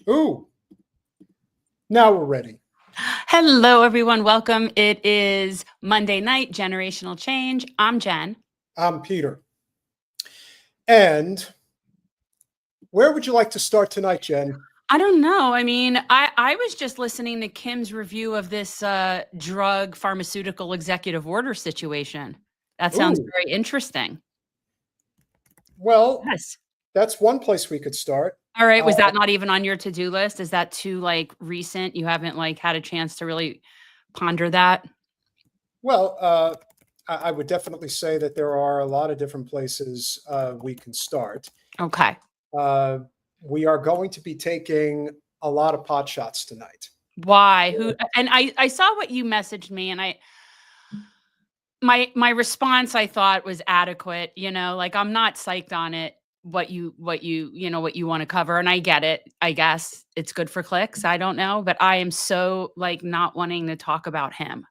Ooh, now we're ready. Hello, everyone. Welcome. It is Monday night, Generational Change. I'm Jen. I'm Peter. And where would you like to start tonight, Jen? I don't know. I mean, I was just listening to Kim's review of this drug pharmaceutical executive order situation. That sounds very interesting. Well, Yes. that's one place we could start. All right. Was that not even on your to-do list? Is that too recent? You haven't had a chance to really ponder that? Well, I would definitely say that there are a lot of different places we can start. Okay. We are going to be taking a lot of pot shots tonight. Why? Who? And I saw what you messaged me, and my response I thought was adequate. I'm not psyched on it. What you want to cover, and I get it. I guess it's good for clicks. I don't know, but I am so not wanting to talk about him.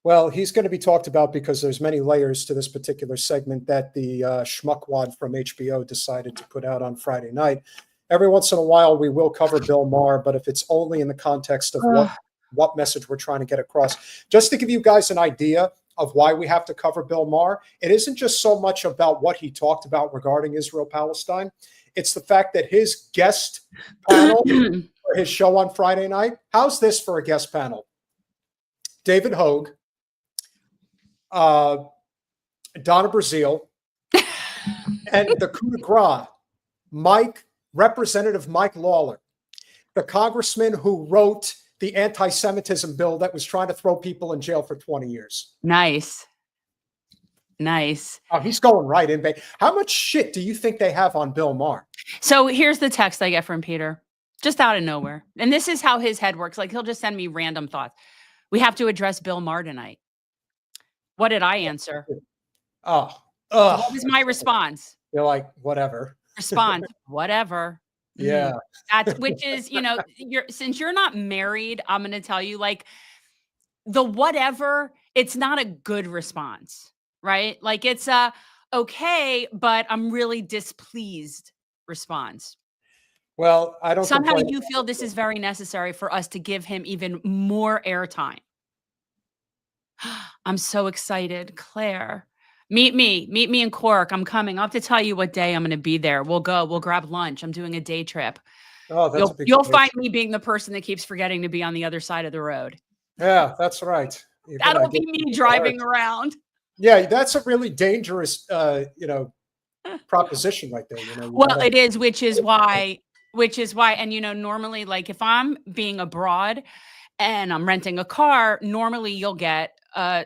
Well, he's going to be talked about because there's many layers to this particular segment that the schmuckwad from HBO decided to put out on Friday night. Every once in a while, we will cover Bill Maher, but if it's only in the context of what message we're trying to get across. Just to give you guys an idea of why we have to cover Bill Maher, it isn't just so much about what he talked about regarding Israel-Palestine. It's the fact that his guest panel for his show on Friday night, how's this for a guest panel? David Hogue, Donna Brazil, and the coup de grace, Representative Mike Lawler, the congressman who wrote the anti-Semitism bill that was trying to throw people in jail for 20 years. Nice. Oh, he's going right in. How much shit do you think they have on Bill Maher? So here's the text I get from Peter, just out of nowhere. And this is how his head works. He'll just send me random thoughts. We have to address Bill Maher tonight. What did I answer? What was my response? You're like, whatever. Response, whatever. Yeah. Which is, since you're not married, I'm going to tell you, the whatever, it's not a good response, right? It's okay, but I'm really displeased response. Well, I don't. Somehow you feel this is very necessary for us to give him even more airtime. I'm so excited. Claire, meet me in Cork. I'm coming. I'll have to tell you what day I'm going to be there. We'll grab lunch. I'm doing a day trip. Oh, you'll find me being the person that keeps forgetting to be on the other side of the road. Yeah, that's right. That'll be me driving around. Yeah, that's a really dangerous, proposition right there. Well, it is, which is why, and normally, if I'm being abroad and I'm renting a car, normally you'll get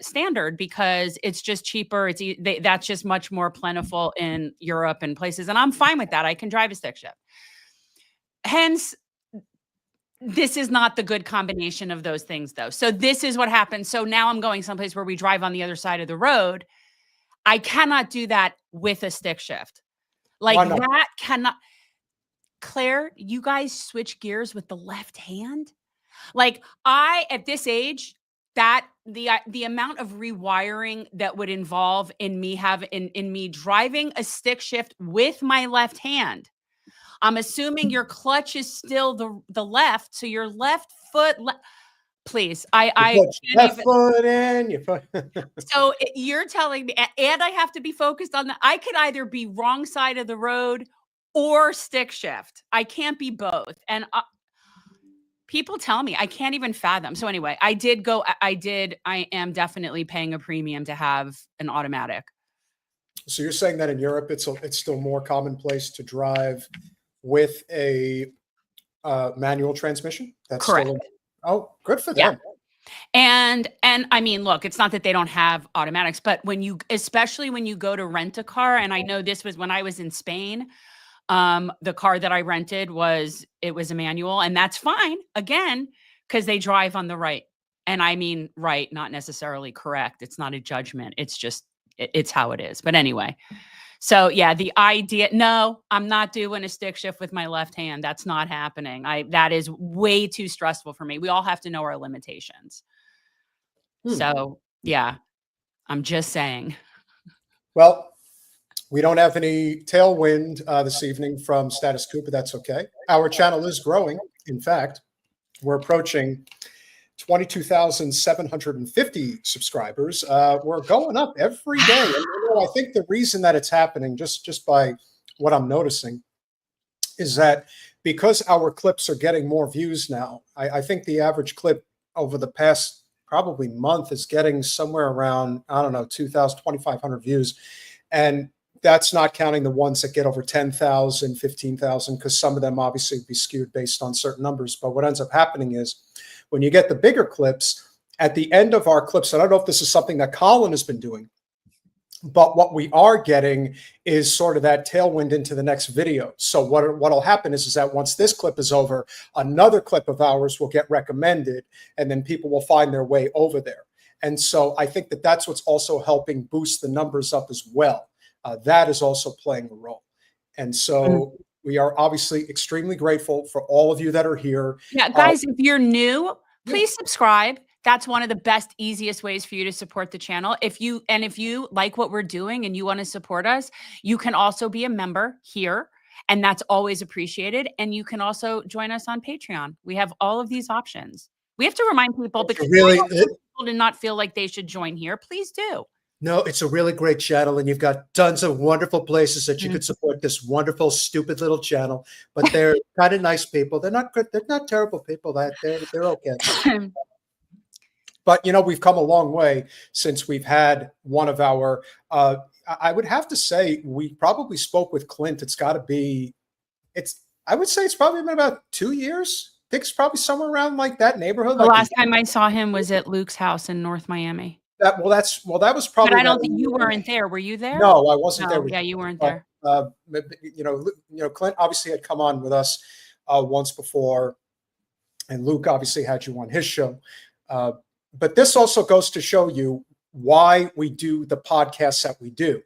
standard because it's just cheaper. That's just much more plentiful in Europe and places. And I'm fine with that. I can drive a stick shift. Hence, this is not the good combination of those things, though. So this is what happens. So now I'm going someplace where we drive on the other side of the road. I cannot do that with a stick shift. That cannot. Claire, you guys switch gears with the left hand? At this age, that the amount of rewiring that would involve in me driving a stick shift with my left hand. I'm assuming your clutch is still the left, so your left foot. Please, left foot in. Your foot. So you're telling me, and I have to be focused on that. I could either be wrong side of the road or stick shift. I can't be both, and. People tell me I can't even fathom. So anyway, I am definitely paying a premium to have an automatic. So you're saying that in Europe, it's still more commonplace to drive with a manual transmission? That's correct. Good for them. And I mean, look, it's not that they don't have automatics, but especially when you go to rent a car, and I know this was when I was in Spain. The car that I rented was a manual, and that's fine again, because they drive on the right. And I mean, right, not necessarily correct. It's not a judgment. It's just, it's how it is. But anyway, so yeah, the idea, no, I'm not doing a stick shift with my left hand. That's not happening. That is way too stressful for me. We all have to know our limitations. So yeah, I'm just saying. Well, We don't have any tailwind this evening from status quo, but that's okay. Our channel is growing. In fact, we're approaching 22,750 subscribers. We're going up every day. And I think the reason that it's happening, just by what I'm noticing, is that because our clips are getting more views now, I think the average clip over the past probably month is getting somewhere around, I don't know, 2,000, 2,500 views. And that's not counting the ones that get over 10,000, 15,000, because some of them obviously be skewed based on certain numbers. But what ends up happening is when you get the bigger clips, at the end of our clips, and I don't know if this is something that Colin has been doing, but what we are getting is sort of that tailwind into the next video. So what'll happen is that once this clip is over, another clip of ours will get recommended, and then people will find their way over there. And so I think that that's what's also helping boost the numbers up as well. That is also playing a role. And so we are obviously extremely grateful for all of you that are here. Yeah, guys, if you're new, please subscribe. That's one of the best, easiest ways for you to support the channel. If you like what we're doing and you want to support us, you can also be a member here, and that's always appreciated. And you can also join us on Patreon. We have all of these options. We have to remind people, because I don't want people to not feel like they should join here. Please do. No, it's a really great channel, and you've got tons of wonderful places that you could support this wonderful, stupid little channel. But they're kind of nice people. They're not good. They're not terrible people. They're okay. But, you know, we've come a long way since we've had one of our, I would have to say, we probably spoke with Clint. It's got to be, I would say it's probably been about 2 years. I think it's probably somewhere around like that neighborhood. The last time I saw him was at Luke's house in North Miami. That was probably. But I don't think you weren't there. Were you there? No, I wasn't there. Yeah, you weren't there. You know, Clint obviously had come on with us once before, and Luke obviously had you on his show. But this also goes to show you why we do the podcasts that we do,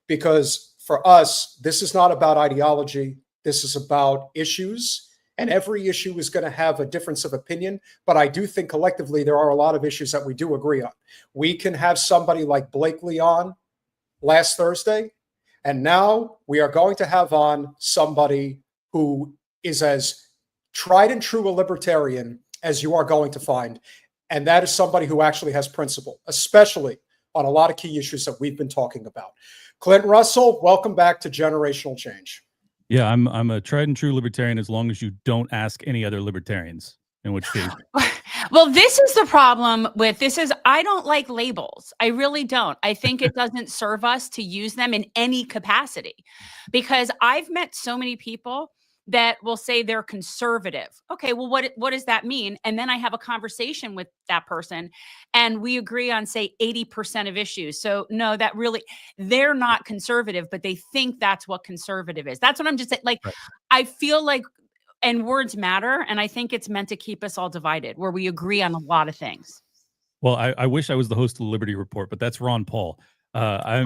because for us, this is not about ideology. This is about issues. And every issue is going to have a difference of opinion. But I do think collectively there are a lot of issues that we do agree on. We can have somebody like Blakely on last Thursday. And now we are going to have on somebody who is as tried and true a libertarian as you are going to find. And that is somebody who actually has principle, especially on a lot of key issues that we've been talking about. Clint Russel, welcome back to Generational Change. Yeah, I'm a tried and true libertarian as long as you don't ask any other libertarians, in which case. Well, this is the problem with this is I don't like labels. I really don't. I think it doesn't serve us to use them in any capacity, because I've met so many people that will say they're conservative. Okay, well, what does that mean? And then I have a conversation with that person and we agree on, say, 80% of issues. So no, they're not conservative, but they think that's what conservative is. That's what I'm just saying. Like, right. I feel like, and words matter. And I think it's meant to keep us all divided, where we agree on a lot of things. Well, I wish I was the host of the Liberty Report, but that's Ron Paul. I'm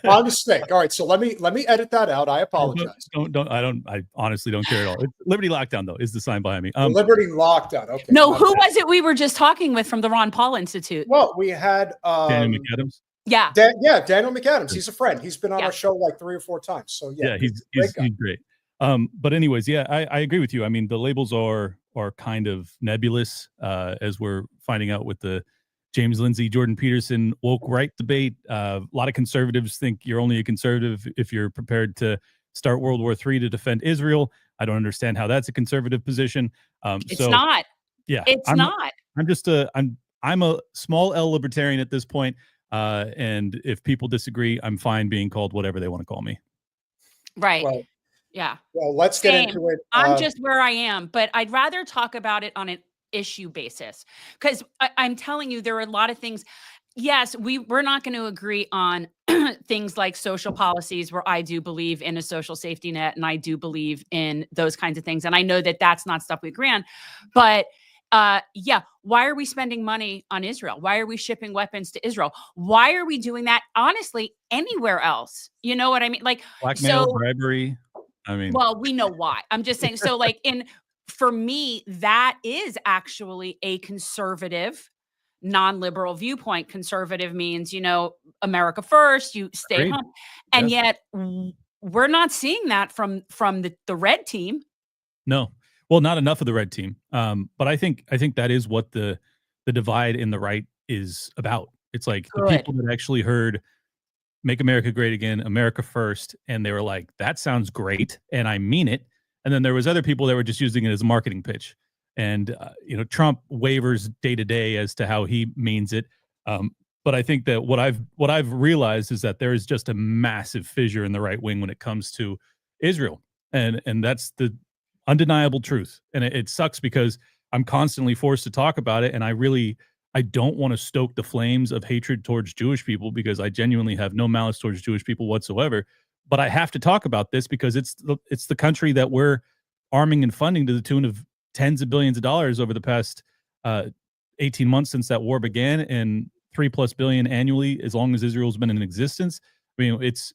my mistake. All right, so let me edit that out. I apologize. I honestly don't care at all. Liberty Lockdown, though, is the sign behind me. Liberty Lockdown. Okay. No, who was it we were just talking with from the Ron Paul Institute? Well, we had Daniel McAdams. Yeah, Daniel McAdams. He's a friend. He's been on our show like 3 or 4 times. So yeah, he's great. But anyways, yeah, I agree with you. I mean, the labels are kind of nebulous, as we're finding out with the James Lindsay, Jordan Peterson woke right debate. A lot of conservatives think you're only a conservative if you're prepared to start World War III to defend Israel. I don't understand how that's a conservative position. It's not. Yeah, it's not. I'm just I'm a small L libertarian at this point. And if people disagree, I'm fine being called whatever they want to call me. Right. Well, yeah. Well, let's get into it. I'm just where I am, but I'd rather talk about it on an issue basis, because I'm telling you, there are a lot of things. Yes, we're not going to agree on things like social policies, where I do believe in a social safety net and I do believe in those kinds of things. And I know that that's not stuff we agree on, but yeah, why are we spending money on Israel? Why are we shipping weapons to Israel? Why are we doing that, honestly, anywhere else? You know what I mean? Like blackmail, bribery. I mean, well, we know why. I'm just saying. So like for me, that is actually a conservative, non-liberal viewpoint. Conservative means, America first, you stay Agreed. home. And Yeah. yet we're not seeing that from the red team. No, well, not enough of the red team. But I think that is what the divide in the right is about. It's like the Good. people that actually heard "Make America Great Again," America First, and they were like, "That sounds great," and I mean it. And then there was other people that were just using it as a marketing pitch. And Trump wavers day to day as to how he means it. But I think that what I've realized is that there is just a massive fissure in the right wing when it comes to Israel, and that's the undeniable truth. And it sucks because I'm constantly forced to talk about it, and I don't want to stoke the flames of hatred towards Jewish people because I genuinely have no malice towards Jewish people whatsoever. But I have to talk about this because it's the country that we're arming and funding to the tune of tens of billions of dollars over the past 18 months since that war began, and $3+ billion annually as long as Israel's been in existence. I mean, it's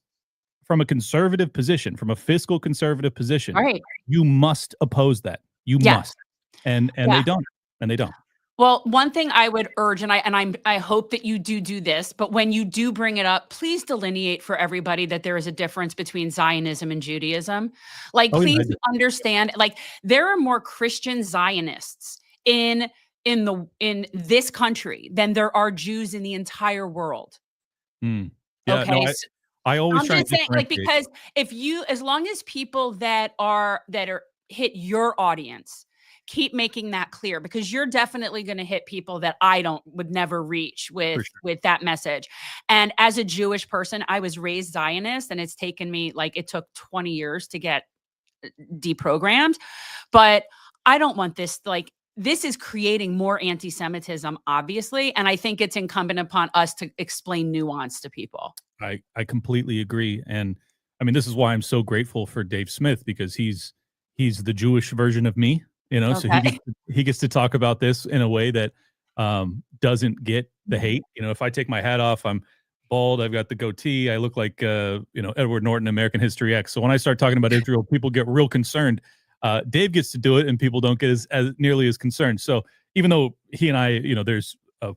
from a conservative position, from a fiscal conservative position. Right. You must oppose that. You must, and they don't, and they don't. Well, one thing I would urge, and I hope that you do this, but when you do bring it up, please delineate for everybody that there is a difference between Zionism and Judaism. Like, please understand, like, there are more Christian Zionists in this country than there are Jews in the entire world. Yeah, okay. no, I always I'm try just to saying, like, differentiate. because as long as people that are hit your audience, keep making that clear, because you're definitely going to hit people that would never reach with that message. And as a Jewish person, I was raised Zionist, and it's taken me, like, it took 20 years to get deprogrammed. But I don't want this, like, this is creating more anti-Semitism, obviously. And I think it's incumbent upon us to explain nuance to people. I completely agree. And I mean, this is why I'm so grateful for Dave Smith, because he's the Jewish version of me, so he gets to talk about this in a way that doesn't get the hate. If I take my hat off, I'm bald, I've got the goatee, I look like Edward Norton, American History X. So when I start talking about Israel, people get real concerned. Dave gets to do it, and people don't get as nearly as concerned. So even though he and I, there's a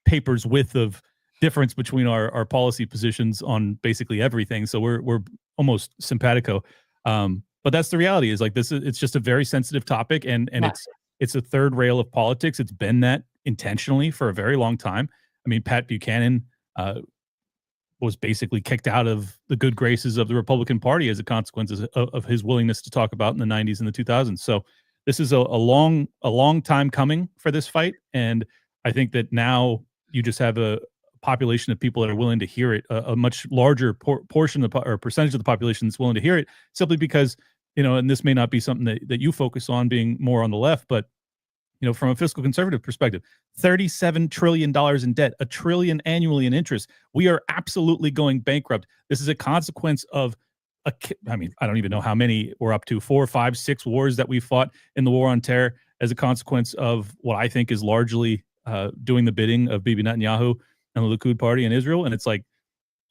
paper's width of difference between our policy positions on basically everything, so we're almost simpatico. But that's the reality, is like it's just a very sensitive topic, and it's a third rail of politics. It's been that intentionally for a very long time. I mean, Pat Buchanan was basically kicked out of the good graces of the Republican Party as a consequence of his willingness to talk about in the 90s and the 2000s. So this is a long time coming for this fight, and I think that now you just have a population of people that are willing to hear it, a much larger portion or percentage of the population that's willing to hear it, simply because, and this may not be something that you focus on, being more on the left, but from a fiscal conservative perspective, $37 trillion in debt, $1 trillion annually in interest. We are absolutely going bankrupt. This is a consequence of I don't even know how many we're up to, 4, 5, 6 wars that we fought in the war on terror, as a consequence of what I think is largely doing the bidding of Bibi Netanyahu and the Likud party in Israel. And it's like,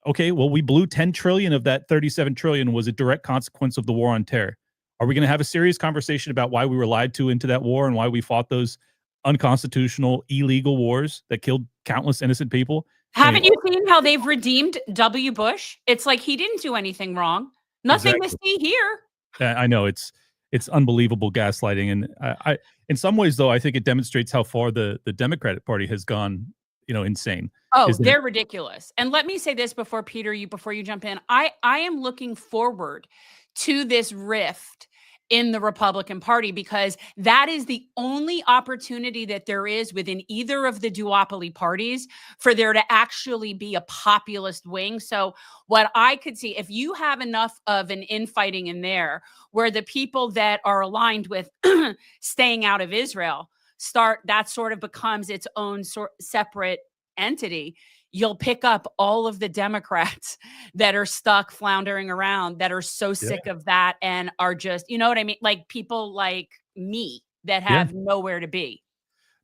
okay, well, we blew 10 trillion of that 37 trillion was a direct consequence of the war on terror. Are we going to have a serious conversation about why we were lied to into that war and why we fought those unconstitutional, illegal wars that killed countless innocent people? Haven't you seen how they've redeemed W. Bush? It's like he didn't do anything wrong. Nothing to see here. I know it's unbelievable gaslighting, and I in some ways, though, I think it demonstrates how far the Democratic Party has gone, insane. Oh, they're ridiculous. And let me say this before you jump in. I am looking forward to this rift in the Republican Party, because that is the only opportunity that there is within either of the duopoly parties for there to actually be a populist wing. So what I could see, if you have enough of an infighting in there where the people that are aligned with staying out of Israel that sort of becomes its own separate entity, you'll pick up all of the Democrats that are stuck floundering around, that are so sick of that and are just, you know what I mean? Like people like me that have nowhere to be.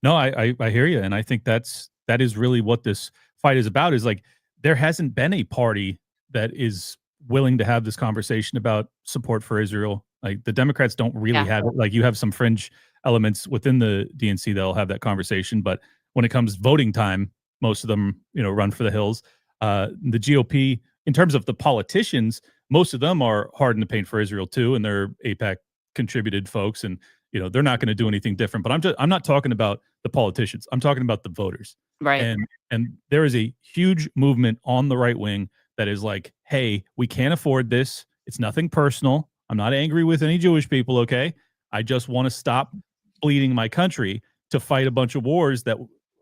No, I hear you. And I think that is really what this fight is about, is like, there hasn't been a party that is willing to have this conversation about support for Israel. Like, the Democrats don't really have it. Like, you have some fringe elements within the DNC that'll have that conversation, but when it comes voting time, most of them, run for the hills. The GOP, in terms of the politicians, most of them are hard in the paint for Israel too, and they're AIPAC contributed folks, and they're not going to do anything different. But I'm not talking about the politicians. I'm talking about the voters. Right. And there is a huge movement on the right wing that is like, hey, we can't afford this. It's nothing personal. I'm not angry with any Jewish people, okay? I just want to stop bleeding my country to fight a bunch of wars that,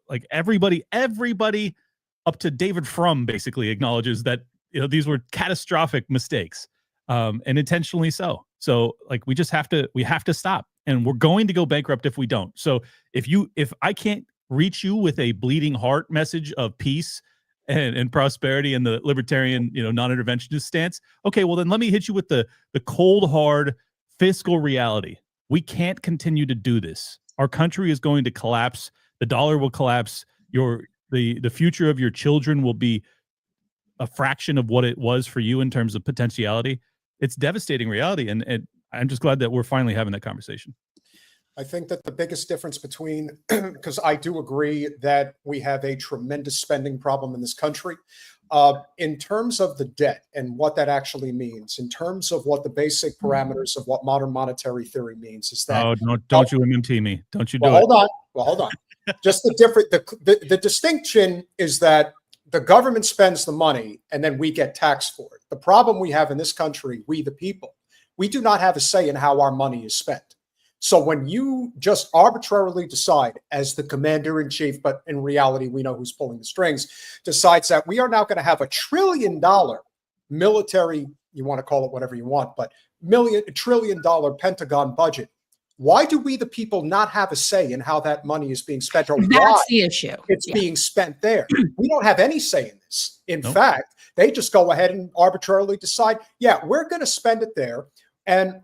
like, everybody up to David Frum basically acknowledges that these were catastrophic mistakes, and intentionally so. So, like, we have to stop, and we're going to go bankrupt if we don't. So if I can't reach you with a bleeding heart message of peace and prosperity and the libertarian, non-interventionist stance, okay, well then let me hit you with the cold, hard fiscal reality. We can't continue to do this. Our country is going to collapse. The dollar will collapse. The future of your children will be a fraction of what it was for you in terms of potentiality. It's devastating reality, and I'm just glad that we're finally having that conversation. I think that the biggest difference between, because I do agree that we have a tremendous spending problem in this country, in terms of the debt and what that actually means, in terms of what the basic parameters of what modern monetary theory means, is that— Oh, don't you MMT me. Don't you do well, it. hold on. Just the distinction is that the government spends the money and then we get taxed for it. The problem we have in this country, we the people, we do not have a say in how our money is spent. So when you just arbitrarily decide, as the commander in chief, but in reality, we know who's pulling the strings, decides that we are now going to have $1 trillion military, you want to call it whatever you want, but $1 trillion Pentagon budget. Why do we, the people, not have a say in how that money is being spent, or That's why the issue. it's being spent there? We don't have any say in this. In fact, they just go ahead and arbitrarily decide, yeah, we're going to spend it there. And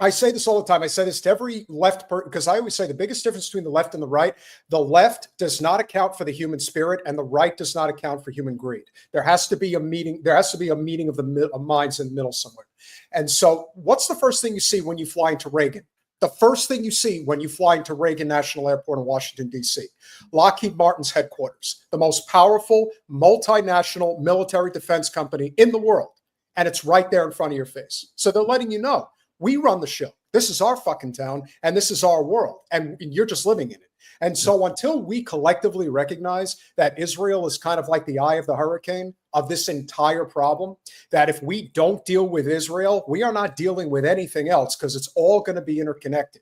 I say this all the time. I say this to every left person, because I always say the biggest difference between the left and the left does not account for the human spirit, and the right does not account for human greed. There has to be a meeting. There has to be a meeting of the minds in the middle somewhere. And so what's the first thing you see when you fly into Reagan? The first thing you see when you fly into Reagan National Airport in Washington, D.C., Lockheed Martin's headquarters, the most powerful multinational military defense company in the world. And it's right there in front of your face. So they're letting you know, we run the show. This is our fucking town, and this is our world, and you're just living in it. And so until we collectively recognize that Israel is kind of like the eye of the hurricane of this entire problem, that if we don't deal with Israel, we are not dealing with anything else, because it's all going to be interconnected.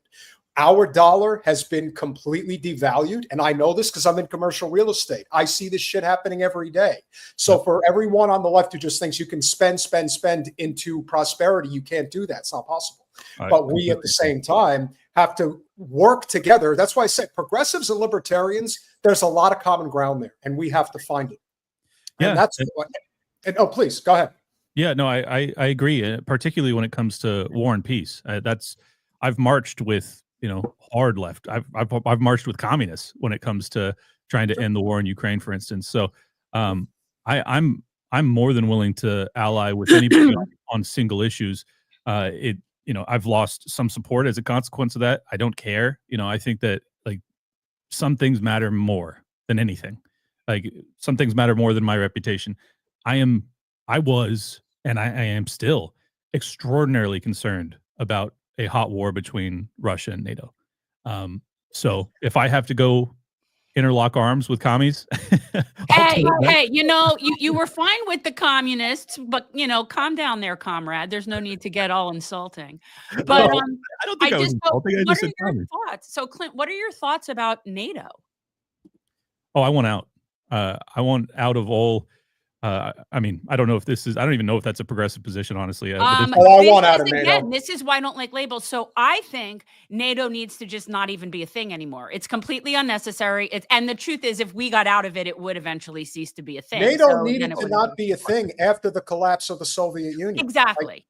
Our dollar has been completely devalued, and I know this because I'm in commercial real estate. I see this shit happening every day. So for everyone on the left who just thinks you can spend into prosperity, you can't do that. It's not possible. But we, at the same time, have to work together. That's why I said progressives and libertarians, there's a lot of common ground there, and we have to find it. Yeah. And that's what, and, oh, please go ahead. Yeah, no, I agree, particularly when it comes to war and peace. I've marched with, hard left. I've marched with communists when it comes to trying to end the war in Ukraine, for instance. So I'm more than willing to ally with anybody on single issues. I've lost some support as a consequence of that. I don't care. I think that, like, some things matter more than anything. Like, some things matter more than my reputation. I was, and I am still extraordinarily concerned about a hot war between Russia and NATO. So if I have to go interlock arms with commies, hey, you were fine with the communists, but calm down there, comrade. There's no need to get all insulting. But I don't think I was insulting. I just said commies. Thoughts? So, Clint, what are your thoughts about NATO? Oh, I want out. I want out of all. I mean, I don't know if this is. I don't even know if that's a progressive position, honestly. I want out of NATO. Again, this is why I don't like labels. So I think NATO needs to just not even be a thing anymore. It's completely unnecessary. And the truth is, if we got out of it, it would eventually cease to be a thing. NATO needed to not be a thing after the collapse of the Soviet Union. Exactly.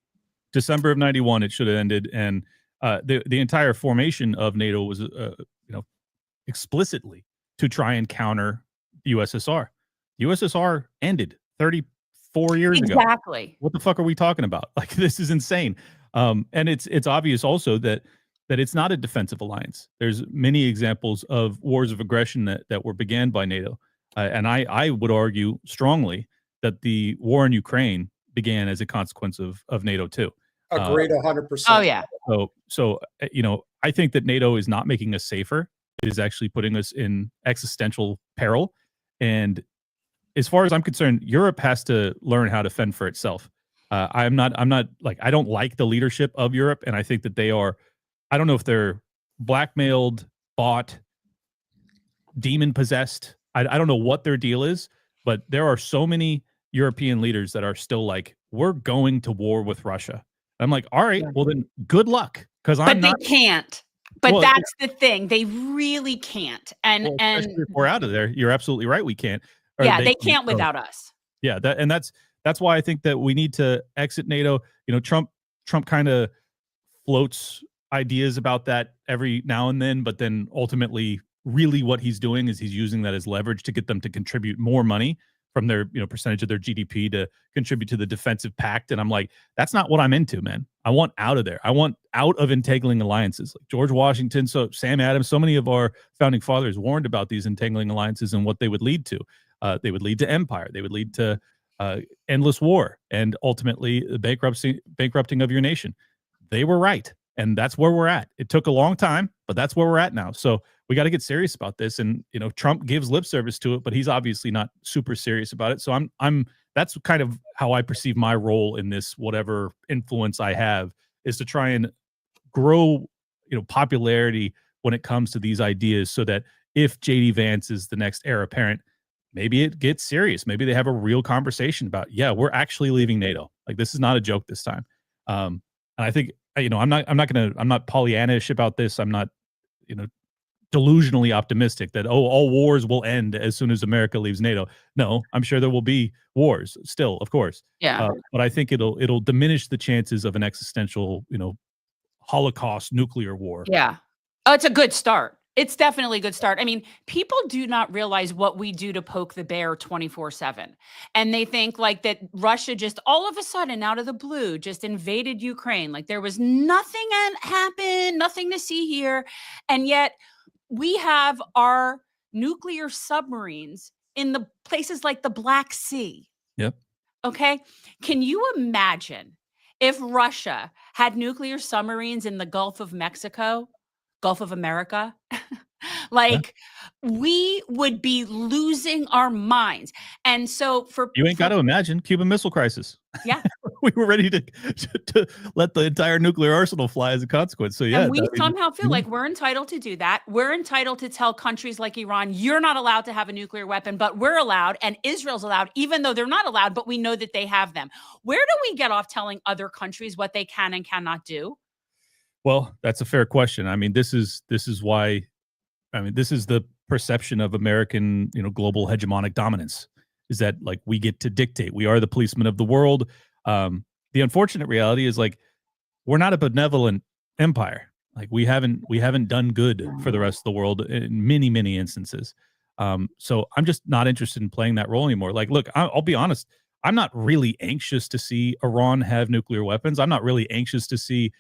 December of '91, it should have ended, and the entire formation of NATO was, explicitly to try and counter the USSR. The USSR ended 34 years ago. Exactly. What the fuck are we talking about? Like, this is insane. And it's obvious also that that it's not a defensive alliance. There's many examples of wars of aggression that were began by NATO. And I would argue strongly that the war in Ukraine began as a consequence of NATO too. Agreed 100%. Oh yeah. So I think that NATO is not making us safer. It is actually putting us in existential peril. And as far as I'm concerned, Europe has to learn how to fend for itself. I'm not like, I don't like the leadership of Europe. And I think that they are, I don't know if they're blackmailed, bought, demon possessed. I don't know what their deal is, but there are so many European leaders that are still like, we're going to war with Russia. I'm like, all right, well then good luck. Because they can't. But that's the thing. They really can't. And if we're out of there, you're absolutely right. We can't. They can't without us. Yeah, that's why I think that we need to exit NATO. Trump kind of floats ideas about that every now and then, but then ultimately, really what he's doing is he's using that as leverage to get them to contribute more money from their percentage of their GDP to contribute to the defensive pact. And I'm like, that's not what I'm into, man. I want out of there. I want out of entangling alliances. Like George Washington, Sam Adams, so many of our founding fathers warned about these entangling alliances and what they would lead to. They would lead to empire. They would lead to endless war and ultimately the bankrupting of your nation. They were right. And that's where we're at. It took a long time, but that's where we're at now. So we got to get serious about this. And, Trump gives lip service to it, but he's obviously not super serious about it. So that's kind of how I perceive my role in this, whatever influence I have, is to try and grow, popularity when it comes to these ideas so that if JD Vance is the next heir apparent, maybe it gets serious. Maybe they have a real conversation about, we're actually leaving NATO. Like, this is not a joke this time. And I think, I'm not Pollyannish about this. I'm not, delusionally optimistic that, all wars will end as soon as America leaves NATO. No, I'm sure there will be wars still, of course. Yeah. But I think it'll diminish the chances of an existential, Holocaust nuclear war. Yeah. Oh, it's a good start. It's definitely a good start. I mean, people do not realize what we do to poke the bear 24/7. And they think like that Russia just all of a sudden out of the blue just invaded Ukraine. Like there was nothing happened, nothing to see here. And yet we have our nuclear submarines in the places like the Black Sea. Yep. Okay. Can you imagine if Russia had nuclear submarines in the Gulf of Mexico? Gulf of America, we would be losing our minds. And so you ain't got to imagine Cuban Missile Crisis. Yeah. We were ready to let the entire nuclear arsenal fly as a consequence. So yeah. And we somehow feel like we're entitled to do that. We're entitled to tell countries like Iran, you're not allowed to have a nuclear weapon, but we're allowed, and Israel's allowed, even though they're not allowed, but we know that they have them. Where do we get off telling other countries what they can and cannot do? Well, that's a fair question. I mean, this is why, this is the perception of American, global hegemonic dominance, is that like we get to dictate. We are the policemen of the world. The unfortunate reality is like, we're not a benevolent empire. Like we haven't done good for the rest of the world in many, many instances. So I'm just not interested in playing that role anymore. Like, look, I'll be honest. I'm not really anxious to see Iran have nuclear weapons. I'm not really anxious to see,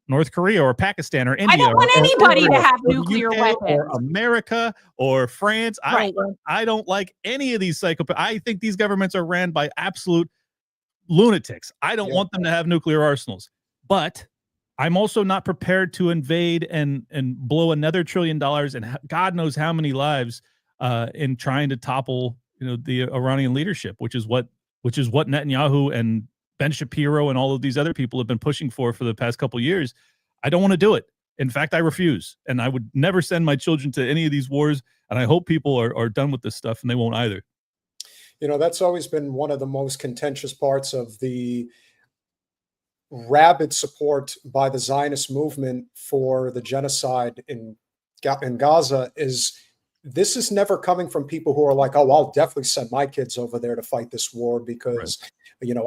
North Korea or Pakistan or India. I don't want anybody to have nuclear weapons. Or America or France. Right. I don't like any of these psychopaths. I think these governments are ran by absolute lunatics. I don't want them to have nuclear arsenals. But I'm also not prepared to invade and blow another $1 trillion and God knows how many lives in trying to topple the Iranian leadership, which is what Netanyahu and Ben Shapiro and all of these other people have been pushing for the past couple of years. I don't want to do it. In fact, I refuse. And I would never send my children to any of these wars. And I hope people are done with this stuff, and they won't either. That's always been one of the most contentious parts of the rabid support by the Zionist movement for the genocide in Gaza is this is never coming from people who are like, oh, I'll definitely send my kids over there to fight this war because,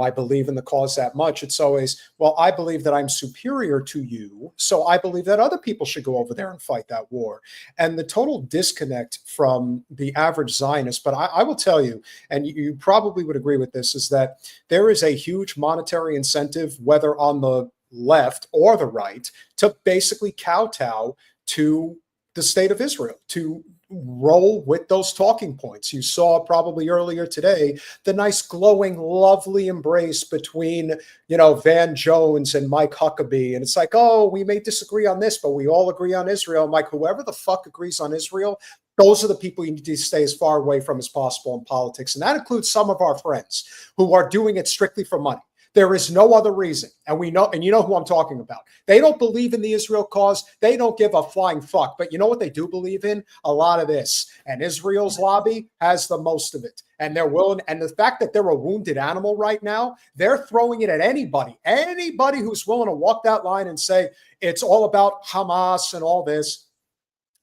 I believe in the cause that much. It's always, well, I believe that I'm superior to you, so I believe that other people should go over there and fight that war. And the total disconnect from the average Zionist, but I will tell you, and you probably would agree with this, is that there is a huge monetary incentive, whether on the left or the right to basically kowtow to the state of Israel, to roll with those talking points. You saw probably earlier today the nice, glowing, lovely embrace between, Van Jones and Mike Huckabee. And it's like, oh, we may disagree on this, but we all agree on Israel. I'm like, whoever the fuck agrees on Israel, those are the people you need to stay as far away from as possible in politics. And that includes some of our friends who are doing it strictly for money. There is no other reason. And we know, and you know who I'm talking about. They don't believe in the Israel cause. They don't give a flying fuck. But you know what they do believe in? A lot of this. And Israel's lobby has the most of it. And they're willing. And the fact that they're a wounded animal right now, they're throwing it at anybody who's willing to walk that line and say it's all about Hamas and all this.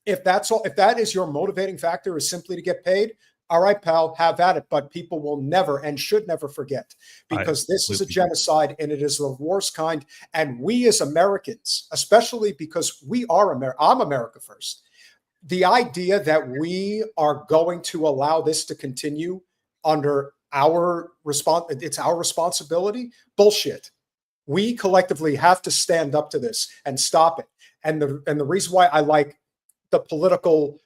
If that is your motivating factor, is simply to get paid, all right, pal, have at it. But people will never and should never forget, because this is a genocide and it is the worst kind. And we as Americans, especially because we are I'm America first. The idea that we are going to allow this to continue under it's our responsibility, bullshit. We collectively have to stand up to this and stop it. And the reason why I like the political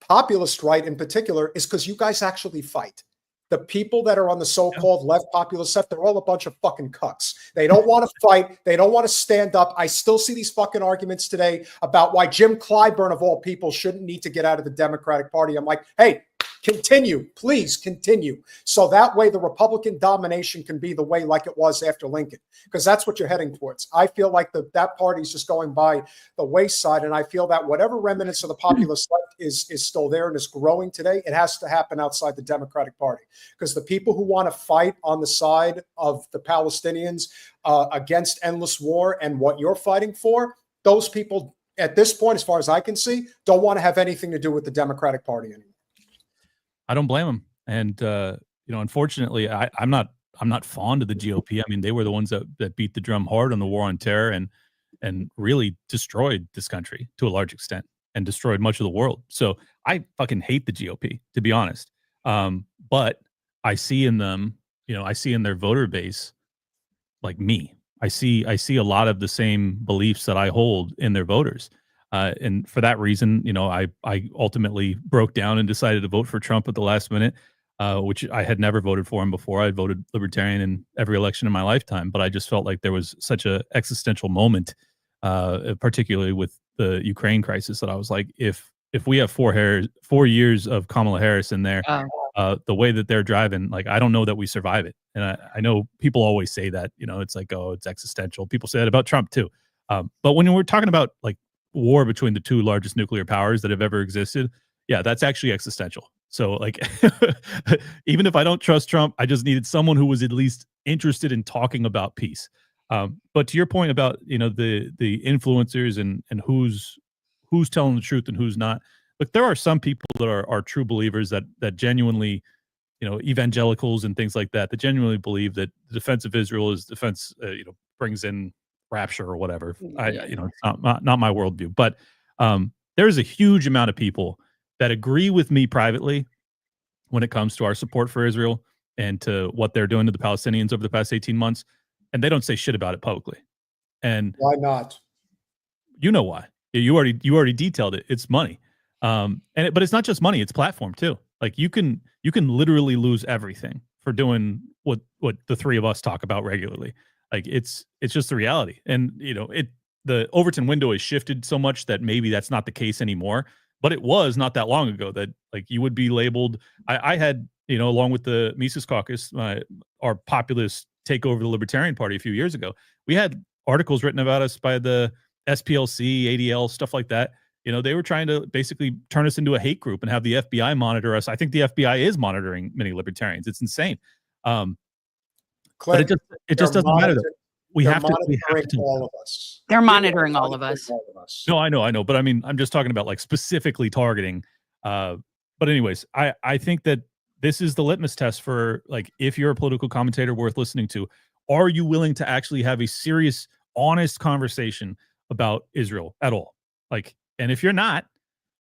populist right in particular is because you guys actually fight. The people that are on the so-called left populist left, they're all a bunch of fucking cucks. They don't want to fight. They don't want to stand up. I still see these fucking arguments today about why Jim Clyburn, of all people, shouldn't need to get out of the Democratic Party. I'm like, hey, continue, please continue. So that way the Republican domination can be the way like it was after Lincoln, because that's what you're heading towards. I feel like that party is just going by the wayside. And I feel that whatever remnants of the populist left is still there and is growing today, it has to happen outside the Democratic Party, because the people who want to fight on the side of the Palestinians against endless war and what you're fighting for, those people at this point, as far as I can see, don't want to have anything to do with the Democratic Party anymore. I don't blame them. And, unfortunately, I'm not fond of the GOP. I mean, they were the ones that beat the drum hard on the war on terror and really destroyed this country to a large extent and destroyed much of the world. So I fucking hate the GOP, to be honest. But I see in them, I see in their voter base, like me. I see a lot of the same beliefs that I hold in their voters. And for that reason, I ultimately broke down and decided to vote for Trump at the last minute, which I had never voted for him before. I voted Libertarian in every election in my lifetime, but I just felt like there was such a existential moment, particularly with the Ukraine crisis, that I was like, if we have 4 years of Kamala Harris in there, the way that they're driving, like, I don't know that we survive it. And I know people always say that, it's like, oh, it's existential. People say that about Trump too. But when we're talking about like war between the two largest nuclear powers that have ever existed, yeah, that's actually existential. So like, even if I don't trust Trump, I just needed someone who was at least interested in talking about peace. But to your point about, the influencers and who's telling the truth and who's not, look, there are some people that are true believers that genuinely, evangelicals and things like that genuinely believe that the defense of Israel is defense, brings in rapture or whatever. It's not my worldview, but there's a huge amount of people that agree with me privately when it comes to our support for Israel and to what they're doing to the Palestinians over the past 18 months, and they don't say shit about it publicly. And why not? You know why? You already detailed it. It's money, but it's not just money. It's platform too. Like you can literally lose everything for doing what the three of us talk about regularly. Like it's just the reality. And the Overton window has shifted so much that maybe that's not the case anymore, but it was not that long ago that like you would be labeled. I had, along with the Mises Caucus, our populists take over the Libertarian Party a few years ago. We had articles written about us by the SPLC, ADL, stuff like that. They were trying to basically turn us into a hate group and have the FBI monitor us. I think the FBI is monitoring many libertarians. It's insane. Clint, but it just doesn't matter. We have to all of us. They're monitoring all of us. No, I know. But I mean, I'm just talking about like specifically targeting. But anyways, I think that this is the litmus test for like, if you're a political commentator worth listening to, are you willing to actually have a serious, honest conversation about Israel at all? Like, and if you're not,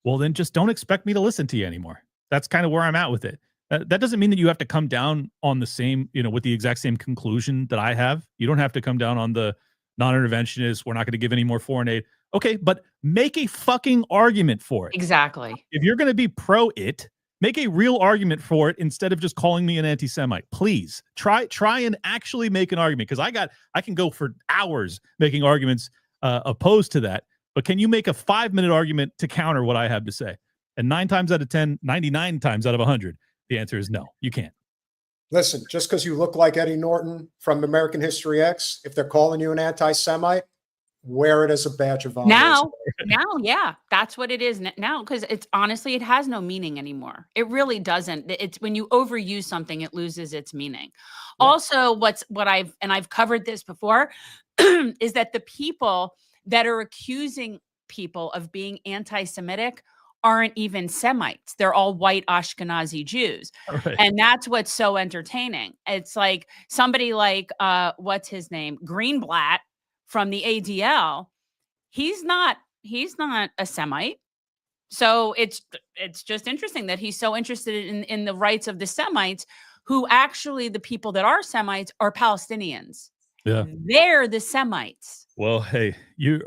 well, then just don't expect me to listen to you anymore. That's kind of where I'm at with it. That doesn't mean that you have to come down on the same, with the exact same conclusion that I have. You don't have to come down on the non-interventionist. We're not going to give any more foreign aid. Okay, but make a fucking argument for it. Exactly. If you're going to be pro it, make a real argument for it instead of just calling me an anti-Semite. Please try and actually make an argument, because I can go for hours making arguments opposed to that. But can you make a 5-minute argument to counter what I have to say? And 9 times out of 10, 99 times out of 100, the answer is no, you can't. Listen, just because you look like Eddie Norton from American History X, if they're calling you an anti-Semite, wear it as a badge of honor. Now, yeah, that's what it is now, because it's honestly, it has no meaning anymore. It really doesn't. It's when you overuse something, it loses its meaning. Yeah. Also, I've covered this before, is that the people that are accusing people of being anti-Semitic aren't even Semites. They're all white Ashkenazi Jews. Right. And that's what's so entertaining. It's like somebody like, what's his name? Greenblatt from the ADL. He's not a Semite. So it's just interesting that he's so interested in the rights of the Semites, who actually, the people that are Semites are Palestinians. Yeah. They're the Semites. Well, hey,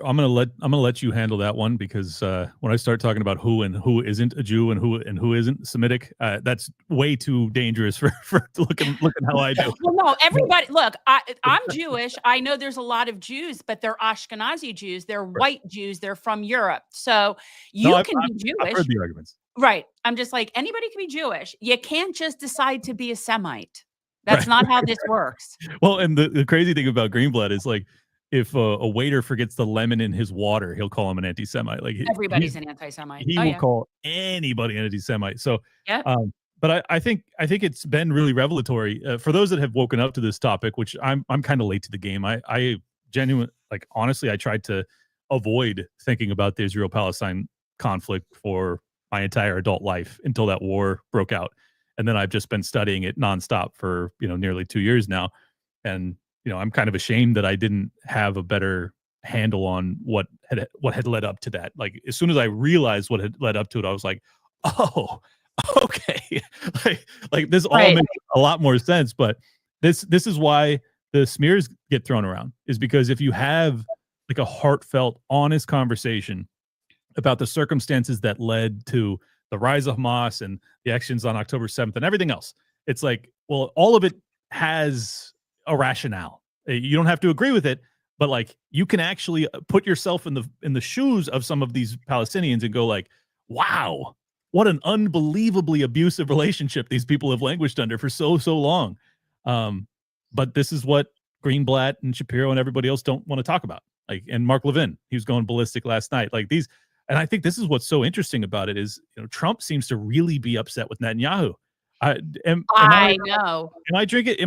I'm gonna let you handle that one, because when I start talking about who isn't a Jew and who isn't Semitic, that's way too dangerous for looking how I do. Well, no, everybody, look, I'm Jewish. I know there's a lot of Jews, but they're Ashkenazi Jews. They're white Jews. They're from Europe. So be Jewish. I've heard the arguments. Right. I'm just like, anybody can be Jewish. You can't just decide to be a Semite. That's not how this works. Well, and the crazy thing about Greenblatt is, like, if a waiter forgets the lemon in his water, he'll call him an anti-Semite. Like, everybody's an anti-Semite. He will call anybody an anti-Semite. So, yeah. But I think it's been really revelatory for those that have woken up to this topic, which I'm kind of late to the game. I genuinely, like, honestly, I tried to avoid thinking about the Israel-Palestine conflict for my entire adult life until that war broke out. And then I've just been studying it nonstop for, nearly 2 years now. And, I'm kind of ashamed that I didn't have a better handle on what had led up to that. Like, as soon as I realized what had led up to it, I was like, oh, okay. like this all makes a lot more sense. But this is why the smears get thrown around, is because if you have like a heartfelt, honest conversation about the circumstances that led to the rise of Hamas and the actions on October 7th and everything else, it's like, well, all of it has a rationale. You don't have to agree with it, but like, you can actually put yourself in the shoes of some of these Palestinians and go like, wow, what an unbelievably abusive relationship these people have languished under for so long. But this is what Greenblatt and Shapiro and everybody else don't want to talk about. Like, and Mark Levin, he was going ballistic last night. Like these, and I think this is what's so interesting about it is, Trump seems to really be upset with Netanyahu. I know. Am I drinking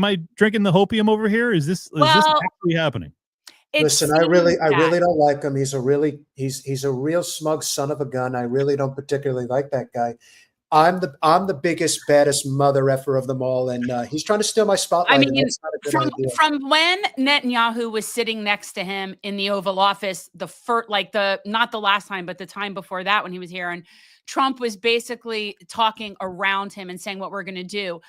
the hopium over here? Is this actually happening? Listen, I really don't like him. He's a real smug son of a gun. I really don't particularly like that guy. I'm the biggest, baddest mother effer of them all, and he's trying to steal my spotlight. I mean, from when Netanyahu was sitting next to him in the Oval Office, not the last time, but the time before that when he was here, and Trump was basically talking around him and saying what we're going to do.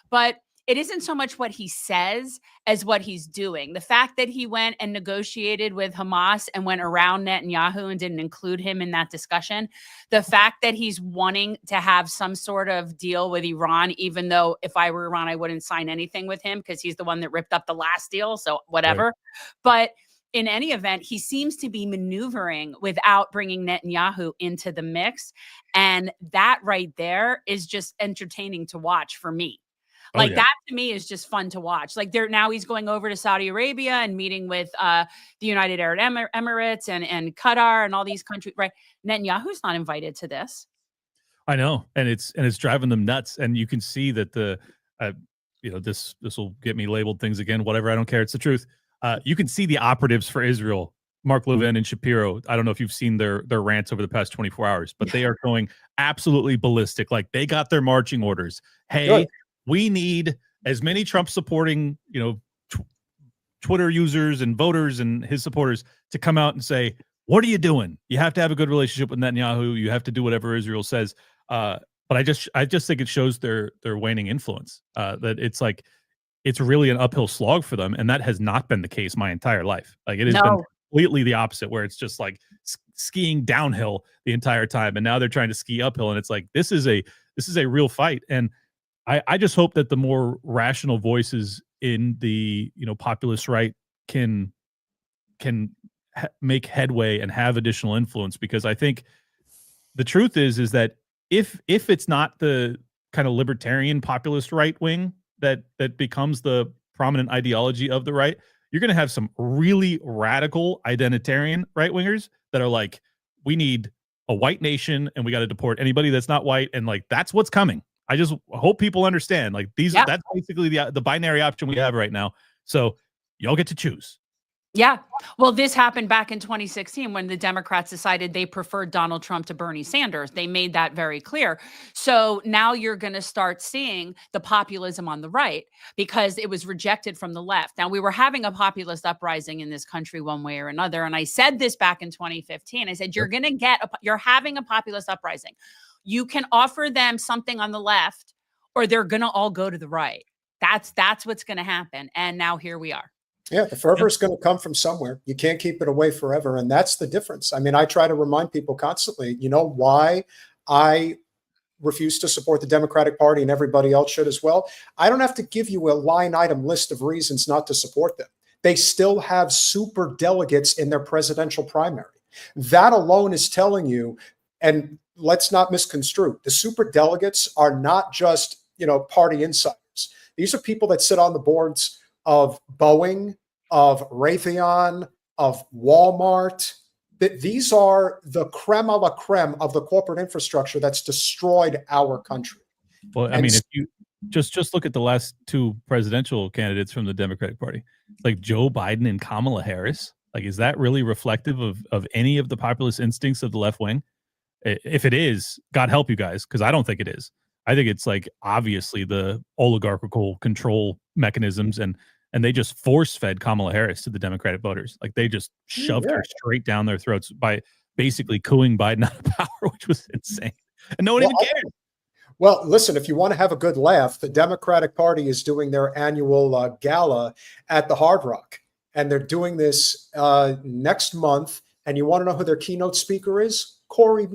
But it isn't so much what he says as what he's doing. The fact that he went and negotiated with Hamas and went around Netanyahu and didn't include him in that discussion. The fact that he's wanting to have some sort of deal with Iran, even though if I were Iran, I wouldn't sign anything with him because he's the one that ripped up the last deal. So whatever. Right. But in any event, he seems to be maneuvering without bringing Netanyahu into the mix. And that right there is just entertaining to watch for me. That to me is just fun to watch. Like now he's going over to Saudi Arabia and meeting with the United Arab Emirates and Qatar and all these countries. Right? Netanyahu's not invited to this. I know, and it's driving them nuts. And you can see that this will get me labeled things again. Whatever, I don't care. It's the truth. You can see the operatives for Israel, Mark Levin and Shapiro. I don't know if you've seen their rants over the past 24 hours, but they are going absolutely ballistic. Like they got their marching orders. Hey. Good. We need as many Trump supporting, Twitter users and voters and his supporters to come out and say, what are you doing? You have to have a good relationship with Netanyahu. You have to do whatever Israel says. But I just think it shows their waning influence. That it's like it's really an uphill slog for them. And that has not been the case my entire life. Like it has been No. completely the opposite, where it's just like skiing downhill the entire time. And now they're trying to ski uphill. And it's like, this is a real fight. And I just hope that the more rational voices in the, populist right can make headway and have additional influence, because I think the truth is that if it's not the kind of libertarian populist right wing that becomes the prominent ideology of the right, you're going to have some really radical identitarian right wingers that are like, we need a white nation and we got to deport anybody that's not white, and like that's what's coming. I just hope people understand, like that's basically the binary option we have right now. So y'all get to choose. Yeah. Well, this happened back in 2016 when the Democrats decided they preferred Donald Trump to Bernie Sanders. They made that very clear. So now you're going to start seeing the populism on the right because it was rejected from the left. Now, we were having a populist uprising in this country one way or another. And I said this back in 2015. I said, you're having a populist uprising. You can offer them something on the left or they're going to all go to the right. That's what's going to happen. And now here we are. Yeah, the fervor is going to come from somewhere. You can't keep it away forever. And that's the difference. I mean, I try to remind people constantly, why I refuse to support the Democratic Party, and everybody else should as well. I don't have to give you a line item list of reasons not to support them. They still have super delegates in their presidential primary. That alone is telling you, and let's not misconstrue, the super delegates are not just, party insiders. These are people that sit on the boards of Boeing, of Raytheon, of Walmart. These are the creme a la creme of the corporate infrastructure that's destroyed our country. Well, I mean, if you just look at the last two presidential candidates from the Democratic Party, like Joe Biden and Kamala Harris, like, is that really reflective of any of the populist instincts of the left wing? If it is, God help you guys, because I don't think it is. I think it's like obviously the oligarchical control mechanisms, and they just force-fed Kamala Harris to the Democratic voters. Like they just shoved her straight down their throats by basically cooing Biden out of power, which was insane. And no one even cared. Well, listen, if you want to have a good laugh, the Democratic Party is doing their annual gala at the Hard Rock. And they're doing this next month. And you want to know who their keynote speaker is? Corey,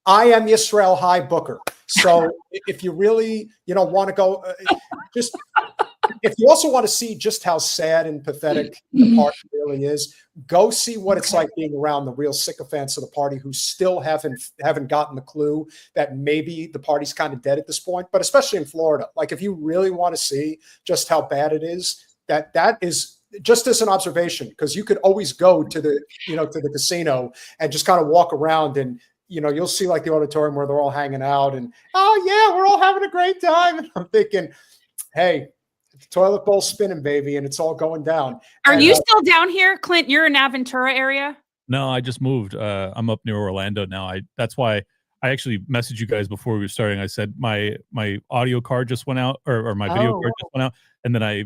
I am Yisrael High Booker. So if you really, want to go, if you also want to see just how sad and pathetic the party really is, go see what it's like being around the real sycophants of the party who still haven't gotten the clue that maybe the party's kind of dead at this point. But especially in Florida, like if you really want to see just how bad it is, that is just as an observation, because you could always go to the to the casino and just kind of walk around and you'll see like the auditorium where they're all hanging out and, oh yeah, we're all having a great time. And I'm thinking, hey, the toilet bowl's spinning, baby, and it's all going down. Are you still down here, Clint? You're in Aventura area? No, I just moved. I'm up near Orlando now. That's why I actually messaged you guys before we were starting. I said my audio card just went out, or my video card just went out, and then I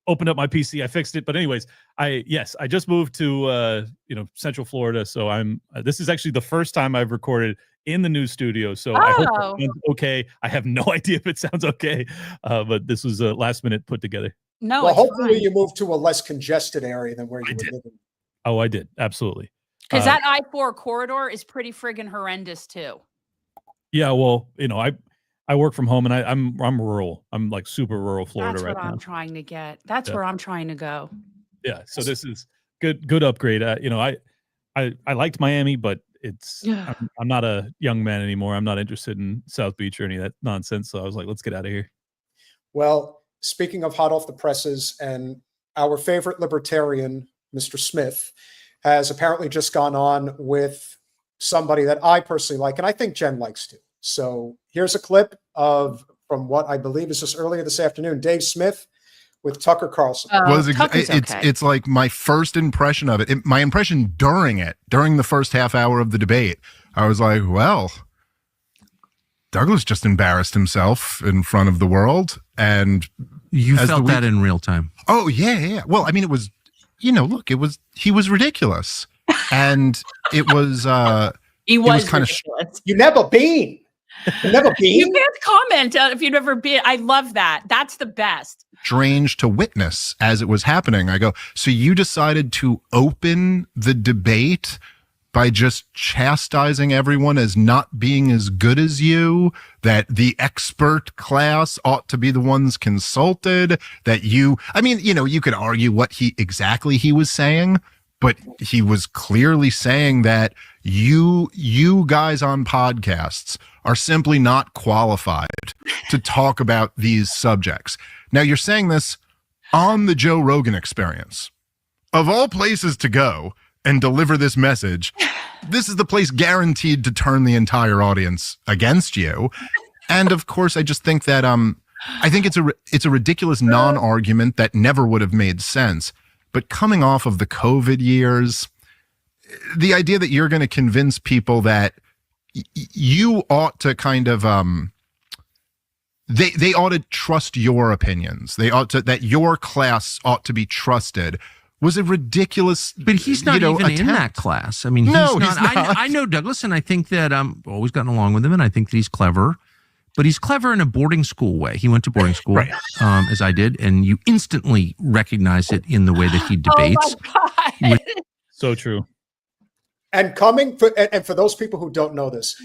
opened up my PC, I fixed it. But anyways, I just moved to Central Florida, so I'm this is actually the first time I've recorded in the new studio, so I hope it sounds okay. I have no idea if it sounds okay, but this was a last minute put together. No, well, hopefully you moved to a less congested area than where you were living. Oh, I did, absolutely. Because that I-4 corridor is pretty friggin' horrendous too. Yeah, well, I work from home, and I'm rural. I'm like super rural Florida right now. That's what I'm trying to get. That's where I'm trying to go. Yeah, so this is good upgrade. I liked Miami, but I'm not a young man anymore. I'm not interested in South Beach or any of that nonsense. So I was like, let's get out of here. Well, speaking of hot off the presses, and our favorite libertarian, Mr. Smith, has apparently just gone on with somebody that I personally like, and I think Jen likes too. So here's a clip from what I believe is just earlier this afternoon, Dave Smith with Tucker Carlson. It's like my first impression of it. My impression during the first half hour of the debate, I was like, well, Douglas just embarrassed himself in front of the world. And you felt that in real time. Oh, yeah. Well, I mean, it was, look, he was ridiculous. And it was, he was kind ridiculous. You never been. Never been. You can't comment if you've never been. I love that. That's the best. Strange to witness as it was happening. I go, so you decided to open the debate by just chastising everyone as not being as good as you, that the expert class ought to be the ones consulted, that you could argue what he was saying, but he was clearly saying that you guys on podcasts are simply not qualified to talk about these subjects. Now you're saying this on the Joe Rogan Experience. Of all places to go and deliver this message, this is the place guaranteed to turn the entire audience against you. And of course, I just think that I think it's a ridiculous non-argument that never would have made sense. But coming off of the COVID years, the idea that you're going to convince people that you ought to kind of they ought to trust your opinions, that your class ought to be trusted, was a ridiculous, but he's not even attempt. in that class. I mean, he's not. I know Douglas, and I think that I've always gotten along with him, and I think that he's clever. But he's clever in a boarding school way. He went to boarding school, right. As I did, and you instantly recognize it in the way that he debates. Oh my God. So true. And for those people who don't know this,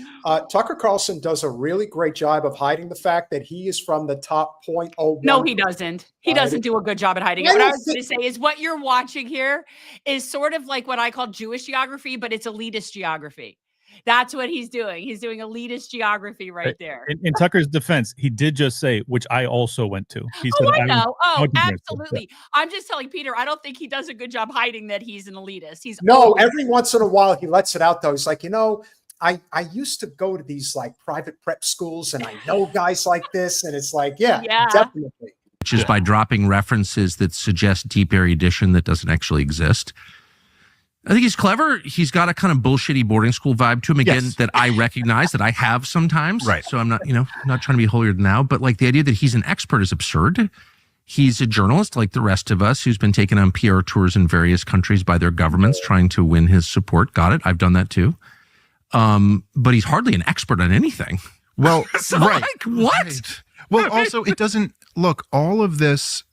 Tucker Carlson does a really great job of hiding the fact that he is from the top 0.01. No, he doesn't. He doesn't do a good job at hiding it. What I was going to say is what you're watching here is sort of like what I call Jewish geography, but it's elitist geography. That's what he's doing. He's doing elitist geography right there. In Tucker's defense, he did just say, which I also went to. He said, I know. I Absolutely. I'm just telling Peter, I don't think he does a good job hiding that he's an elitist. Every once in a while he lets it out though. He's like, I used to go to these like private prep schools and I know guys like this. And it's like, yeah. Definitely. Which is by dropping references that suggest deep erudition that doesn't actually exist. I think he's clever. He's got a kind of bullshitty boarding school vibe to him again, that I recognize, that I have sometimes. Right. So I'm not, not trying to be holier than thou, but like the idea that he's an expert is absurd. He's a journalist like the rest of us who's been taken on PR tours in various countries by their governments trying to win his support. Got it. I've done that too. But he's hardly an expert on anything. Well, so right. Like, what? Right. Well, also it doesn't look, all of this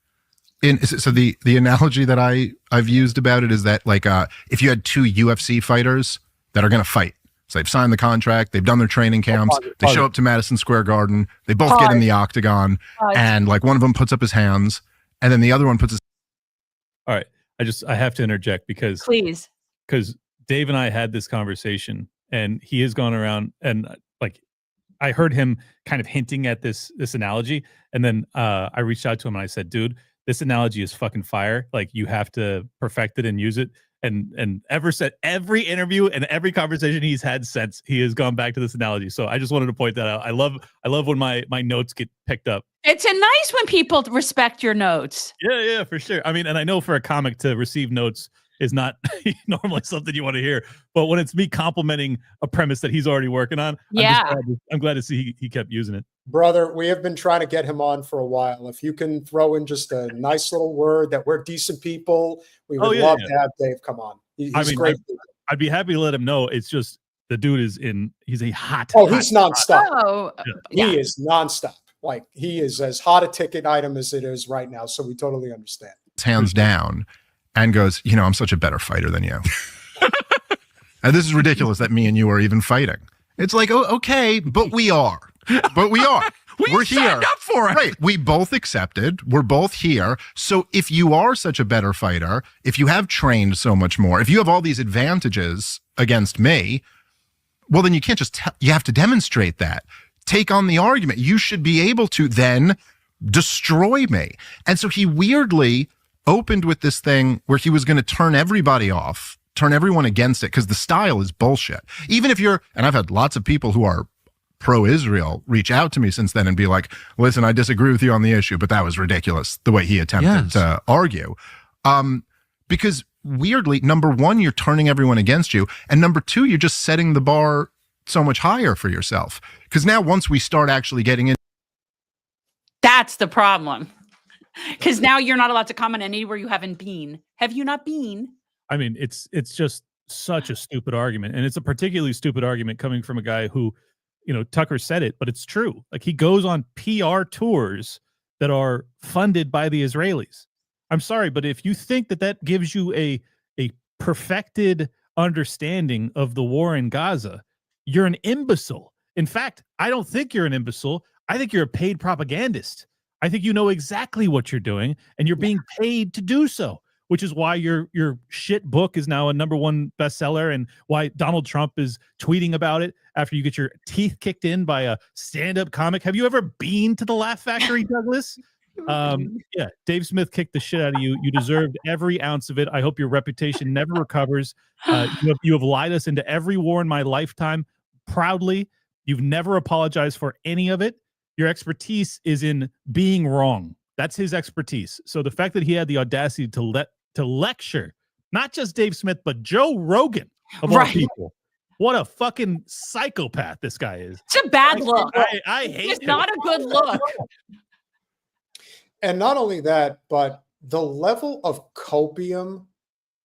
so the analogy that I've used about it is that like if you had two UFC fighters that are going to fight, so they've signed the contract, they've done their training camps, they show up to Madison Square Garden, they both get in the octagon, and like one of them puts up his hands, and then the other one puts his. All right, I have to interject because Dave and I had this conversation, and he has gone around and like I heard him kind of hinting at this analogy, and then I reached out to him and I said, dude, this analogy is fucking fire. Like you have to perfect it and use it. And ever said every interview and every conversation he's had since, he has gone back to this analogy. So I just wanted to point that out. I love when my notes get picked up. It's nice when people respect your notes. Yeah, for sure. I mean, and I know for a comic to receive notes is not normally something you want to hear, but when it's me complimenting a premise that he's already working on, I'm glad to see he kept using it. Brother, we have been trying to get him on for a while. If you can throw in just a nice little word that we're decent people, we would love to have Dave come on. He's great. I'd be happy to let him know. It's just the dude he's a hot. He's nonstop. Yeah. He is nonstop. Like he is as hot a ticket item as it is right now. So we totally understand. Hands down. And goes, I'm such a better fighter than you. And this is ridiculous that me and you are even fighting. It's like, okay, but we are. We're here. Signed up for it. Right. We both accepted. We're both here. So if you are such a better fighter, if you have trained so much more, if you have all these advantages against me, well, then you can't just you have to demonstrate that. Take on the argument. You should be able to then destroy me. And so he weirdly opened with this thing where he was going to turn everybody off, turn everyone against it, because the style is bullshit. Even if and I've had lots of people who are pro-Israel reach out to me since then and be like, listen, I disagree with you on the issue, but that was ridiculous, the way he attempted to argue. Because weirdly, number one, you're turning everyone against you. And number two, you're just setting the bar so much higher for yourself. Because now once we start actually getting in. That's the problem. Because now you're not allowed to comment anywhere you haven't been. Have you not been? I mean, it's just such a stupid argument. And it's a particularly stupid argument coming from a guy who Tucker said it, but it's true. Like, he goes on PR tours that are funded by the Israelis. I'm sorry, but if you think that gives you a perfected understanding of the war in Gaza, you're an imbecile. In fact, I don't think you're an imbecile. I think you're a paid propagandist. I think you know exactly what you're doing, and you're being paid to do so, which is why your shit book is now a #1 bestseller, and why Donald Trump is tweeting about it after you get your teeth kicked in by a stand-up comic. Have you ever been to the Laugh Factory, Douglas? Yeah, Dave Smith kicked the shit out of you. You deserved every ounce of it. I hope your reputation never recovers. You have lied us into every war in my lifetime proudly. You've never apologized for any of it. Your expertise is in being wrong. That's his expertise. So the fact that he had the audacity to lecture not just Dave Smith, but Joe Rogan of all people. What a fucking psychopath this guy is. It's a bad look. I hate It's him. not a good look. And not only that, but the level of copium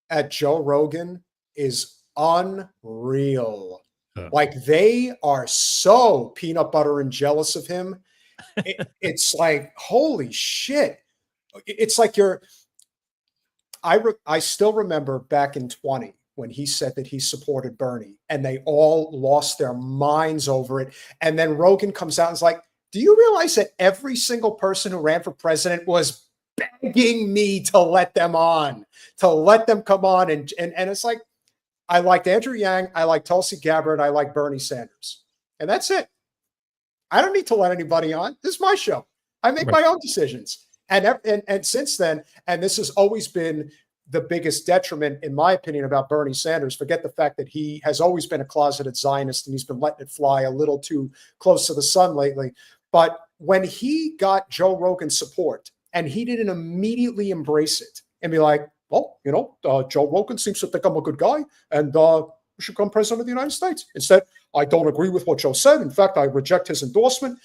at Joe Rogan is unreal. Like, they are so peanut butter and jealous of him. It's like, holy shit. It's like I still remember back in 20 when he said that he supported Bernie, and they all lost their minds over it. And then Rogan comes out and is like, do you realize that every single person who ran for president was begging me to let them come on? And it's like, I liked Andrew Yang, I like Tulsi Gabbard, I like Bernie Sanders. And that's it. I don't need to let anybody on. This is my show. I make my own decisions. And since then, and this has always been the biggest detriment, in my opinion, about Bernie Sanders. Forget the fact that he has always been a closeted Zionist and he's been letting it fly a little too close to the sun lately. But when he got Joe Rogan's support, and he didn't immediately embrace it and be like, well, Joe Rogan seems to think I'm a good guy, and we should become president of the United States. Instead, I don't agree with what Joe said. In fact, I reject his endorsement.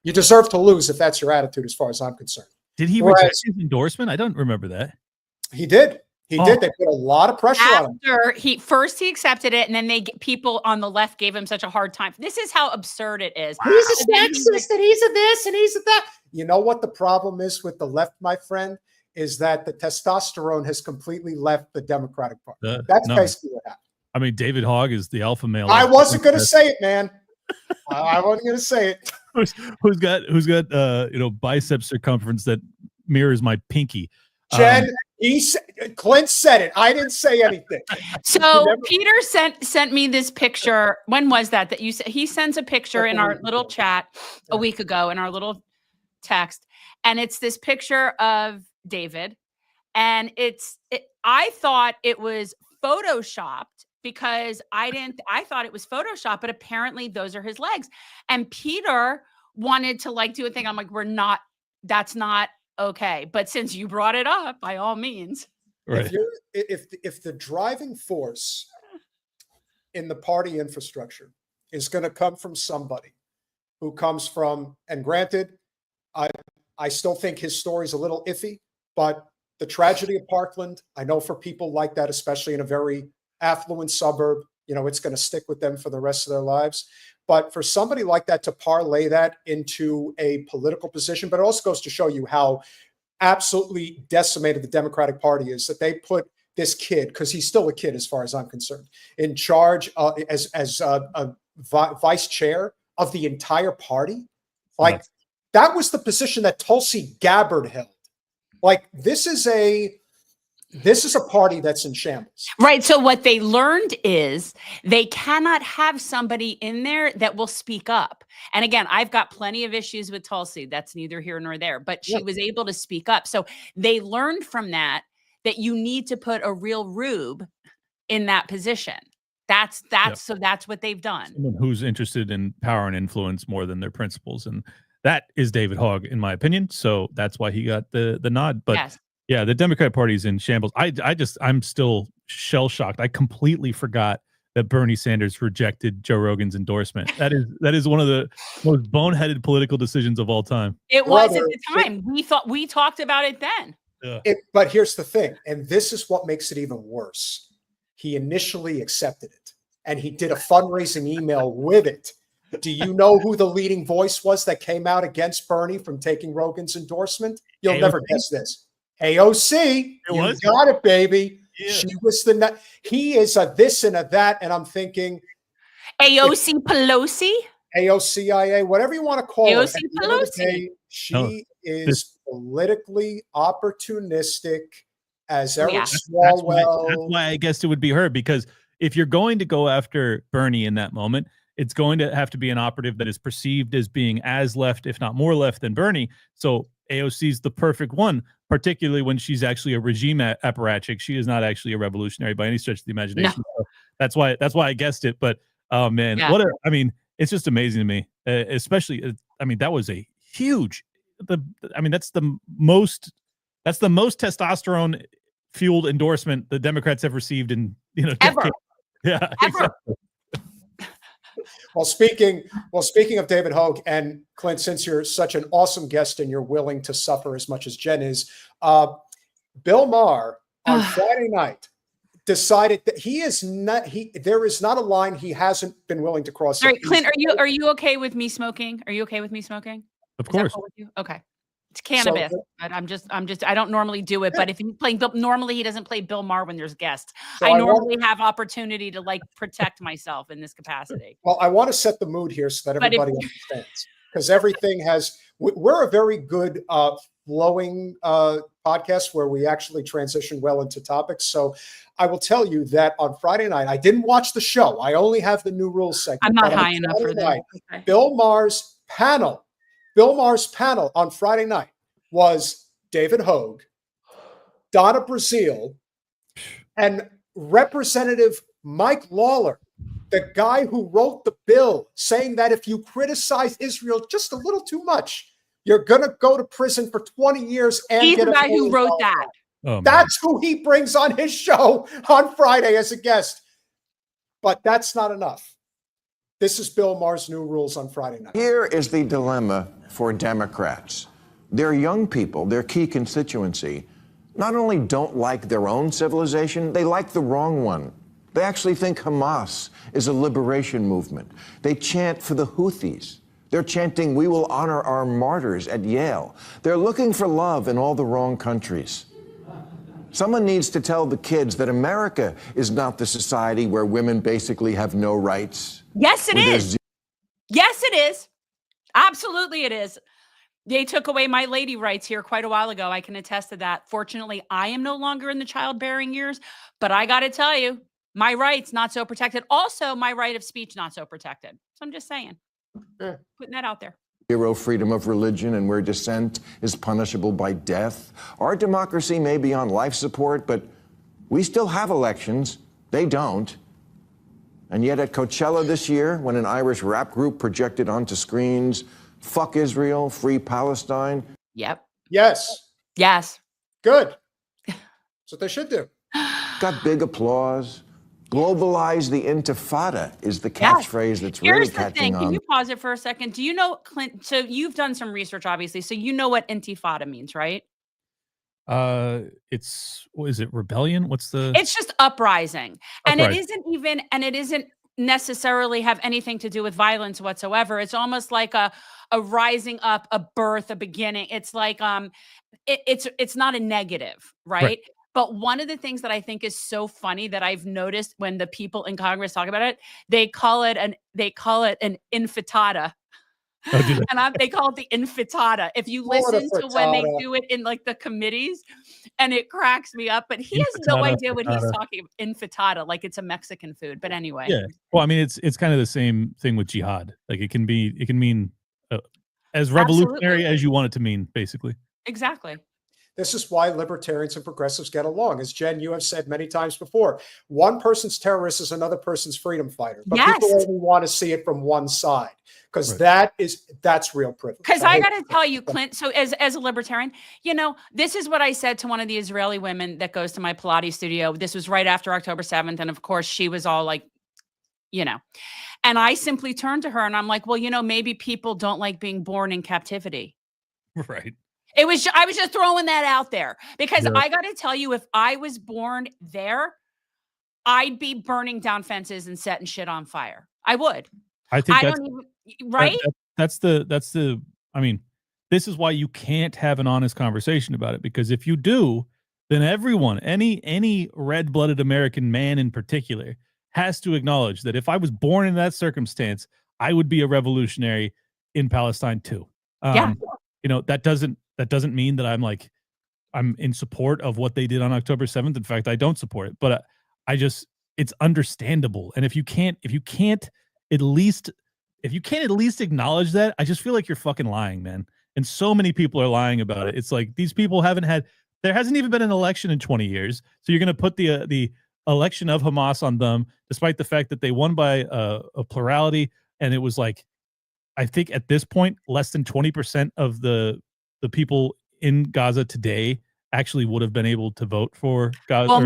You deserve to lose if that's your attitude, as far as I'm concerned. Did he reject his endorsement? I don't remember that. He did. He did. They put a lot of pressure on him. After he accepted it, and then people on the left gave him such a hard time. This is how absurd it is. He's a sexist, and he's a this, and he's a that. You know what the problem is with the left, my friend, is that the testosterone has completely left the Democratic Party. That's basically what happened. I mean, David Hogg is the alpha male. I wasn't going to say it, man. I wasn't going to say it. Who's got bicep circumference that mirrors my pinky? Jen, Clint said it. I didn't say anything. So Peter sent me this picture. When was that you said? He sends a picture in our little chat a week ago in our little text, and it's this picture of David, and I thought it was photoshopped because I thought it was photoshopped, but apparently those are his legs. And Peter wanted to do a thing. I'm like, that's not okay. But since you brought it up, by all means. Right. If the driving force in the party infrastructure is going to come from somebody who comes from, and granted, I still think his story's a little iffy, but the tragedy of Parkland, I know for people like that, especially in a very affluent suburb, it's going to stick with them for the rest of their lives. But for somebody like that to parlay that into a political position, but it also goes to show you how absolutely decimated the Democratic Party is, that they put this kid, because he's still a kid as far as I'm concerned, in charge as a vice chair of the entire party. That was the position that Tulsi Gabbard held. This is a party that's in shambles. Right. So what they learned is they cannot have somebody in there that will speak up. And again, I've got plenty of issues with Tulsi. That's neither here nor there, but she was able to speak up. So they learned from that you need to put a real rube in that position. So that's what they've done. Someone who's interested in power and influence more than their principles. And that is David Hogg, in my opinion. So that's why he got the nod. But yeah, the Democratic Party is in shambles. I'm still shell shocked. I completely forgot that Bernie Sanders rejected Joe Rogan's endorsement. That is one of the most boneheaded political decisions of all time. It was at the time. We talked about it then. Yeah. But here's the thing, and this is what makes it even worse. He initially accepted it, and he did a fundraising email with it. Do you know who the leading voice was that came out against Bernie from taking Rogan's endorsement? You'll AOC? never guess this. AOC. You was? got it, baby. Yeah. She was he is a this and a that. And I'm thinking AOC Pelosi? AOCIA, whatever you want to call her. AOC At the end of the Pelosi. day, she is politically opportunistic as Eric Yeah. That's Swalwell. why I guessed it would be her, because if you're going to go after Bernie in that moment, it's going to have to be an operative that is perceived as being as left, if not more left than Bernie. So AOC's the perfect one, particularly when she's actually a regime apparatchik. She is not actually a revolutionary by any stretch of the imagination. So that's why I guessed it. But oh man, Yeah. it's just amazing to me, especially. That was a huge. That's the most testosterone fueled endorsement the Democrats have received in Ever. decades. Yeah, Ever. exactly. Well, speaking of David Hogue and Clint, since you're such an awesome guest and you're willing to suffer as much as Jen is, Bill Maher on Friday night decided that there is not a line he hasn't been willing to cross. All right, Clint, are you okay with me smoking? Are you okay with me smoking? Of Is that course. cool with you? Okay. It's cannabis, but I don't normally do it. Yeah. But if he's playing normally he doesn't play Bill Maher when there's guests. So I normally have opportunity to protect myself in this capacity. Well, I want to set the mood here so that everybody understands, because everything we're a very good flowing podcast where we actually transition well into topics. So I will tell you that on Friday night, I didn't watch the show. I only have the new rules segment. I'm not but high on enough for Friday this. night, Okay. Bill Maher's panel on Friday night was David Hogue, Donna Brazile, and Representative Mike Lawler, the guy who wrote the bill, saying that if you criticize Israel just a little too much, you're going to go to prison for 20 years. And He's get the $1 guy who million wrote that. Oh, man. That's who he brings on his show on Friday as a guest. But that's not enough. This is Bill Maher's new rules on Friday night. Here is the dilemma for Democrats. Their young people, their key constituency, not only don't like their own civilization, they like the wrong one. They actually think Hamas is a liberation movement. They chant for the Houthis. They're chanting, "We will honor our martyrs" at Yale. They're looking for love in all the wrong countries. Someone needs to tell the kids that America is not the society where women basically have no rights. Yes, it where is. Yes, it is. Absolutely, it is. They took away my lady rights here quite a while ago. I can attest to that. Fortunately, I am no longer in the childbearing years, but I got to tell you, my rights not so protected. Also, my right of speech not so protected. So I'm just saying, putting that out there. Zero freedom of religion, and where dissent is punishable by death. Our democracy may be on life support, but we still have elections. They don't. And yet at Coachella this year, when an Irish rap group projected onto screens, "Fuck Israel, free Palestine." Yep. Yes. Yes. Good. That's what they should do. Got big applause. Globalize the intifada is the catchphrase that's really Here's the catching thing. Can on. you pause it for a second? Do you know, Clint? So you've done some research, obviously. So you know what intifada means, right? Is it rebellion? What's the? It's just uprising. And it Uprising. isn't necessarily have anything to do with violence whatsoever. It's almost like a rising up, a birth, a beginning. It's like it's not a negative, right? But one of the things that I think is so funny that I've noticed when the people in Congress talk about it, they call it an infitada. Oh, do they? And they call it the infitada. If you listen to when they do it in like the committees, and it cracks me up. But he has no Infitada, idea what he's frittata. talking about. Infitada, like it's a Mexican food. But anyway, Yeah. Well, I mean, it's kind of the same thing with jihad. Like it can mean as revolutionary as you want it to mean, basically. exactly. This is why libertarians and progressives get along. As Jen, you have said many times before, one person's terrorist is another person's freedom fighter. But Yes. people only want to see it from one side because Right. that's real privilege. Because I got to tell you, Clint, so as a libertarian, this is what I said to one of the Israeli women that goes to my Pilates studio. This was right after October 7th. And of course, she was all like, and I simply turned to her and I'm like, well, maybe people don't like being born in captivity. Right. I was just throwing that out there because Yeah. I got to tell you, if I was born there, I'd be burning down fences and setting shit on fire. I would. I think I that's don't even right. that's the. I mean, this is why you can't have an honest conversation about it, because if you do, then everyone, any red-blooded American man in particular, has to acknowledge that if I was born in that circumstance, I would be a revolutionary in Palestine too. Yeah. That doesn't mean that I'm in support of what they did on October 7th. In fact, I don't support it, but it's understandable. And if you can't at least acknowledge that, I just feel like you're fucking lying, man. And so many people are lying about it. It's like these people there hasn't even been an election in 20 years. So you're going to put the election of Hamas on them, despite the fact that they won by a plurality. And it was like, I think at this point, less than 20% of the people in Gaza today actually would have been able to vote for Gaza. Well,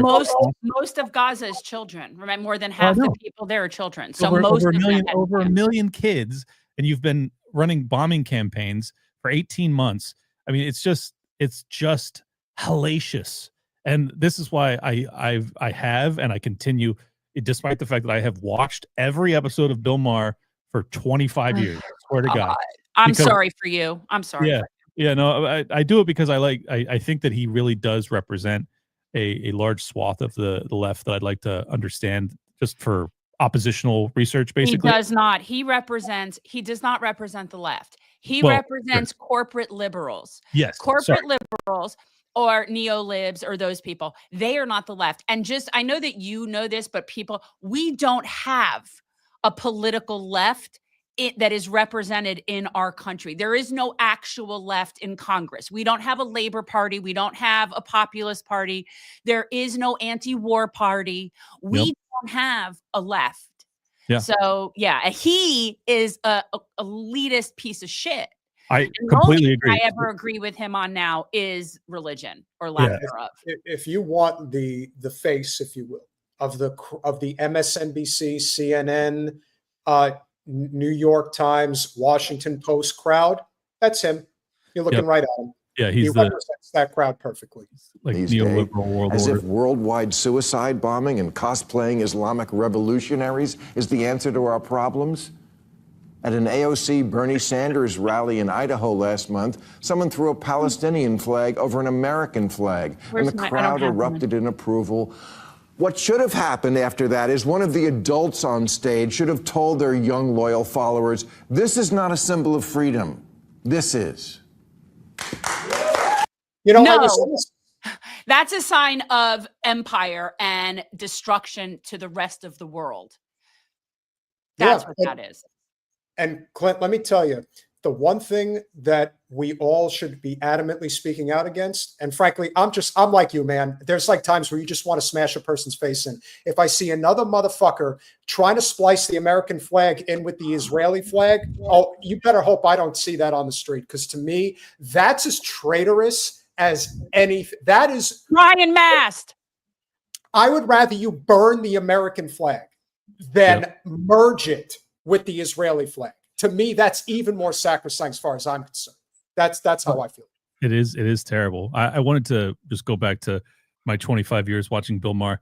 most of Gaza is children. Remember, more than half the people there are children. So over a million kids, and you've been running bombing campaigns for 18 months. I mean, it's just hellacious. And this is why I have and I continue, despite the fact that I have watched every episode of Bill Maher for 25 years. I swear to God. I'm sorry for you. I'm sorry. Yeah. Yeah, no, I do it because I think that he really does represent a large swath of the left that I'd like to understand, just for oppositional research, basically. He does not. He does not represent the left. He represents corporate liberals. Yes. Corporate liberals or neolibs or those people. They are not the left. And I know that you know this, but we don't have a political left that is represented in our country. There is no actual left in Congress. We don't have a Labor Party. We don't have a populist party. There is no anti-war party. We don't have a left. Yeah. So yeah, he is a elitist piece of shit. I completely agree. I ever agree with him on now is religion or lack thereof. If you want the face, if you will, of the MSNBC, CNN, New York Times, Washington Post crowd, that's him. You're looking right at him. Yeah, he represents that crowd perfectly. Like neoliberal world as order. if worldwide suicide bombing and cosplaying Islamic revolutionaries is the answer to our problems. At an AOC Bernie Sanders rally in Idaho last month, someone threw a Palestinian flag over an American flag, and the crowd erupted in approval. What should have happened after that is one of the adults on stage should have told their young, loyal followers, this is not a symbol of freedom. This is. That's a sign of empire and destruction to the rest of the world. That's what that is. And Clint, let me tell you, the one thing that we all should be adamantly speaking out against, and frankly, I'm like you, man. There's like times where you just want to smash a person's face in. If I see another motherfucker trying to splice the American flag in with the Israeli flag, oh, you better hope I don't see that on the street, because to me, that's as traitorous as anything. That is Ryan Mast. I would rather you burn the American flag than merge it with the Israeli flag. To me, that's even more sacrosanct as far as I'm concerned. That's how I feel. It is terrible. I wanted to just go back to my 25 years watching Bill Maher.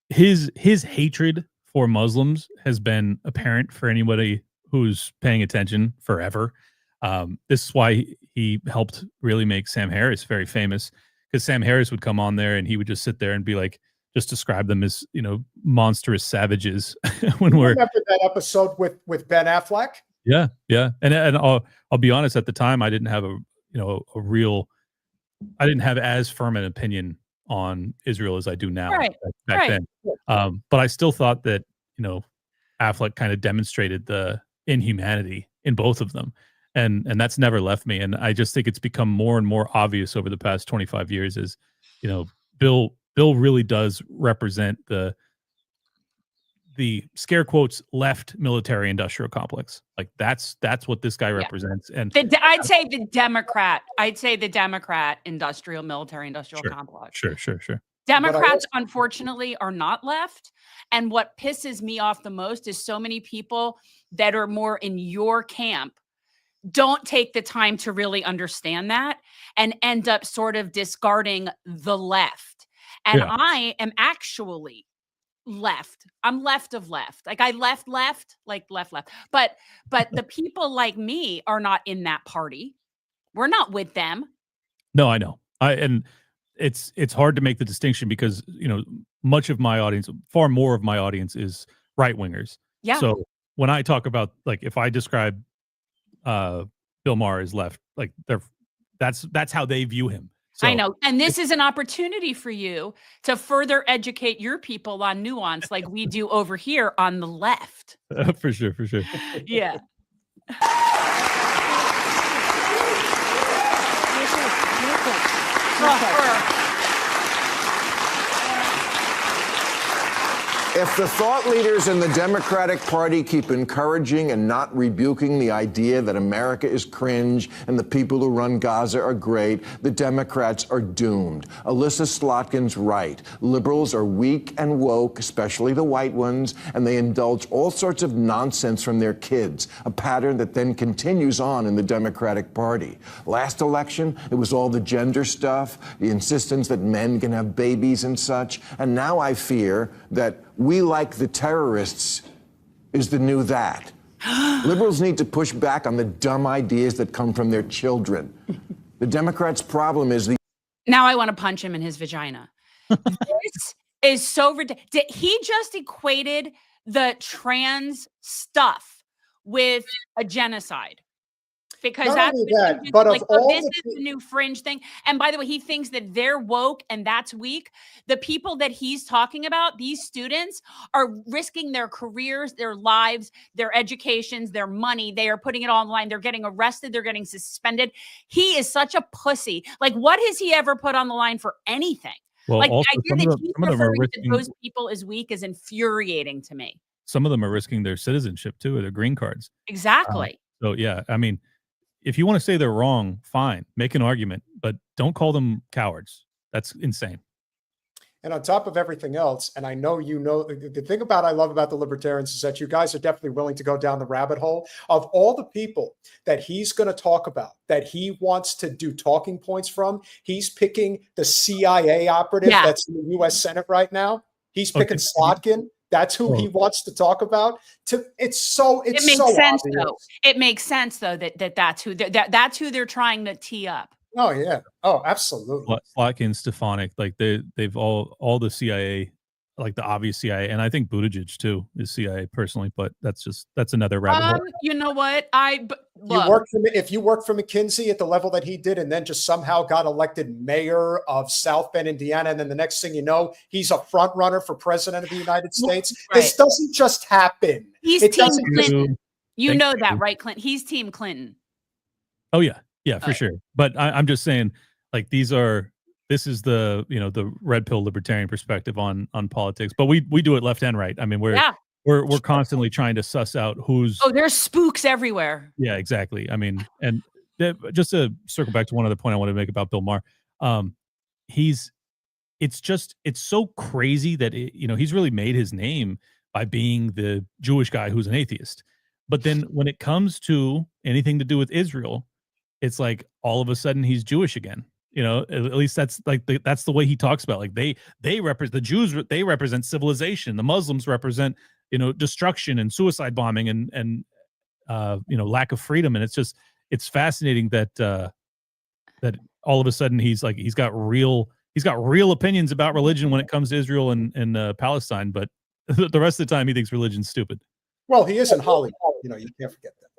His hatred for Muslims has been apparent for anybody who's paying attention forever. This is why he helped really make Sam Harris very famous, because Sam Harris would come on there and he would just sit there and be like, just describe them as, monstrous savages. Remember that episode with Ben Affleck? Yeah. And I'll be honest, at the time I didn't have I didn't have as firm an opinion on Israel as I do now back then. But I still thought that, Affleck kind of demonstrated the inhumanity in both of them. And that's never left me. And I just think it's become more and more obvious over the past 25 years as, Bill really does represent the scare quotes left military industrial complex. Like that's what this guy represents. And I'd say the Democrat military industrial complex. Sure. Democrats, unfortunately, are not left. And what pisses me off the most is so many people that are more in your camp don't take the time to really understand that and end up sort of discarding the left. And I am actually left. I'm left of left. Like I left, like left. But the people like me are not in that party. We're not with them. No, I know. And it's hard to make the distinction because, much of my audience, far more of my audience is right wingers. Yeah. So when I talk about, like, if I describe Bill Maher as left, like that's how they view him. So I know. And this is an opportunity for you to further educate your people on nuance like we do over here on the left. For sure. Yeah. If the thought leaders in the Democratic Party keep encouraging and not rebuking the idea that America is cringe and the people who run Gaza are great, the Democrats are doomed. Alyssa Slotkin's right. Liberals are weak and woke, especially the white ones, and they indulge all sorts of nonsense from their kids, a pattern that then continues on in the Democratic Party. Last election, it was all the gender stuff, the insistence that men can have babies and such, and now I fear that we like the terrorists is the new that. Liberals need to push back on the dumb ideas that come from their children. The Democrats' problem is Now I want to punch him in his vagina. This is so ridiculous. He just equated the trans stuff with a genocide. Because Not that's only what that, he but just, of like, all this the is the new fringe thing. And by the way, he thinks that they're woke and that's weak. The people that he's talking about, these students, are risking their careers, their lives, their educations, their money. They are putting it all on the line. They're getting arrested. They're getting suspended. He is such a pussy. Like, what has he ever put on the line for anything? Well, Like, also, the idea that he's some of them are referring to risking, those people as weak is infuriating to me. some of them are risking their citizenship too, or their green cards. Exactly. So yeah, I mean, if you want to say they're wrong, fine, make an argument, but don't call them cowards. That's insane. And on top of everything else, and I know the thing I love about the libertarians is that you guys are definitely willing to go down the rabbit hole of all the people that he's going to talk about, that he wants to do talking points from. He's picking the CIA operative that's in the U.S. Senate right now. He's picking Slotkin. That's who he wants to talk about. It makes sense obvious. though. It makes sense though that's who they're trying to tee up. Oh yeah. Oh, absolutely. Slotkin, Stefanik, like they've all the CIA, like the obvious CIA, and I think Buttigieg too is CIA personally, but that's another rabbit hole. You know what? If you work for McKinsey at the level that he did, and then just somehow got elected mayor of South Bend, Indiana, and then the next thing you know, he's a front runner for president of the United States. Right. This doesn't just happen. He's Team Clinton. You know that, right, Clint? He's Team Clinton. Oh yeah, for sure. But I'm just saying, like, this is the the red pill libertarian perspective on politics. But we do it left and right. I mean, we're constantly trying to suss out who's. Oh, there's spooks everywhere. Yeah, exactly. I mean, and just to circle back to one other point I want to make about Bill Maher, it's so crazy that he's really made his name by being the Jewish guy who's an atheist. But then when it comes to anything to do with Israel, it's like all of a sudden he's Jewish again. At least that's like that's the way he talks about. Like they represent the Jews. They represent civilization. The Muslims represent destruction and suicide bombing and lack of freedom. And it's fascinating that all of a sudden he's got real opinions about religion when it comes to Israel and Palestine. But the rest of the time he thinks religion's stupid. Well, he is in Hollywood. You can't forget that.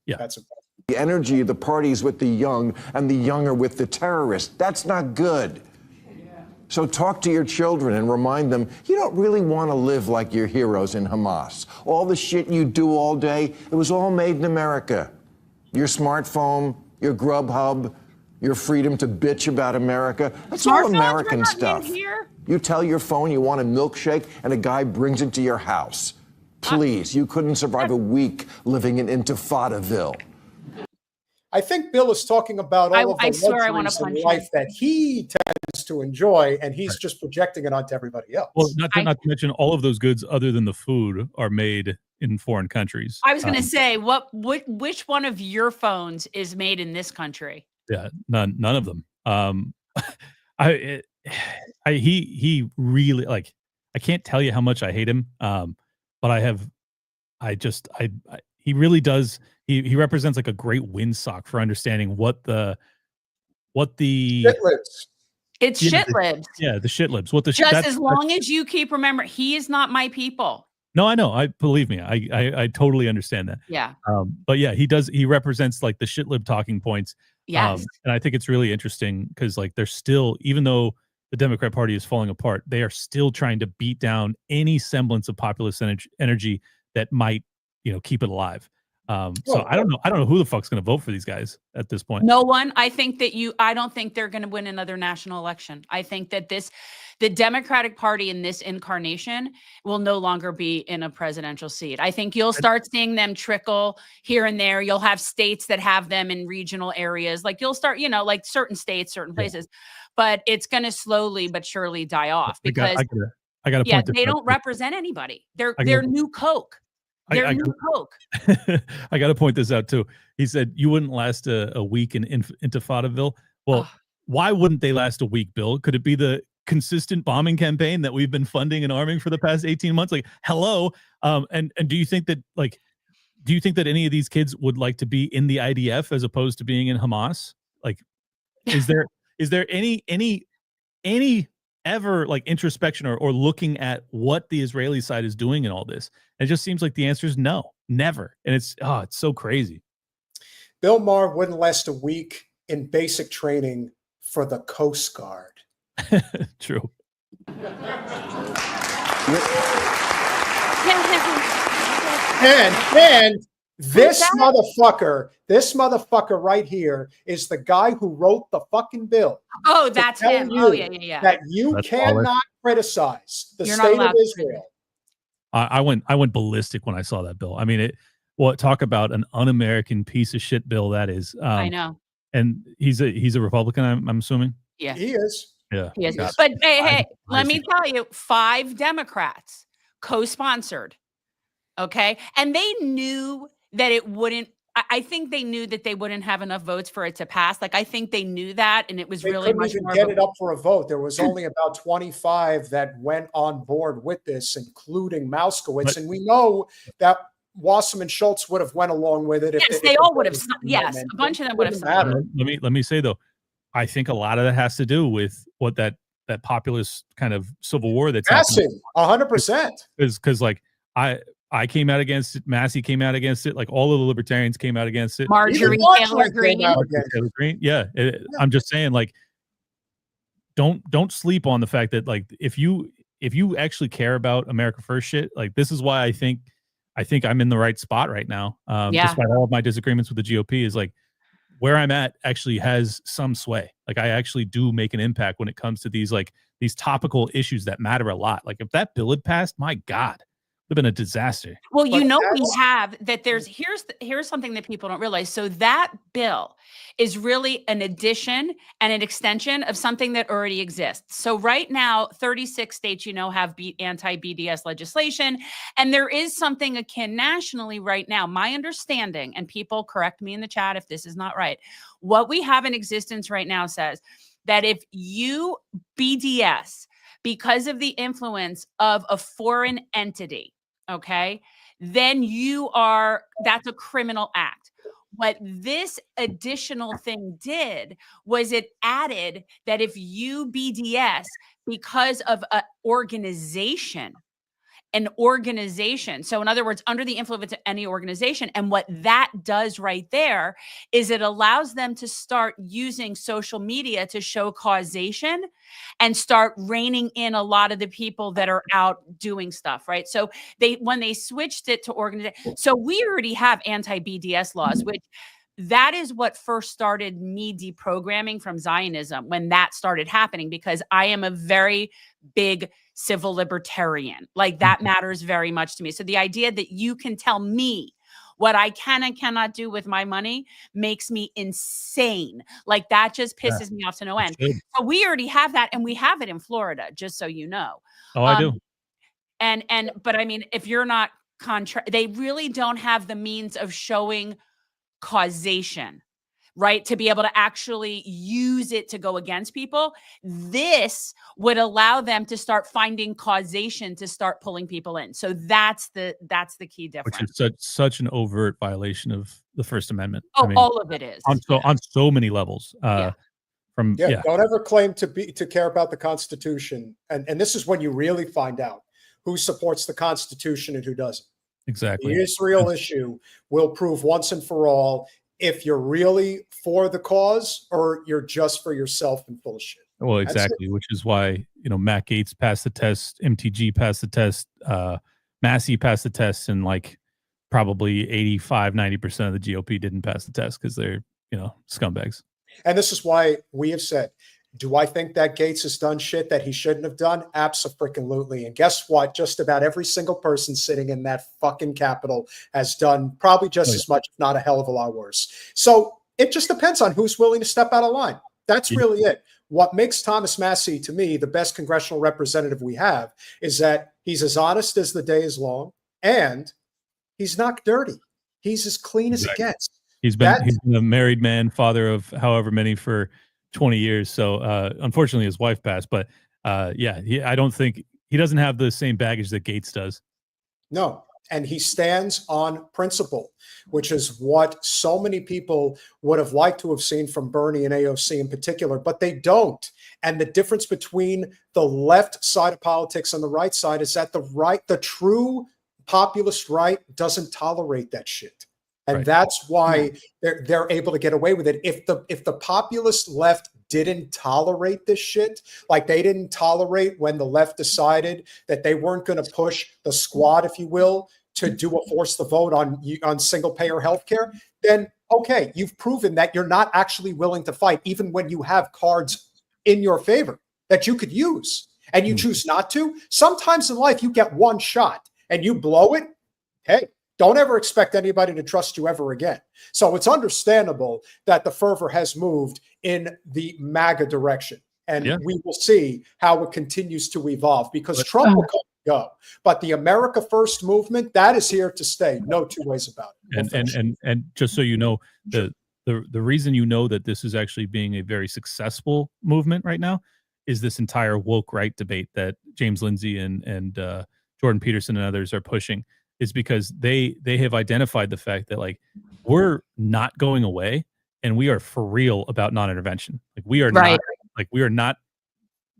Yeah, that's important. the energy of the parties with the young and the young are with the terrorists. That's not good. So talk to your children and remind them, you don't really want to live like your heroes in Hamas. All the shit you do all day, it was all made in America. Your smartphone, your Grubhub, your freedom to bitch about America, that's all American stuff. You tell your phone you want a milkshake and a guy brings it to your house. Please, you couldn't survive a week living in Intifadaville. I think Bill is talking about all of the luxuries in life that he tends to enjoy, and he's just projecting it onto everybody else. Well, not to mention all of those goods other than the food are made in foreign countries. I was going to say, which one of your phones is made in this country? Yeah, none of them. He really, like, I can't tell you how much I hate him. But he really does. He represents like a great windsock for understanding what the Shitlibs. It's shit libs. Yeah, the shit libs. Just as long as you keep remembering, he is not my people. No, I know. I believe me. I totally understand that. Yeah. But yeah, he represents like the shit lib talking points. Yes. And I think it's really interesting because like they're still, even though the Democrat Party is falling apart, they are still trying to beat down any semblance of populist energy that might, keep it alive. So I don't know who the fuck's going to vote for these guys at this point. No one. I don't think they're going to win another national election. I think that the Democratic Party in this incarnation will no longer be in a presidential seat. I think you'll start seeing them trickle here and there. You'll have states that have them in regional areas. Like you'll start, like certain states, certain places, but it's going to slowly but surely die off because I got a point. They don't represent anybody. They're new Coke. They're new Coke. I got to point this out too. He said you wouldn't last a week in Intifadaville. Well, why wouldn't they last a week, Bill? Could it be the consistent bombing campaign that we've been funding and arming for the past 18 months? Like, hello. And do you think that any of these kids would like to be in the IDF as opposed to being in Hamas? Like, is there any ever like introspection or looking at what the Israeli side is doing in all this? It just seems like the answer is no, never. And it's so crazy. Bill Maher wouldn't last a week in basic training for the Coast Guard. True. And this motherfucker right here is the guy who wrote the fucking bill. Oh, that's him. Oh, yeah. That you cannot criticize the You're state not of Israel. I went ballistic when I saw that bill. I mean, talk about an un-American piece of shit bill that is. I know. And he's a Republican, I'm assuming. Yeah, he is. Yeah, he is. But hey, let me tell you, 5 Democrats co-sponsored. Okay, and they knew that it wouldn't. I think they knew that they wouldn't have enough votes for it to pass. Like I think they knew that, and it was really much more. They couldn't even get it up for a vote. There was only about 25 that went on board with this, including Mauskowitz, and we know that Wasserman Schultz would have went along with it. Yes, they all would have. Yes, a bunch of them would have. Let me say though, I think a lot of that has to do with what that populist kind of civil war that's happening. 100%. Because like I came out against it. Massey came out against it. Like all of the libertarians came out against it. Marjorie Taylor Greene. Yeah. I'm just saying, like, don't sleep on the fact that, like, if you actually care about America First shit, like, this is why I think I'm in the right spot right now. Despite all of my disagreements with the GOP, is like where I'm at actually has some sway. Like, I actually do make an impact when it comes to these topical issues that matter a lot. Like, if that bill had passed, my God, have been a disaster. Well, we have that. Here's something that people don't realize. So that bill is really an addition and an extension of something that already exists. So right now, 36 states, have anti-BDS legislation, and there is something akin nationally right now. My understanding, and people correct me in the chat if this is not right, what we have in existence right now says that if you BDS because of the influence of a foreign entity, okay, then that's a criminal act. What this additional thing did was it added that if you BDS because of an organization, so in other words, under the influence of any organization, and what that does right there is it allows them to start using social media to show causation and start reining in a lot of the people that are out doing stuff, right? So when they switched it to organization, so we already have anti-BDS laws, which that is what first started me deprogramming from Zionism when that started happening, because I am a very big civil libertarian. Like, that matters very much to me. So the idea that you can tell me what I can and cannot do with my money makes me insane. Like, that just pisses me off to no end. So we already have that, and we have it in Florida, just so you know. Oh, I do. But I mean, if you're not they really don't have the means of showing causation. right? To be able to actually use it to go against people. This would allow them to start finding causation to start pulling people in. So that's the key difference. Which is such an overt violation of the First Amendment. Oh, all of it is. On so many levels. Don't ever claim to care about the Constitution. And this is when you really find out who supports the Constitution and who doesn't. Exactly. The Israel issue will prove once and for all if you're really for the cause or you're just for yourself and full of shit. Well, exactly, which is why, Matt Gaetz passed the test, MTG passed the test, Massey passed the test, and like probably 85-90% of the GOP didn't pass the test because they're, scumbags. And this is why we have said, do I think that Gaetz has done shit that he shouldn't have done? Abso-freaking-lutely. And guess what? Just about every single person sitting in that fucking Capitol has done probably just as much, if not a hell of a lot worse. So it just depends on who's willing to step out of line. That's really it. What makes Thomas Massey, to me, the best congressional representative we have is that he's as honest as the day is long, and he's not dirty. He's as clean as it gets. He's been a married man, father of however many for 20 years. So unfortunately his wife passed, but I don't think he doesn't have the same baggage that Gaetz does. No. And he stands on principle, which is what so many people would have liked to have seen from Bernie and AOC in particular, but they don't. And the difference between the left side of politics and the right side is that the true populist right doesn't tolerate that shit. And that's why they're able to get away with it. If the populist left didn't tolerate this shit, like they didn't tolerate when the left decided that they weren't going to push the squad, if you will, to do a force the vote on single payer healthcare, then okay, you've proven that you're not actually willing to fight, even when you have cards in your favor that you could use, and you choose not to. Sometimes in life you get one shot and you blow it. Hey, don't ever expect anybody to trust you ever again. So it's understandable that the fervor has moved in the MAGA direction. And we will see how it continues to evolve, because Trump will come and go. But the America First movement, that is here to stay. No two ways about it. And just so you know, the reason that this is actually being a very successful movement right now is this entire woke right debate that James Lindsay and Jordan Peterson and others are pushing, is because they have identified the fact that like we're not going away and we are for real about non-intervention. Like we are not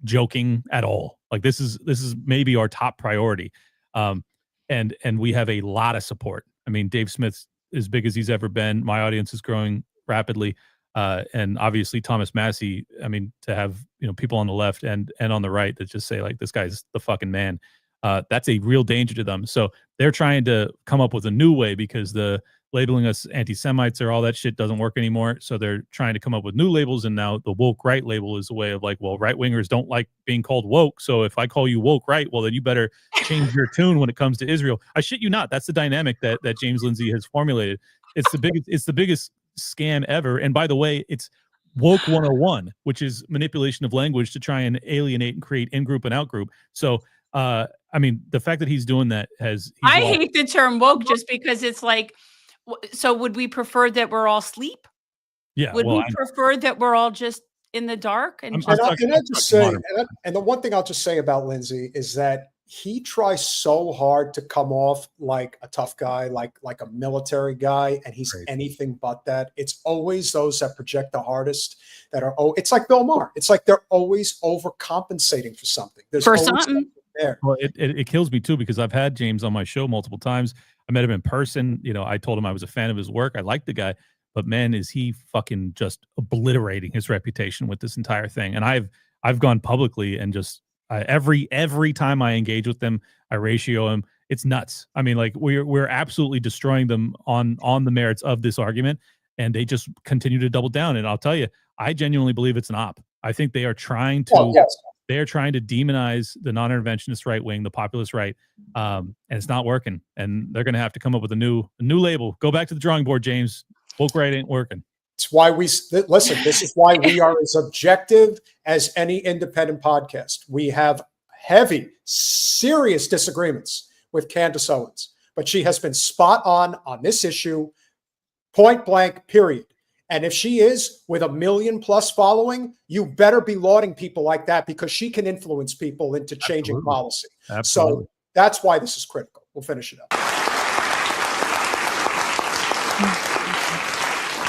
joking at all. Like this is maybe our top priority. And we have a lot of support. I mean, Dave Smith's as big as he's ever been. My audience is growing rapidly. And obviously Thomas Massey, I mean, to have, people on the left and on the right that just say like, this guy's the fucking man. That's a real danger to them. So they're trying to come up with a new way, because the labeling us anti-Semites or all that shit doesn't work anymore. So they're trying to come up with new labels. And now the woke right label is a way of like, well, right-wingers don't like being called woke. So if I call you woke right, well, then you better change your tune when it comes to Israel. I shit you not. That's the dynamic that James Lindsay has formulated. It's the biggest scam ever. And by the way, it's woke 101, which is manipulation of language to try and alienate and create in-group and out-group. So, I mean, the fact that he's doing that I hate the term woke just because it's like, so would we prefer that we're all asleep? Yeah. Would we prefer that we're all just in the dark? And the one thing I'll just say about Lindsay is that he tries so hard to come off like a tough guy, like a military guy, and he's anything but that. It's always those that project the hardest that are, it's like Bill Maher. It's like they're always overcompensating for something. There's for something. There. Well, it kills me too, because I've had James on my show multiple times. I met him in person. I told him I was a fan of his work. I liked the guy, but man, is he fucking just obliterating his reputation with this entire thing. And I've gone publicly and just every time I engage with them, I ratio him. It's nuts. I mean, like we're absolutely destroying them on the merits of this argument, and they just continue to double down. And I'll tell you, I genuinely believe it's an op. I think they are trying to. They are trying to demonize the non-interventionist right wing, the populist right, and it's not working. And they're going to have to come up with a new label. Go back to the drawing board, James. Woke right ain't working. It's why listen. This is why we are as objective as any independent podcast. We have heavy, serious disagreements with Candace Owens, but she has been spot on this issue, point blank, period. And if she is with 1 million plus following, you better be lauding people like that because she can influence people into changing Absolutely. policy. Absolutely. So that's why this is critical. We'll finish it up.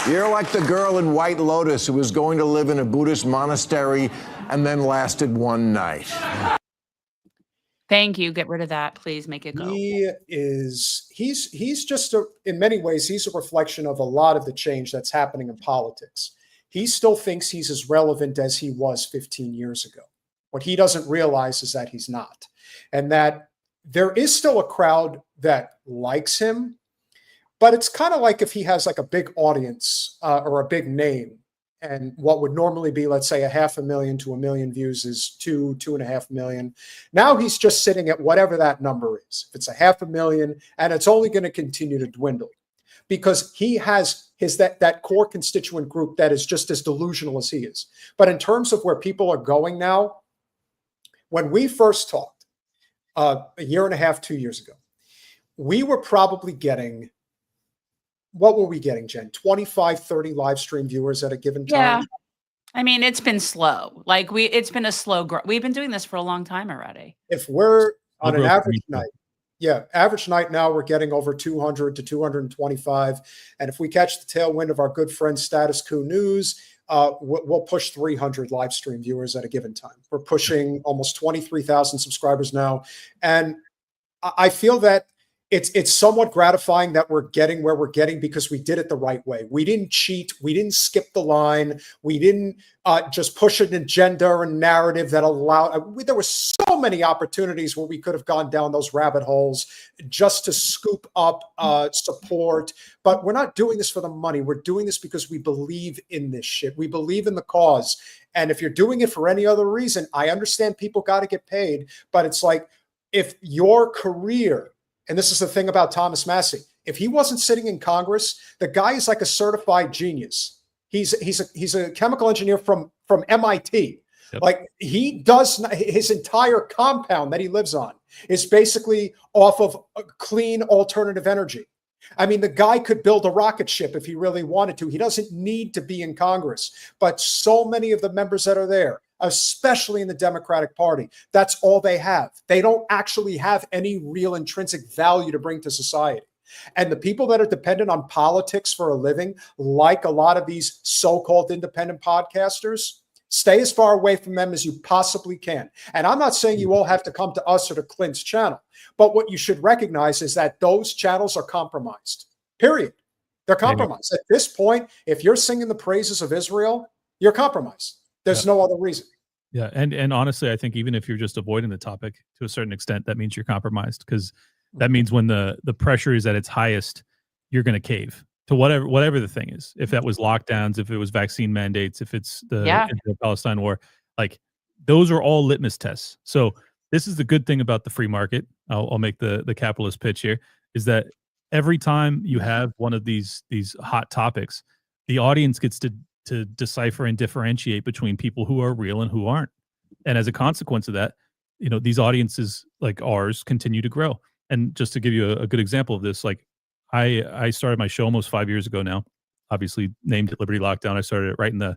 You're like the girl in White Lotus who was going to live in a Buddhist monastery and then lasted one night. Thank you. Get rid of that, please. Make it go. He's just in many ways, he's a reflection of a lot of the change that's happening in politics. He still thinks he's as relevant as he was 15 years ago. What he doesn't realize is that he's not, and that there is still a crowd that likes him, but it's kind of like if he has like a big audience or a big name, and what would normally be, let's say, 500,000 to 1 million views is 2.5 million. Now he's just sitting at whatever that number is. If it's 500,000, and it's only going to continue to dwindle because he has that core constituent group that is just as delusional as he is. But in terms of where people are going now, when we first talked a year and a half, 2 years ago, we were probably getting, what were we getting, Jen? 25, 30 live stream viewers at a given time? Yeah. I mean, it's been slow. Like it's been a slow growth. We've been doing this for a long time already. If we're on an average night, average night now, we're getting over 200 to 225. And if we catch the tailwind of our good friend Status Quo News, we'll push 300 live stream viewers at a given time. We're pushing almost 23,000 subscribers now. And I feel that it's somewhat gratifying that we're getting where we're getting because we did it the right way. We didn't cheat. We didn't skip the line. We didn't just push an agenda or narrative that allowed. There were so many opportunities where we could have gone down those rabbit holes just to scoop up support. But we're not doing this for the money. We're doing this because we believe in this shit. We believe in the cause. And if you're doing it for any other reason, I understand people got to get paid. But it's like if your career, and this is the thing about Thomas Massie, if he wasn't sitting in Congress, the guy is like a certified genius. He's a chemical engineer from MIT. Yep. Like he does, his entire compound that he lives on is basically off of clean alternative energy. I mean, the guy could build a rocket ship if he really wanted to. He doesn't need to be in Congress. But so many of the members that are there, especially in the Democratic Party, that's all they have. They don't actually have any real intrinsic value to bring to society. And the people that are dependent on politics for a living, like a lot of these so-called independent podcasters, stay as far away from them as you possibly can. And I'm not saying you all have to come to us or to Clint's channel, but what you should recognize is that those channels are compromised, period. They're compromised. At this point, if you're singing the praises of Israel, you're compromised. There's no other reason. Yeah. And honestly, I think even if you're just avoiding the topic to a certain extent, that means you're compromised, because that means when the pressure is at its highest, you're going to cave to whatever the thing is. If that was lockdowns, if it was vaccine mandates, if it's the Palestine war, like those are all litmus tests. So this is the good thing about the free market. I'll make the capitalist pitch here, is that every time you have one of these hot topics, the audience gets to decipher and differentiate between people who are real and who aren't. And as a consequence of that, these audiences like ours continue to grow. And just to give you a good example of this, like I started my show almost 5 years ago now, obviously named it Liberty Lockdown. I started it right in the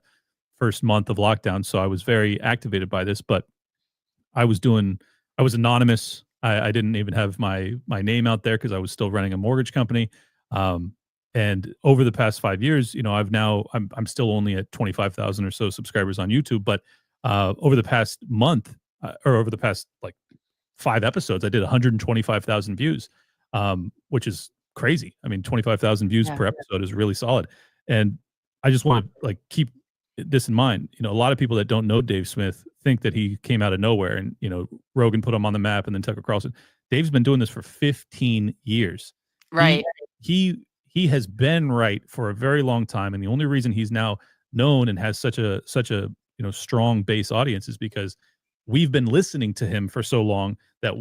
first month of lockdown. So I was very activated by this, but I was anonymous. I didn't even have my name out there because I was still running a mortgage company. And over the past 5 years, I'm still only at 25,000 or so subscribers on YouTube. But over the past month, or over the past like 5 episodes, I did 125,000 views, which is crazy. I mean, 25,000 views per episode is really solid. And I just want to keep this in mind. A lot of people that don't know Dave Smith think that he came out of nowhere and, Rogan put him on the map and then Tucker Carlson. Dave's been doing this for 15 years. Right. He has been right for a very long time. And the only reason he's now known and has such a strong base audience is because we've been listening to him for so long that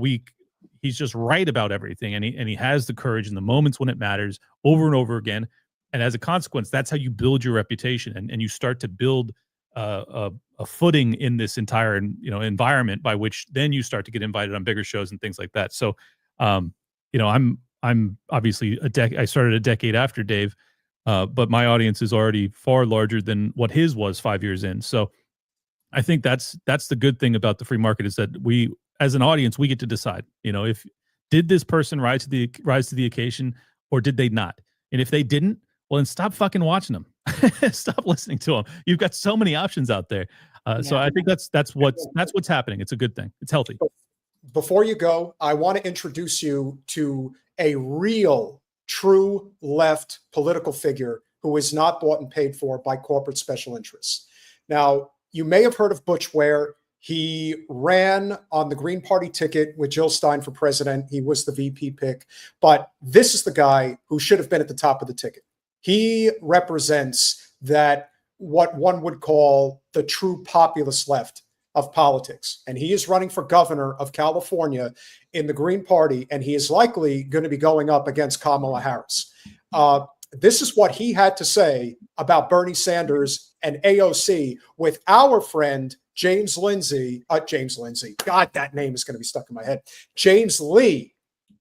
he's just right about everything. And he has the courage in the moments when it matters over and over again. And as a consequence, that's how you build your reputation and you start to build a footing in this entire environment by which then you start to get invited on bigger shows and things like that. So, I'm obviously I started a decade after Dave, but my audience is already far larger than what his was 5 years in. So I think that's the good thing about the free market, is that we, as an audience, we get to decide, if did this person rise to the occasion or did they not? And if they didn't, well, then stop fucking watching them. Stop listening to them. You've got so many options out there. So I think that's what's happening. It's a good thing. It's healthy. Before you go, I want to introduce you to a real, true left political figure who is not bought and paid for by corporate special interests. Now, you may have heard of Butch Ware. He ran on the Green Party ticket with Jill Stein for president. He was the VP pick. But this is the guy who should have been at the top of the ticket. He represents that, what one would call the true populist left of politics. And he is running for governor of California in the Green Party, and he is likely going to be going up against Kamala Harris. This is what he had to say about Bernie Sanders and AOC with our friend James Lindsay. God, that name is going to be stuck in my head. James Lee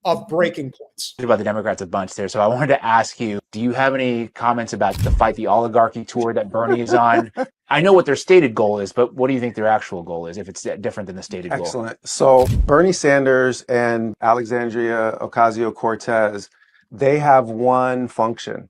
of Breaking Points. About the Democrats a bunch there. So I wanted to ask you, do you have any comments about the Fight the Oligarchy tour that Bernie is on? I know what their stated goal is, but what do you think their actual goal is, if it's different than the stated goal? Excellent. So Bernie Sanders and Alexandria Ocasio-Cortez, they have one function.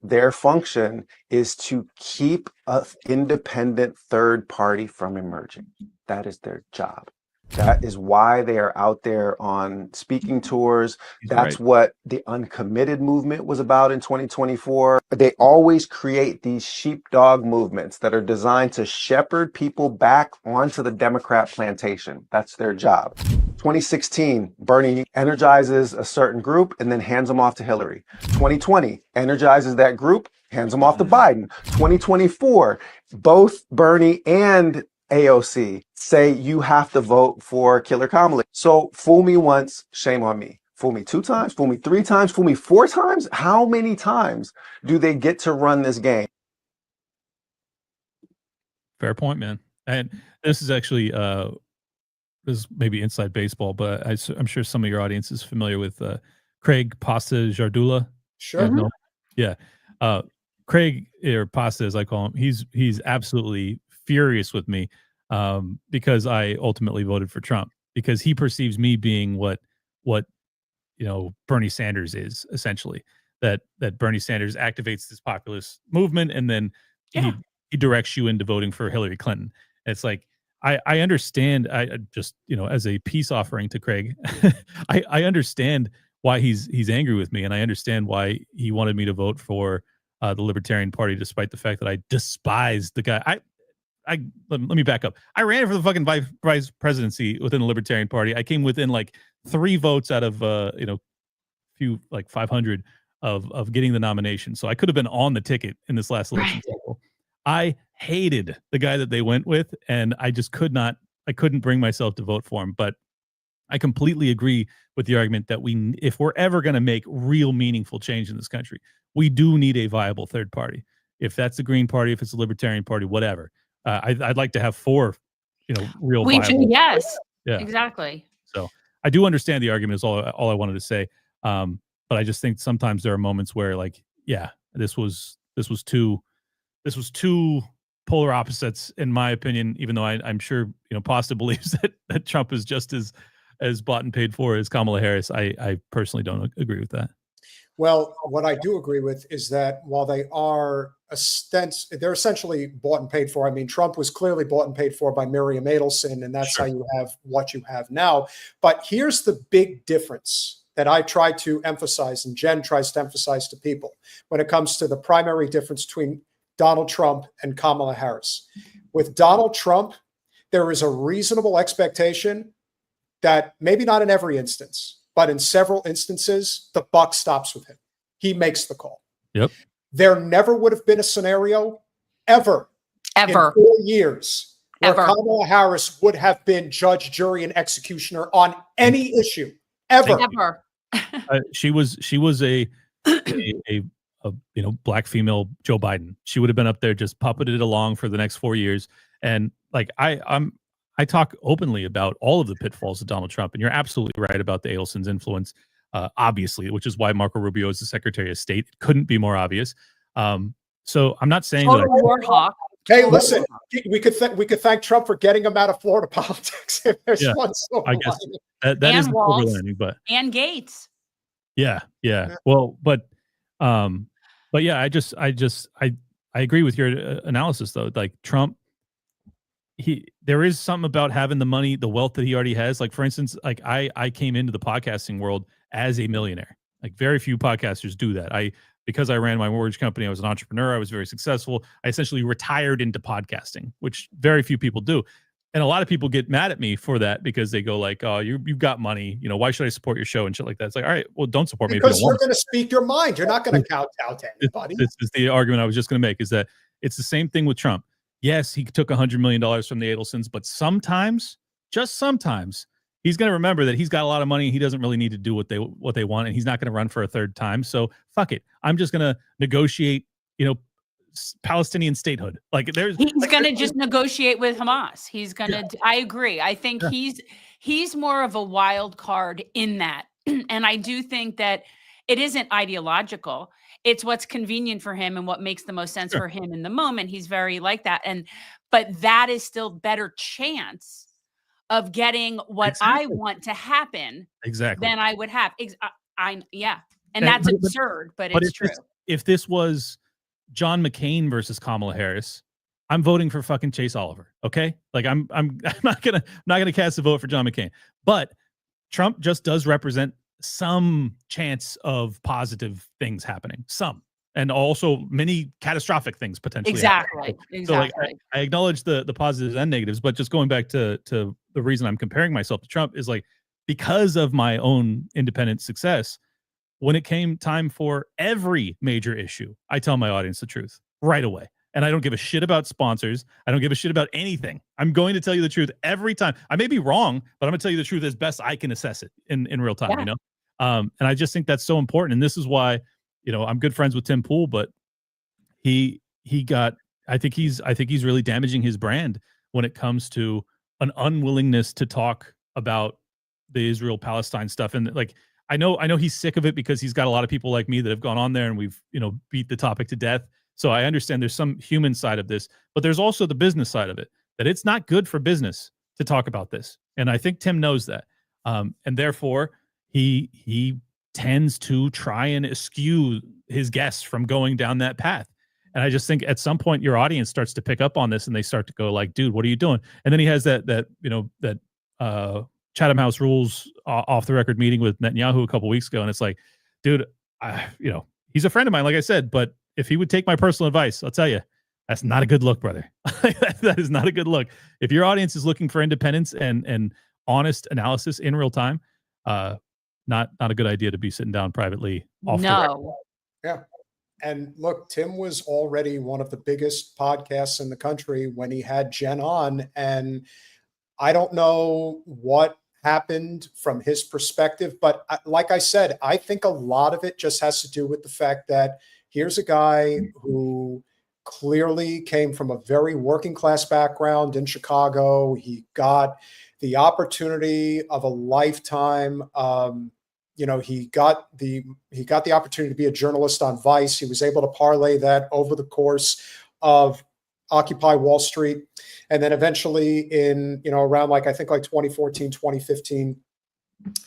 Their function is to keep an independent third party from emerging. That is their job. That is why they are out there on speaking tours. That's right. What the uncommitted movement was about in 2024. They always create these sheepdog movements that are designed to shepherd people back onto the Democrat plantation. That's their job. 2016, Bernie energizes a certain group and then hands them off to Hillary. 2020, energizes that group, hands them off to Biden. 2024, both Bernie and AOC say you have to vote for Killer Kamala. So fool me once, shame on me. Fool me 2 times, fool me 3 times, fool me 4 times. How many times do they get to run this game? Fair point, man. And this is actually this is maybe inside baseball, but I'm sure some of your audience is familiar with Craig Pasta Jardula. Sure. No? Yeah. Craig, or Pasta as I call him, he's absolutely furious with me because I ultimately voted for Trump, because he perceives me being what Bernie Sanders is, essentially, that Bernie Sanders activates this populist movement and then he directs you into voting for Hillary Clinton. It's like, I understand, I just, as a peace offering to Craig, I understand why he's angry with me, and I understand why he wanted me to vote for the Libertarian Party, despite the fact that I despise the guy. Let me back up. I ran for the fucking vice presidency within the Libertarian Party. I came within like 3 votes out of few like 500 of getting the nomination. So I could have been on the ticket in this last election cycle. I hated the guy that they went with, and I just couldn't bring myself to vote for him. But I completely agree with the argument that if we're ever going to make real meaningful change in this country, we do need a viable third party. If that's the Green Party, if it's the Libertarian Party, whatever. I'd like to have 4, real viable. Yes, yeah, exactly. So I do understand the argument, is all I wanted to say. But I just think sometimes there are moments where, like, this was two polar opposites, in my opinion, even though I'm sure, Pasta believes that Trump is just as bought and paid for as Kamala Harris. I personally don't agree with that. Well, what I do agree with is that while they are they're essentially bought and paid for. I mean, Trump was clearly bought and paid for by Miriam Adelson, and that's how you have what you have now. But here's the big difference that I try to emphasize, and Jen tries to emphasize to people when it comes to the primary difference between Donald Trump and Kamala Harris. With Donald Trump, there is a reasonable expectation that, maybe not in every instance, but in several instances, the buck stops with him. He makes the call. Yep. There never would have been a scenario ever in 4 years where Kamala Harris would have been judge, jury, and executioner on any issue ever. She was a black female Joe Biden. She would have been up there just puppeted along for the next 4 years. And like I talk openly about all of the pitfalls of Donald Trump, and you're absolutely right about the Adelson's influence, obviously, which is why Marco Rubio is the Secretary of State. It couldn't be more obvious. So I'm not saying Total that war hawk. Hey, Total listen, war hawk. we could thank Trump for getting him out of Florida politics. If there's Yeah, one silver I guess lining. that is And the silver Walz. lining, but And Gates. yeah. Yeah. Well, but yeah, I agree with your analysis though. Like Trump, there is something about having the money, the wealth that he already has. Like for instance, like I came into the podcasting world as a millionaire. Like very few podcasters do that. Because I ran my mortgage company, I was an entrepreneur. I was very successful. I essentially retired into podcasting, which very few people do. And a lot of people get mad at me for that because they go like, "Oh, you've got money. You know, why should I support your show and shit like that?" It's like, all right, well, don't support me Because if you don't you're want going to speak your mind. You're not going to kowtow to anybody. This is the argument I was just going to make, is that it's the same thing with Trump. Yes, he took $100 million from the Adelsons, but sometimes, just sometimes, he's going to remember that he's got a lot of money and he doesn't really need to do what they want, and he's not going to run for a third time. So fuck it. I'm just going to negotiate, Palestinian statehood. Like he's going to just negotiate with Hamas. He's going to. Yeah. I agree. I think he's more of a wild card in that, and I do think that it isn't ideological. It's what's convenient for him and what makes the most sense for him in the moment. He's very like that, but that is still better chance of getting what I want to happen than I would have. And that's absurd, but it's true. If this was John McCain versus Kamala Harris, I'm voting for fucking Chase Oliver. Okay, like I'm not gonna cast a vote for John McCain, but Trump just does represent some chance of positive things happening, and also many catastrophic things potentially. Exactly. So like I acknowledge the positives and negatives, but just going back to the reason I'm comparing myself to Trump is like because of my own independent success. When it came time for every major issue, I tell my audience the truth right away. And I don't give a shit about sponsors. I don't give a shit about anything. I'm going to tell you the truth every time. I may be wrong, but I'm going to tell you the truth as best I can assess it in real time, And I just think that's so important. And this is why, I'm good friends with Tim Pool, but I think he's really damaging his brand when it comes to an unwillingness to talk about the Israel-Palestine stuff. And like, I know he's sick of it because he's got a lot of people like me that have gone on there and we've, beat the topic to death. So I understand there's some human side of this, but there's also the business side of it, that it's not good for business to talk about this. And I think Tim knows that. And therefore he tends to try and eschew his guests from going down that path. And I just think at some point your audience starts to pick up on this and they start to go like, dude, what are you doing? And then he has that Chatham House Rules off the record meeting with Netanyahu a couple weeks ago. And it's like, dude, he's a friend of mine, like I said, but if he would take my personal advice, I'll tell you, that's not a good look, brother. That is not a good look. If your audience is looking for independence and honest analysis in real time, not a good idea to be sitting down privately off the record. Yeah. And look, Tim was already one of the biggest podcasts in the country when he had Jen on. And I don't know what happened from his perspective, but like I said, I think a lot of it just has to do with the fact that here's a guy who clearly came from a very working class background in Chicago. He got the opportunity of a lifetime. He got the opportunity to be a journalist on Vice. He was able to parlay that over the course of Occupy Wall Street. And then eventually in, around I think 2014, 2015,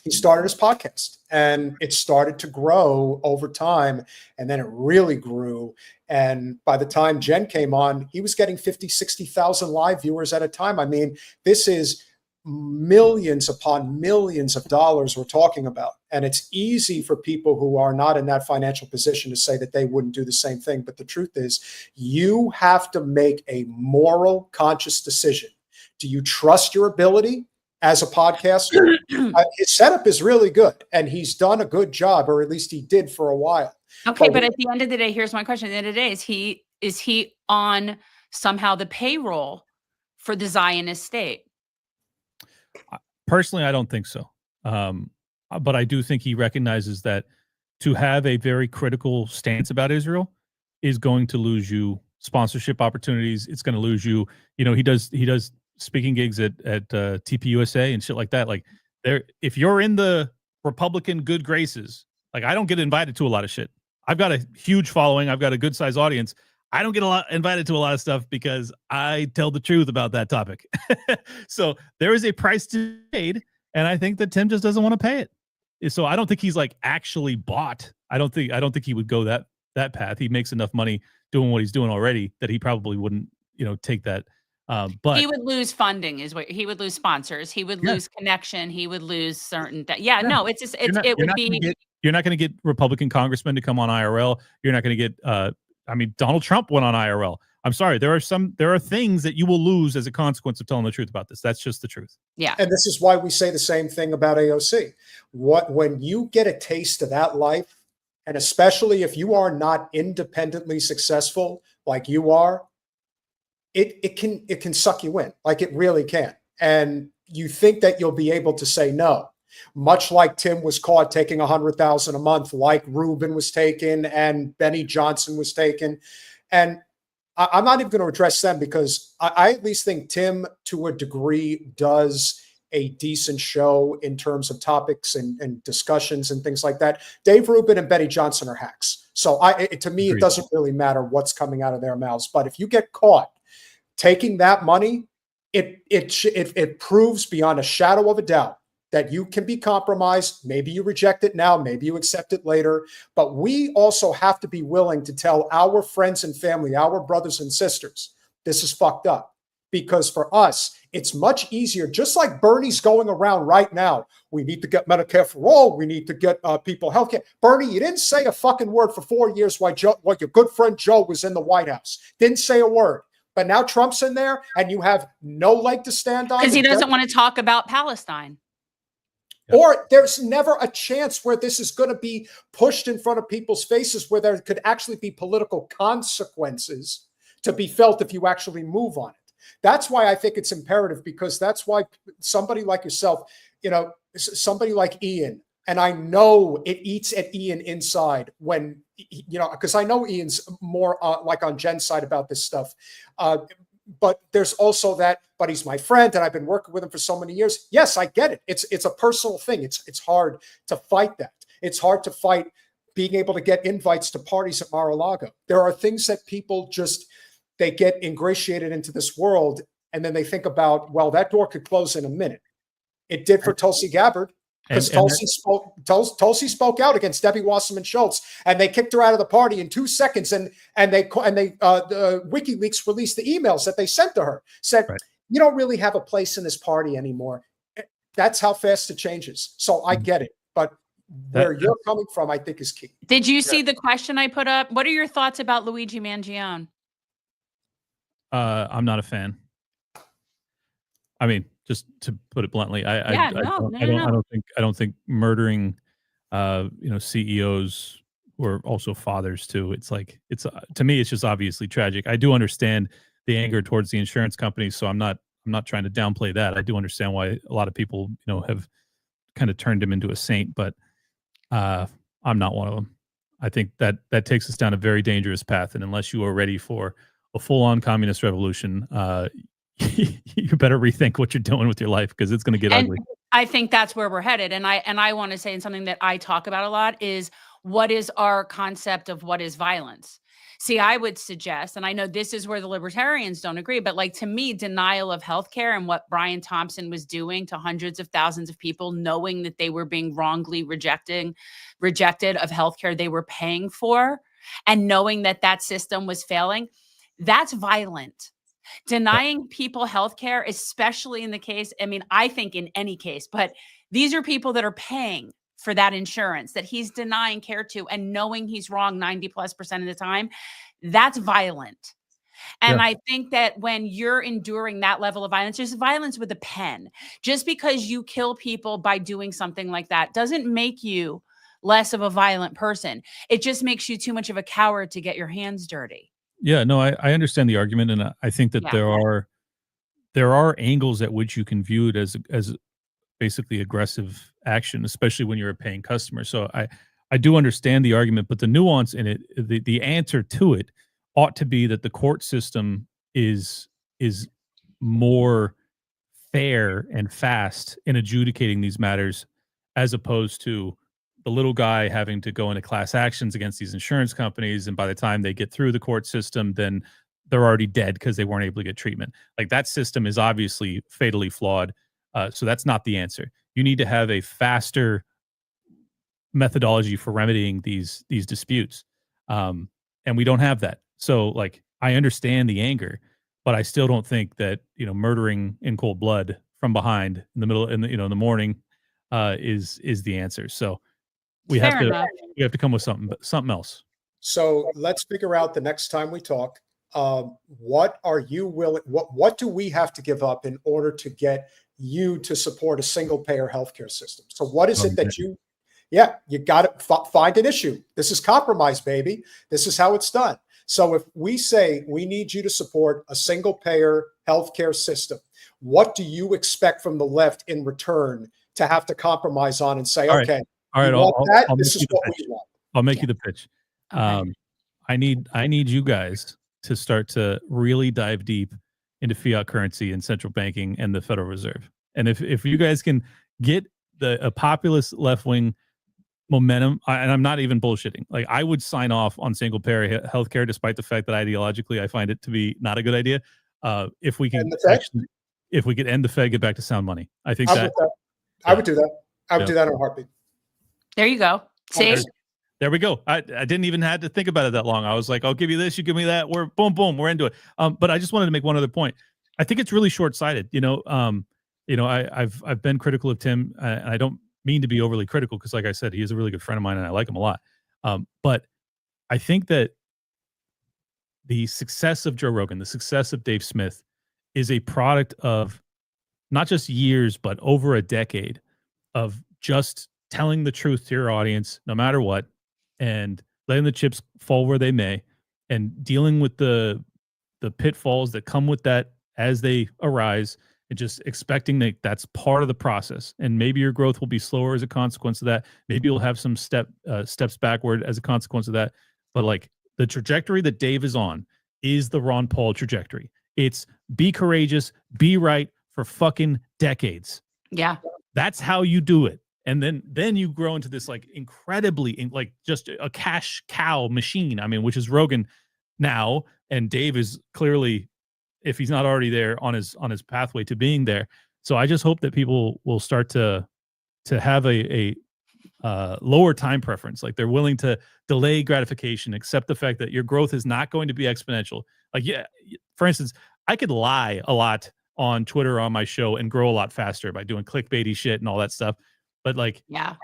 he started his podcast and it started to grow over time. And then it really grew. And by the time Jen came on, he was getting 50, 60,000 live viewers at a time. I mean, this is millions upon millions of dollars we're talking about. And it's easy for people who are not in that financial position to say that they wouldn't do the same thing. But the truth is, you have to make a moral, conscious decision. Do you trust your ability as a podcaster? His setup is really good and he's done a good job, or at least he did for a while. Okay, but at the end of the day, here's my question. At the end of the day, is he on somehow the payroll for the Zionist state? Personally, I don't think so. But I do think he recognizes that to have a very critical stance about Israel is going to lose you sponsorship opportunities. It's going to lose you. He does speaking gigs at TPUSA and shit like that. Like if you're in the Republican good graces, like I don't get invited to a lot of shit. I've got a huge following. I've got a good size audience. I don't get invited to a lot of stuff because I tell the truth about that topic. So there is a price to be paid, and I think that Tim just doesn't want to pay it. So I don't think he's like actually bought. I don't think he would go that path. He makes enough money doing what he's doing already that he probably wouldn't, take that. But he would lose funding, is what he would lose sponsors. He would lose connection. He would lose certain. No, it's just it would be. You're not going to get Republican congressmen to come on IRL. You're not going to get. Donald Trump went on IRL. I'm sorry. There are things that you will lose as a consequence of telling the truth about this. That's just the truth. Yeah. And this is why we say the same thing about AOC. When you get a taste of that life, and especially if you are not independently successful like you are, it can suck you in. Like it really can. And you think that you'll be able to say no. Much like Tim was caught taking $100,000 a month, like Rubin was taken and Benny Johnson was taken. And I'm not even going to address them because I at least think Tim, to a degree, does a decent show in terms of topics and discussions and things like that. Dave Rubin and Benny Johnson are hacks. So to me, it doesn't really matter what's coming out of their mouths. But if you get caught taking that money, it proves beyond a shadow of a doubt that you can be compromised. Maybe you reject it now, maybe you accept it later. But we also have to be willing to tell our friends and family, our brothers and sisters, this is fucked up. Because for us, it's much easier, just like Bernie's going around right now. We need to get Medicare for all. We need to get people healthcare. Bernie, you didn't say a fucking word for 4 years while your good friend Joe was in the White House. Didn't say a word. But now Trump's in there and you have no leg to stand on. Because he doesn't want to talk about Palestine. Or there's never a chance where this is going to be pushed in front of people's faces where there could actually be political consequences to be felt if you actually move on it. That's why I think it's imperative, because that's why somebody like yourself, somebody like Ian, and I know it eats at Ian inside when, because I know Ian's more like on Jen's side about this stuff. But there's also that, but he's my friend and I've been working with him for so many years. Yes, I get it. It's a personal thing. It's hard to fight that. It's hard to fight being able to get invites to parties at Mar-a-Lago. There are things that people they get ingratiated into this world and then they think about, well, that door could close in a minute. It did for Tulsi Gabbard. Because Tulsi spoke out against Debbie Wasserman Schultz, and they kicked her out of the party in 2 seconds. And WikiLeaks released the emails that they sent to her. Said, You don't really have a place in this party anymore. That's how fast it changes. So I get it, but where you're coming from, I think, is key. Did you see the question I put up? What are your thoughts about Luigi Mangione? I'm not a fan. I mean, just to put it bluntly, I don't think murdering, CEOs who are also fathers too. It's to me, it's just obviously tragic. I do understand the anger towards the insurance companies, so I'm not trying to downplay that. I do understand why a lot of people, have kind of turned him into a saint, but I'm not one of them. I think that takes us down a very dangerous path, and unless you are ready for a full-on communist revolution, you better rethink what you're doing with your life, because it's going to get ugly. I think that's where we're headed. And I want to say, and something that I talk about a lot, is what is our concept of what is violence? See, I would suggest, and I know this is where the libertarians don't agree, but to me, denial of healthcare and what Brian Thompson was doing to hundreds of thousands of people, knowing that they were being wrongly rejected of healthcare they were paying for, and knowing that system was failing, that's violent. Denying people healthcare, especially in the case, I think in any case, but these are people that are paying for that insurance that he's denying care to, and knowing he's wrong 90+% of the time, that's violent. And I think that when you're enduring that level of violence, there's violence with a pen. Just because you kill people by doing something like that doesn't make you less of a violent person. It just makes you too much of a coward to get your hands dirty. Yeah, no, I understand the argument, and I think that there are angles at which you can view it as basically aggressive action, especially when you're a paying customer. So I do understand the argument, but the nuance in it, the answer to it, ought to be that the court system is more fair and fast in adjudicating these matters, as opposed to the little guy having to go into class actions against these insurance companies, and by the time they get through the court system, then they're already dead because they weren't able to get treatment. Like, that system is obviously fatally flawed. So that's not the answer. You need to have a faster methodology for remedying these disputes, and we don't have that. So, like, I understand the anger, but I still don't think that, you know, murdering in cold blood from behind in the middle, in the morning, is the answer. So we have to come with something else. So let's figure out the next time we talk. What are you willing? What do we have to give up in order to get you to support a single payer healthcare system? So what is it that you? Yeah, you got to find an issue. This is compromise, baby. This is how it's done. So if we say we need you to support a single payer healthcare system, what do you expect from the left in return to have to compromise on and say, okay, all right, I'll this is what we want. I'll make you the pitch. Okay. I need you guys to start to really dive deep into fiat currency and central banking and the Federal Reserve. And if you guys can get a populist left wing momentum, and I'm not even bullshitting, like, I would sign off on single payer healthcare, despite the fact that ideologically I find it to be not a good idea. If we can if we could end the Fed, get back to sound money, I think I would do that. I would do that in a heartbeat. There you go. See? There we go. I didn't even have to think about it that long. I was like, I'll give you this, you give me that. We're boom, boom, we're into it. But I just wanted to make one other point. I think it's really short-sighted. I've been critical of Tim, and I don't mean to be overly critical, because, like I said, he is a really good friend of mine and I like him a lot. But I think that the success of Joe Rogan, the success of Dave Smith, is a product of not just years, but over a decade of just telling the truth to your audience, no matter what, and letting the chips fall where they may, and dealing with the pitfalls that come with that as they arise, and just expecting that that's part of the process. And maybe your growth will be slower as a consequence of that. Maybe you'll have some steps backward as a consequence of that. But, like, the trajectory that Dave is on is the Ron Paul trajectory. It's be courageous, be right for fucking decades. Yeah. That's how you do it. And then you grow into this, like, incredibly, like, just a cash cow machine. I mean, which is Rogan now, and Dave is clearly, if he's not already there, on his pathway to being there. So I just hope that people will start to have a lower time preference. Like, they're willing to delay gratification, accept the fact that your growth is not going to be exponential. Like, yeah, for instance, I could lie a lot on Twitter on my show and grow a lot faster by doing clickbaity shit and all that stuff. But, like, yeah,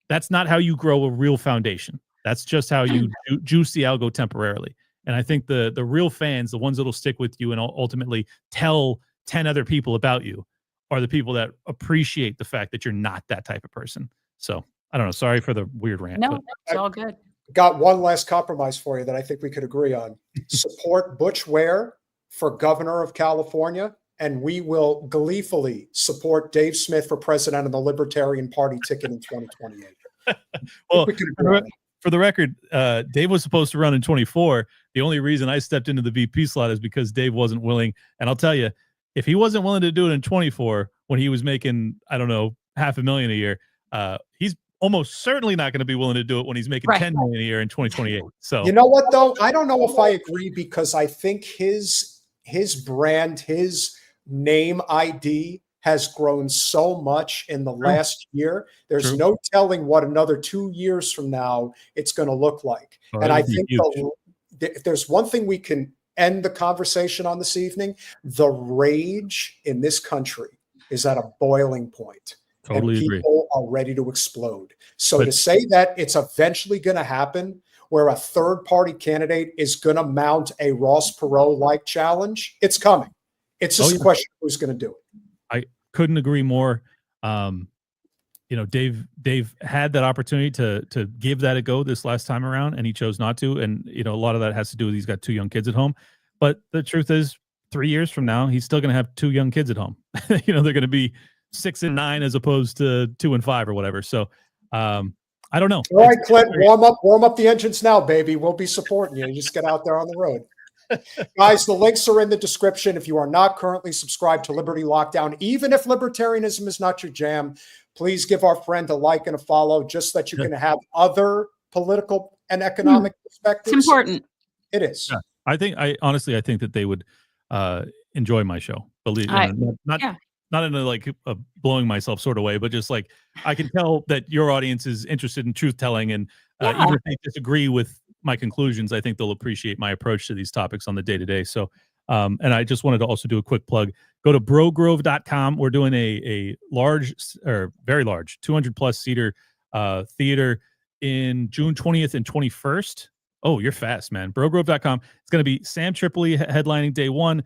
that's not how you grow a real foundation. That's just how you juice the algo temporarily. And I think the real fans, the ones that'll stick with you and ultimately tell 10 other people about you, are the people that appreciate the fact that you're not that type of person. So I don't know. Sorry for the weird rant. No, it's all good. Got one last compromise for you that I think we could agree on. Support Butch Ware for governor of California, and we will gleefully support Dave Smith for president of the Libertarian Party ticket in 2028. Well, for the record, Dave was supposed to run in 24. The only reason I stepped into the VP slot is because Dave wasn't willing. And I'll tell you, if he wasn't willing to do it in 24 when he was making, I don't know, $500,000 a year, he's almost certainly not going to be willing to do it when he's making $10 million a year in 2028. So, you know what, though? I don't know if I agree, because I think his brand, his name ID has grown so much in the last year. There's no telling what another 2 years from now it's going to look like. And I think if there's one thing we can end the conversation on this evening, the rage in this country is at a boiling point. Totally and agree. People are ready to explode. So to say that it's eventually going to happen, where a third-party candidate is going to mount a Ross Perot-like challenge, it's coming. It's just a question of who's going to do it. I couldn't agree more. Dave had that opportunity to give that a go this last time around, and he chose not to. And, a lot of that has to do with he's got 2 young kids at home. But the truth is, 3 years from now, he's still going to have 2 young kids at home. They're going to be 6 and 9 as opposed to 2 and 5 or whatever. So I don't know. All right, Clint, warm up the engines now, baby. We'll be supporting you. You just get out there on the road. Guys, the links are in the description. If you are not currently subscribed to Liberty Lockdown, even if libertarianism is not your jam, please give our friend a like and a follow just so that you can have other political and economic perspectives. It's important. It is. Yeah. I think that they would enjoy my show. Believe not in a like a blowing myself sort of way, but just like I can tell that your audience is interested in truth telling, and even if they disagree with my conclusions, I think they'll appreciate my approach to these topics on the day to day. So, and I just wanted to also do a quick plug. Go to brogrove.com. We're doing a large or very large 200 plus seater theater in June 20th and 21st. Oh, you're fast, man. Brogrove.com. It's going to be Sam Tripoli headlining day one.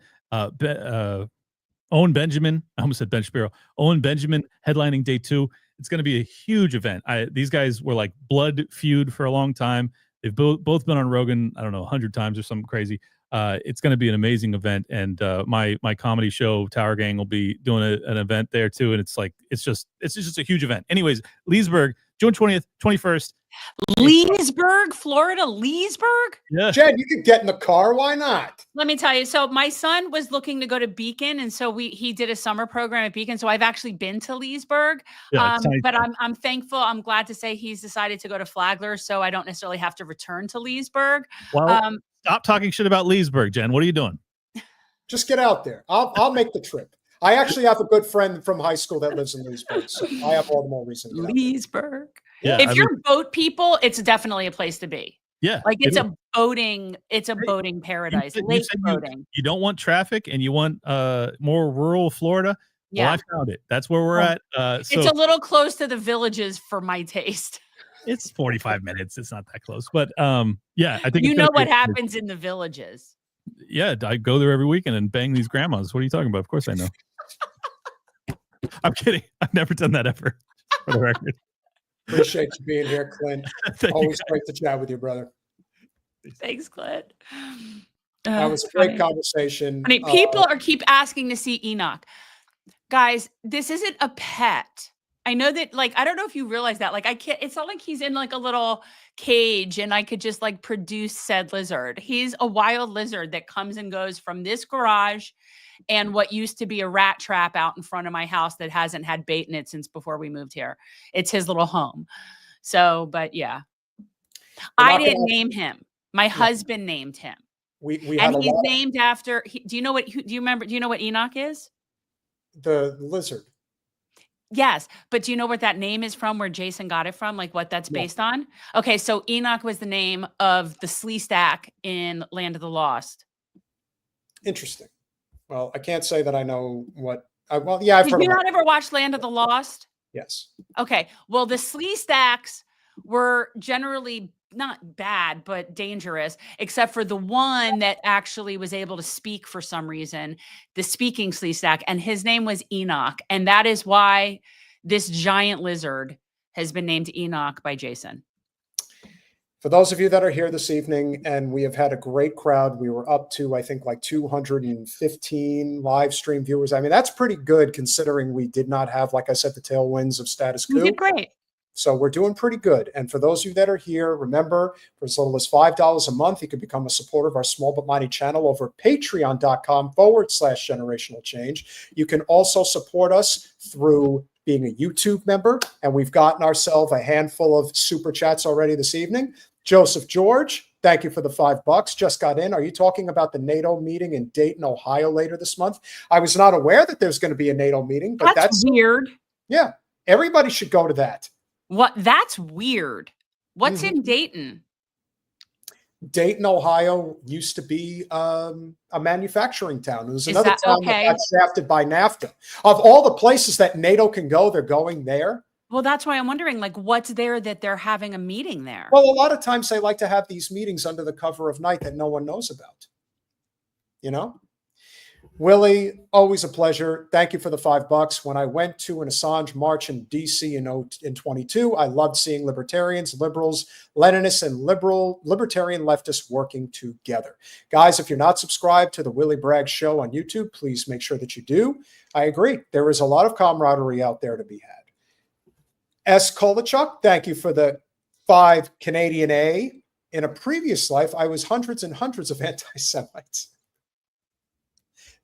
Owen Benjamin. I almost said Ben Shapiro. Owen Benjamin headlining day two. It's going to be a huge event. These guys were like blood feud for a long time. They've both been on Rogan, I don't know, 100 times or something crazy. It's going to be an amazing event. And my comedy show, Tower Gang, will be doing an event there too. And it's just a huge event. Anyways, Leesburg, June 20th, 21st. Leesburg, Florida, Leesburg? Yeah. Jen, you could get in the car. Why not? Let me tell you. So my son was looking to go to Beacon, and so he did a summer program at Beacon. So I've actually been to Leesburg. Yeah, but I'm thankful. I'm glad to say he's decided to go to Flagler, so I don't necessarily have to return to Leesburg. Well, stop talking shit about Leesburg, Jen. What are you doing? Just get out there. I'll make the trip. I actually have a good friend from high school that lives in Leesburg, so I have all the more reason to get out there. Leesburg. Yeah, if you're boat people, it's definitely a place to be. Yeah, like it's a boating paradise. Lake boating. You don't want traffic, and you want more rural Florida. Yeah, well, I found it. That's where we're at. It's a little close to the villages for my taste. It's 45 minutes. It's not that close, but yeah, I think you know what happens in the villages. Yeah, I go there every weekend and bang these grandmas. What are you talking about? Of course I know. I'm kidding. I've never done that ever, for the record. Appreciate you being here, Clint. Always great to chat with you, brother. Thanks, Clint. That was a great conversation. I mean, people keep asking to see Enoch. Guys, this isn't a pet. I know that, like, I don't know if you realize that. Like, I can't, it's not like he's in like a little cage and I could just like produce said lizard. He's a wild lizard that comes and goes from this garage and what used to be a rat trap out in front of my house that hasn't had bait in it since before we moved here. It's his little home. So, but yeah, I didn't name him. My husband named him. And he's named after, do you know what Enoch is? The lizard. Yes, but do you know where that name is from, where Jason got it from, like what that's based on? Okay, so Enoch was the name of the slee stack in Land of the Lost. Interesting. Well, I can't say that I know what. Well, yeah, I've heard. Did you not ever watch Land of the Lost? Yes. Okay, well, the slee stacks were generally not bad, but dangerous, except for the one that actually was able to speak for some reason, the speaking slee stack, and his name was Enoch. And that is why this giant lizard has been named Enoch by Jason. For those of you that are here this evening, and we have had a great crowd, we were up to, I think, like 215 live stream viewers. I mean, that's pretty good considering we did not have, like I said, the tailwinds of status quo. We did great. So we're doing pretty good. And for those of you that are here, remember, for as little as $5 a month, you can become a supporter of our small but mighty channel over at patreon.com/generational change. You can also support us through being a YouTube member. And we've gotten ourselves a handful of super chats already this evening. Joseph George, thank you for the $5. Just got in. Are you talking about the NATO meeting in Dayton, Ohio later this month? I was not aware that there's going to be a NATO meeting, but that's weird. Yeah, everybody should go to that. What? That's weird. What's in Dayton? Dayton, Ohio used to be a manufacturing town. It was another town that got shafted by NAFTA. Of all the places that NATO can go, they're going there. Well, that's why I'm wondering, like, what's there that they're having a meeting there? Well, a lot of times they like to have these meetings under the cover of night that no one knows about. You know? Willie, always a pleasure. Thank you for the $5. When I went to an Assange march in D.C. in 22, I loved seeing libertarians, liberals, Leninists, and libertarian leftists working together. Guys, if you're not subscribed to the Willie Bragg Show on YouTube, please make sure that you do. I agree. There is a lot of camaraderie out there to be had. S. Kolachuk, thank you for the 5 Canadian A. In a previous life, I was hundreds and hundreds of anti-Semites.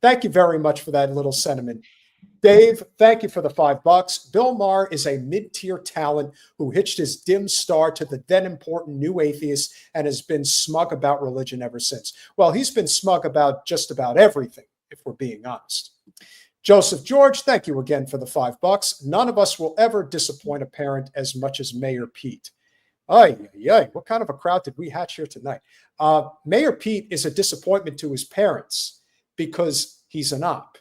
Thank you very much for that little sentiment. Dave, thank you for the $5. Bill Maher is a mid-tier talent who hitched his dim star to the then important New Atheist and has been smug about religion ever since. Well, he's been smug about just about everything, if we're being honest. Joseph George, thank you again for the $5. None of us will ever disappoint a parent as much as Mayor Pete. Ay, what kind of a crowd did we hatch here tonight? Mayor Pete is a disappointment to his parents because he's an op.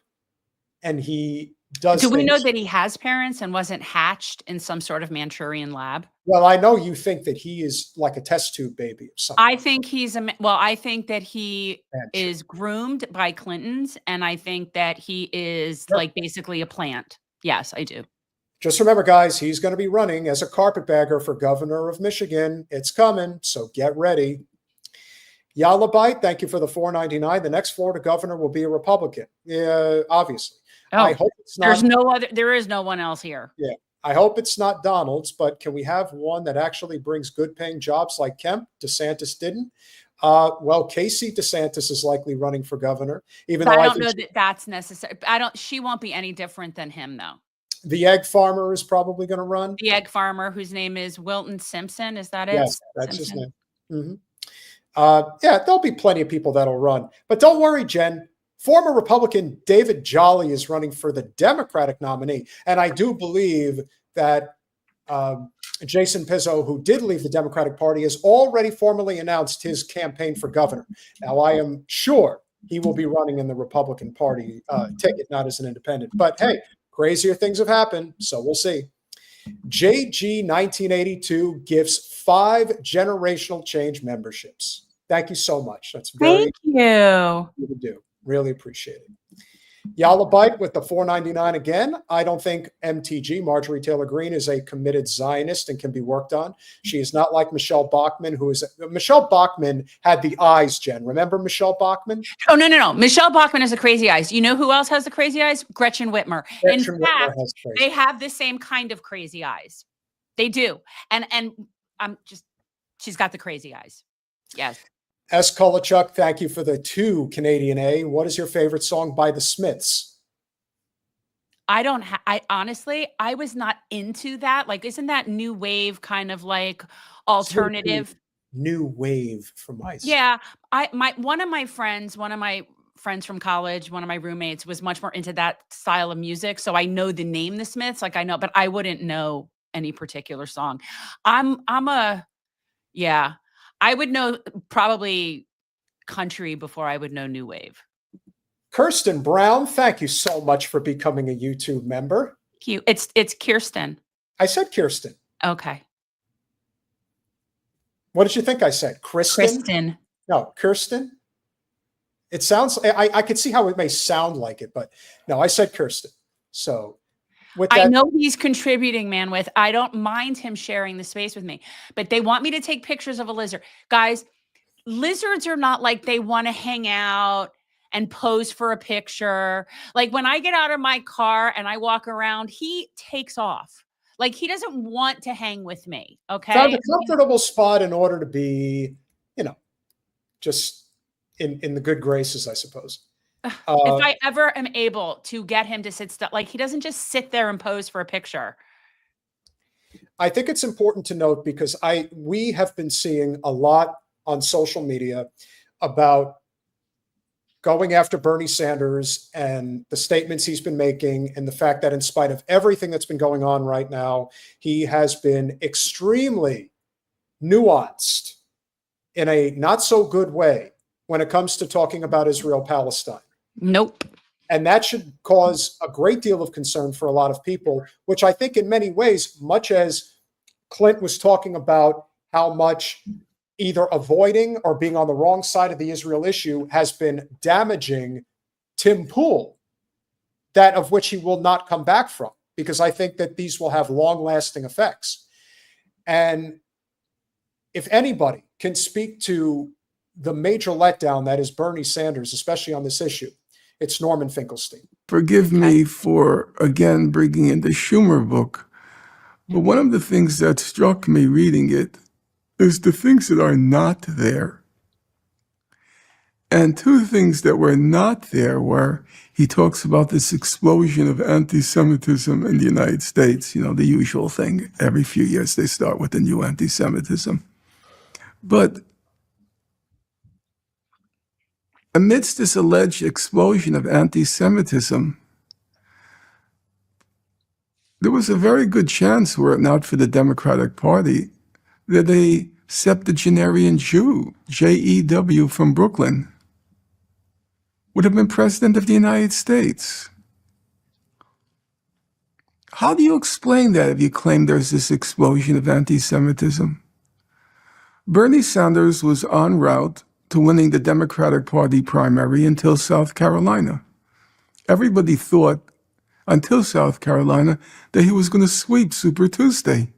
And he does. Do we know that he has parents and wasn't hatched in some sort of Manchurian lab? Well, I know you think that he is like a test tube baby or something. I think I think that he is groomed by Clintons, and I think that he is like basically a plant. Yes, I do. Just remember, guys, he's going to be running as a carpetbagger for governor of Michigan. It's coming, so get ready. Yalabite, thank you for the $4.99. The next Florida governor will be a Republican. Yeah, obviously. Oh, I hope it's not. There is no one else here. Yeah. I hope it's not Donald's, but can we have one that actually brings good paying jobs like Kemp? DeSantis didn't. Well, Casey DeSantis is likely running for governor, even though I don't know that that's necessary. She won't be any different than him, though. The egg farmer is probably going to run. The egg farmer, whose name is Wilton Simpson. Is that it? Yes, that's his name. Mm-hmm. Yeah, there'll be plenty of people that'll run. But don't worry, Jen. Former Republican David Jolly is running for the Democratic nominee. And I do believe that Jason Pizzo, who did leave the Democratic Party, has already formally announced his campaign for governor. Now, I am sure he will be running in the Republican Party ticket, not as an independent. But hey, crazier things have happened, so we'll see. JG1982 gives 5 generational change memberships. Thank you so much. That's very Thank you. To do. Really appreciate it. Yalabite with the $4.99 again. I don't think MTG, Marjorie Taylor Greene, is a committed Zionist and can be worked on. She is not like Michelle Bachmann, Michelle Bachmann had the eyes, Jen. Remember Michelle Bachmann? Oh, no. Michelle Bachmann has the crazy eyes. You know who else has the crazy eyes? Gretchen Whitmer. In fact, they have the same kind of crazy eyes. They do. And she's got the crazy eyes. Yes. S. Kolachuk, thank you for the 2 Canadian A. What is your favorite song by the Smiths? I honestly, I was not into that. Like, isn't that new wave kind of like alternative? New wave from Ice. Yeah. One of my friends from college, one of my roommates was much more into that style of music. So I know the name The Smiths, like I know, but I wouldn't know any particular song. I would know probably country before I would know new wave. Kirsten Brown, thank you so much for becoming a YouTube member. Thank you. It's Kirsten. I said Kirsten. Okay. What did you think I said? Kristen? No, Kirsten. It sounds, I could see how it may sound like it, but no, I said Kirsten. So I know he's contributing, man. I don't mind him sharing the space with me, but they want me to take pictures of a lizard. Guys, lizards are not like they want to hang out and pose for a picture. Like when I get out of my car and I walk around, he takes off. Like he doesn't want to hang with me. Okay. Found a comfortable spot in order to be, just in the good graces, I suppose. If I ever am able to get him to sit still, like he doesn't just sit there and pose for a picture. I think it's important to note because we have been seeing a lot on social media about going after Bernie Sanders and the statements he's been making and the fact that in spite of everything that's been going on right now, he has been extremely nuanced in a not so good way when it comes to talking about Israel-Palestine. Nope. And that should cause a great deal of concern for a lot of people, which I think in many ways, much as Clint was talking about how much either avoiding or being on the wrong side of the Israel issue has been damaging Tim Pool, that of which he will not come back from, because I think that these will have long-lasting effects. And if anybody can speak to the major letdown that is Bernie Sanders, especially on this issue, it's Norman Finkelstein. Forgive me for, again, bringing in the Schumer book. But one of the things that struck me reading it There's the things that are not there. And two things that were not there were, he talks about this explosion of anti-Semitism in the United States, you know, the usual thing. Every few years they start with a new anti-Semitism. But amidst this alleged explosion of anti-Semitism, there was a very good chance, were it not for the Democratic Party, that a septuagenarian Jew, J.E.W. from Brooklyn, would have been president of the United States. How do you explain that if you claim there's this explosion of anti-Semitism? Bernie Sanders was en route to winning the Democratic Party primary until South Carolina. Everybody thought, until South Carolina, that he was going to sweep Super Tuesday.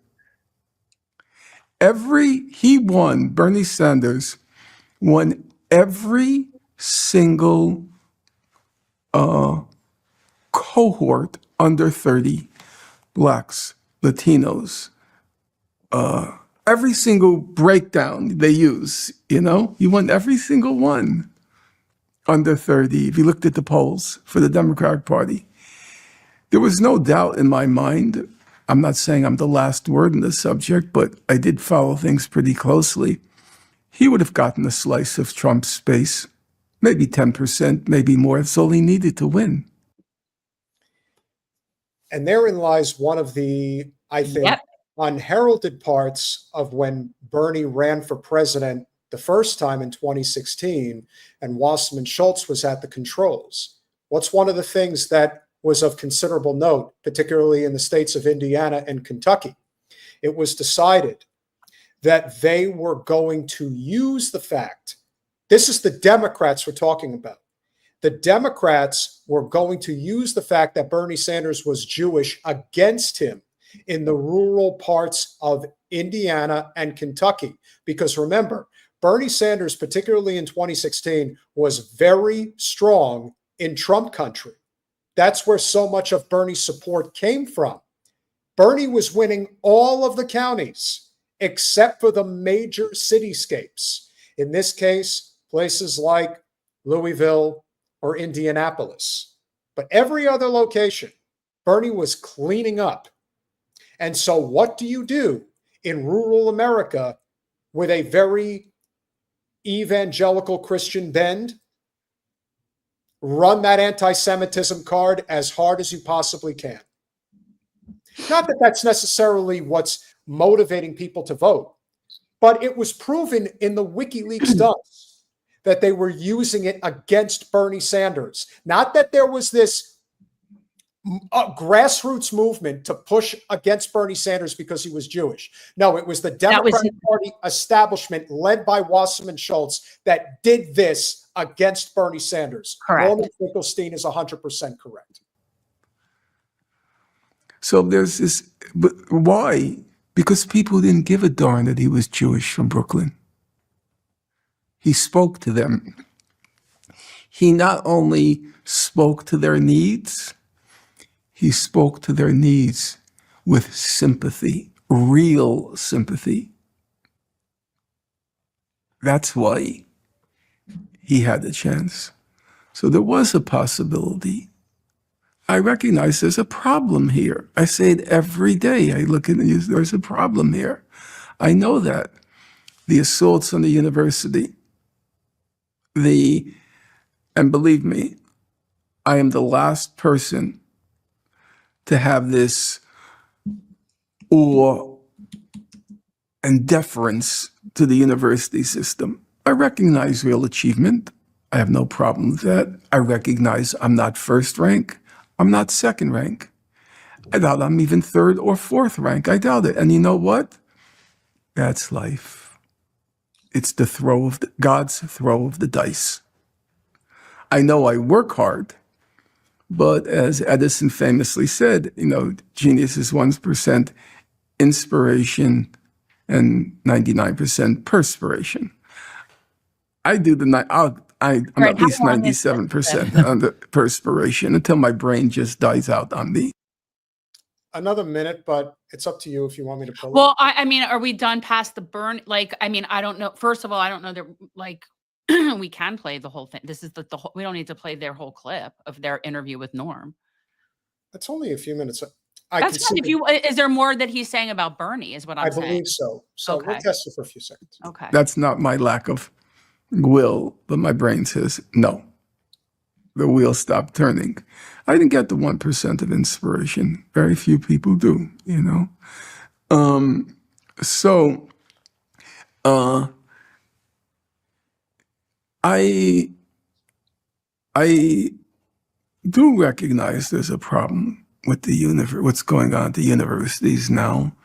Bernie Sanders won every single cohort under 30, blacks, Latinos, every single breakdown they use, you know, he won every single one under 30. If you looked at the polls for the Democratic Party, there was no doubt in my mind. I'm not saying I'm the last word in this subject, but I did follow things pretty closely. He would have gotten a slice of Trump's space, maybe 10%, maybe more. That's all he needed to win. And therein lies one of the, I think, unheralded parts of when Bernie ran for president the first time in 2016 and Wasserman Schultz was at the controls. What's one of the things that was of considerable note, particularly in the states of Indiana and Kentucky? It was decided that they were going to use the fact, this is the Democrats we're talking about. The Democrats were going to use the fact that Bernie Sanders was Jewish against him in the rural parts of Indiana and Kentucky. Because remember, Bernie Sanders, particularly in 2016, was very strong in Trump country. That's where so much of Bernie's support came from. Bernie was winning all of the counties except for the major cityscapes. In this case, places like Louisville or Indianapolis. But every other location, Bernie was cleaning up. And so what do you do in rural America with a very evangelical Christian bend? Run that anti-Semitism card as hard as you possibly can. Not that that's necessarily what's motivating people to vote, but it was proven in the WikiLeaks dumps that they were using it against Bernie Sanders. Not that there was this grassroots movement to push against Bernie Sanders because he was Jewish. No, it was the Democratic Party establishment led by Wasserman Schultz that did this against Bernie Sanders. Correct. Norman Finkelstein is 100% correct. So there's this, but why? Because people didn't give a darn that he was Jewish from Brooklyn. He spoke to them. He not only spoke to their needs, he spoke to their needs with sympathy, real sympathy. That's why he had a chance. So there was a possibility. I recognize there's a problem here. I say it every day. I look at it, there's a problem here. I know that. The assaults on the university, and believe me, I am the last person to have this awe and deference to the university system. I recognize real achievement. I have no problem with that. I recognize I'm not first rank. I'm not second rank. I doubt I'm even third or fourth rank. I doubt it. And you know what? That's life. It's the God's throw of the dice. I know I work hard, but as Edison famously said, you know, genius is 1% inspiration and 99% perspiration. I do I'm at least 97% on the perspiration until my brain just dies out on me. another minute, but it's up to you if you want me to pull it. Well, I mean, are we done past the burn? Like, I mean, I don't know. First of all, I don't know that like we can play the whole thing. This is the whole, we don't need to play their whole clip of their interview with Norm. It's only a few minutes. That's fine. If you, is there more that he's saying about Bernie is what I'm saying. I believe so. So we'll test it for a few seconds. Okay. That's not my lack of will, but my brain says no. The wheel stopped turning. I didn't get the 1% of inspiration. Very few people do, you know. I do recognize there's a problem with the what's going on at the universities now.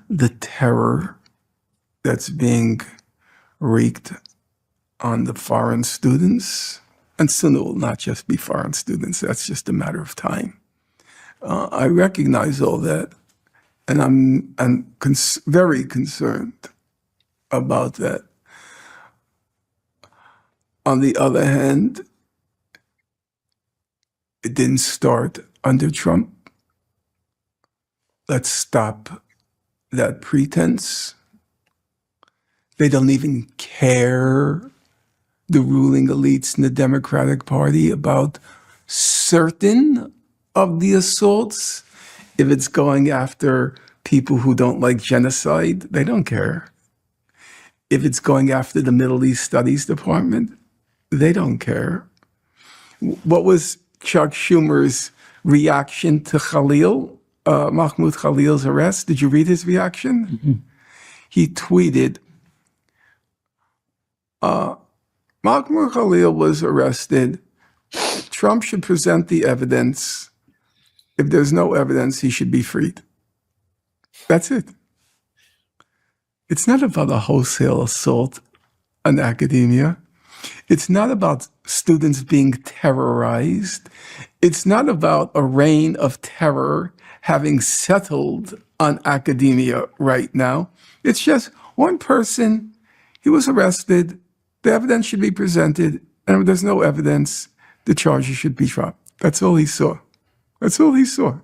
The terror that's being wreaked on the foreign students. And soon it will not just be foreign students. That's just a matter of time. I recognize all that, and I'm very concerned about that. On the other hand, it didn't start under Trump. Let's stop that pretense. They don't even care, the ruling elites in the Democratic Party, about certain of the assaults. If it's going after people who don't like genocide, they don't care. If it's going after the Middle East Studies Department, they don't care. What was Chuck Schumer's reaction to Mahmoud Khalil's arrest? Did you read his reaction? Mm-hmm. He tweeted, Mahmoud Khalil was arrested. Trump should present the evidence. If there's no evidence, he should be freed. That's it. It's not about a wholesale assault on academia. It's not about students being terrorized. It's not about a reign of terror having settled on academia right now. It's just one person, he was arrested, the evidence should be presented, and if there's no evidence, the charges should be dropped. That's all he saw. That's all he saw.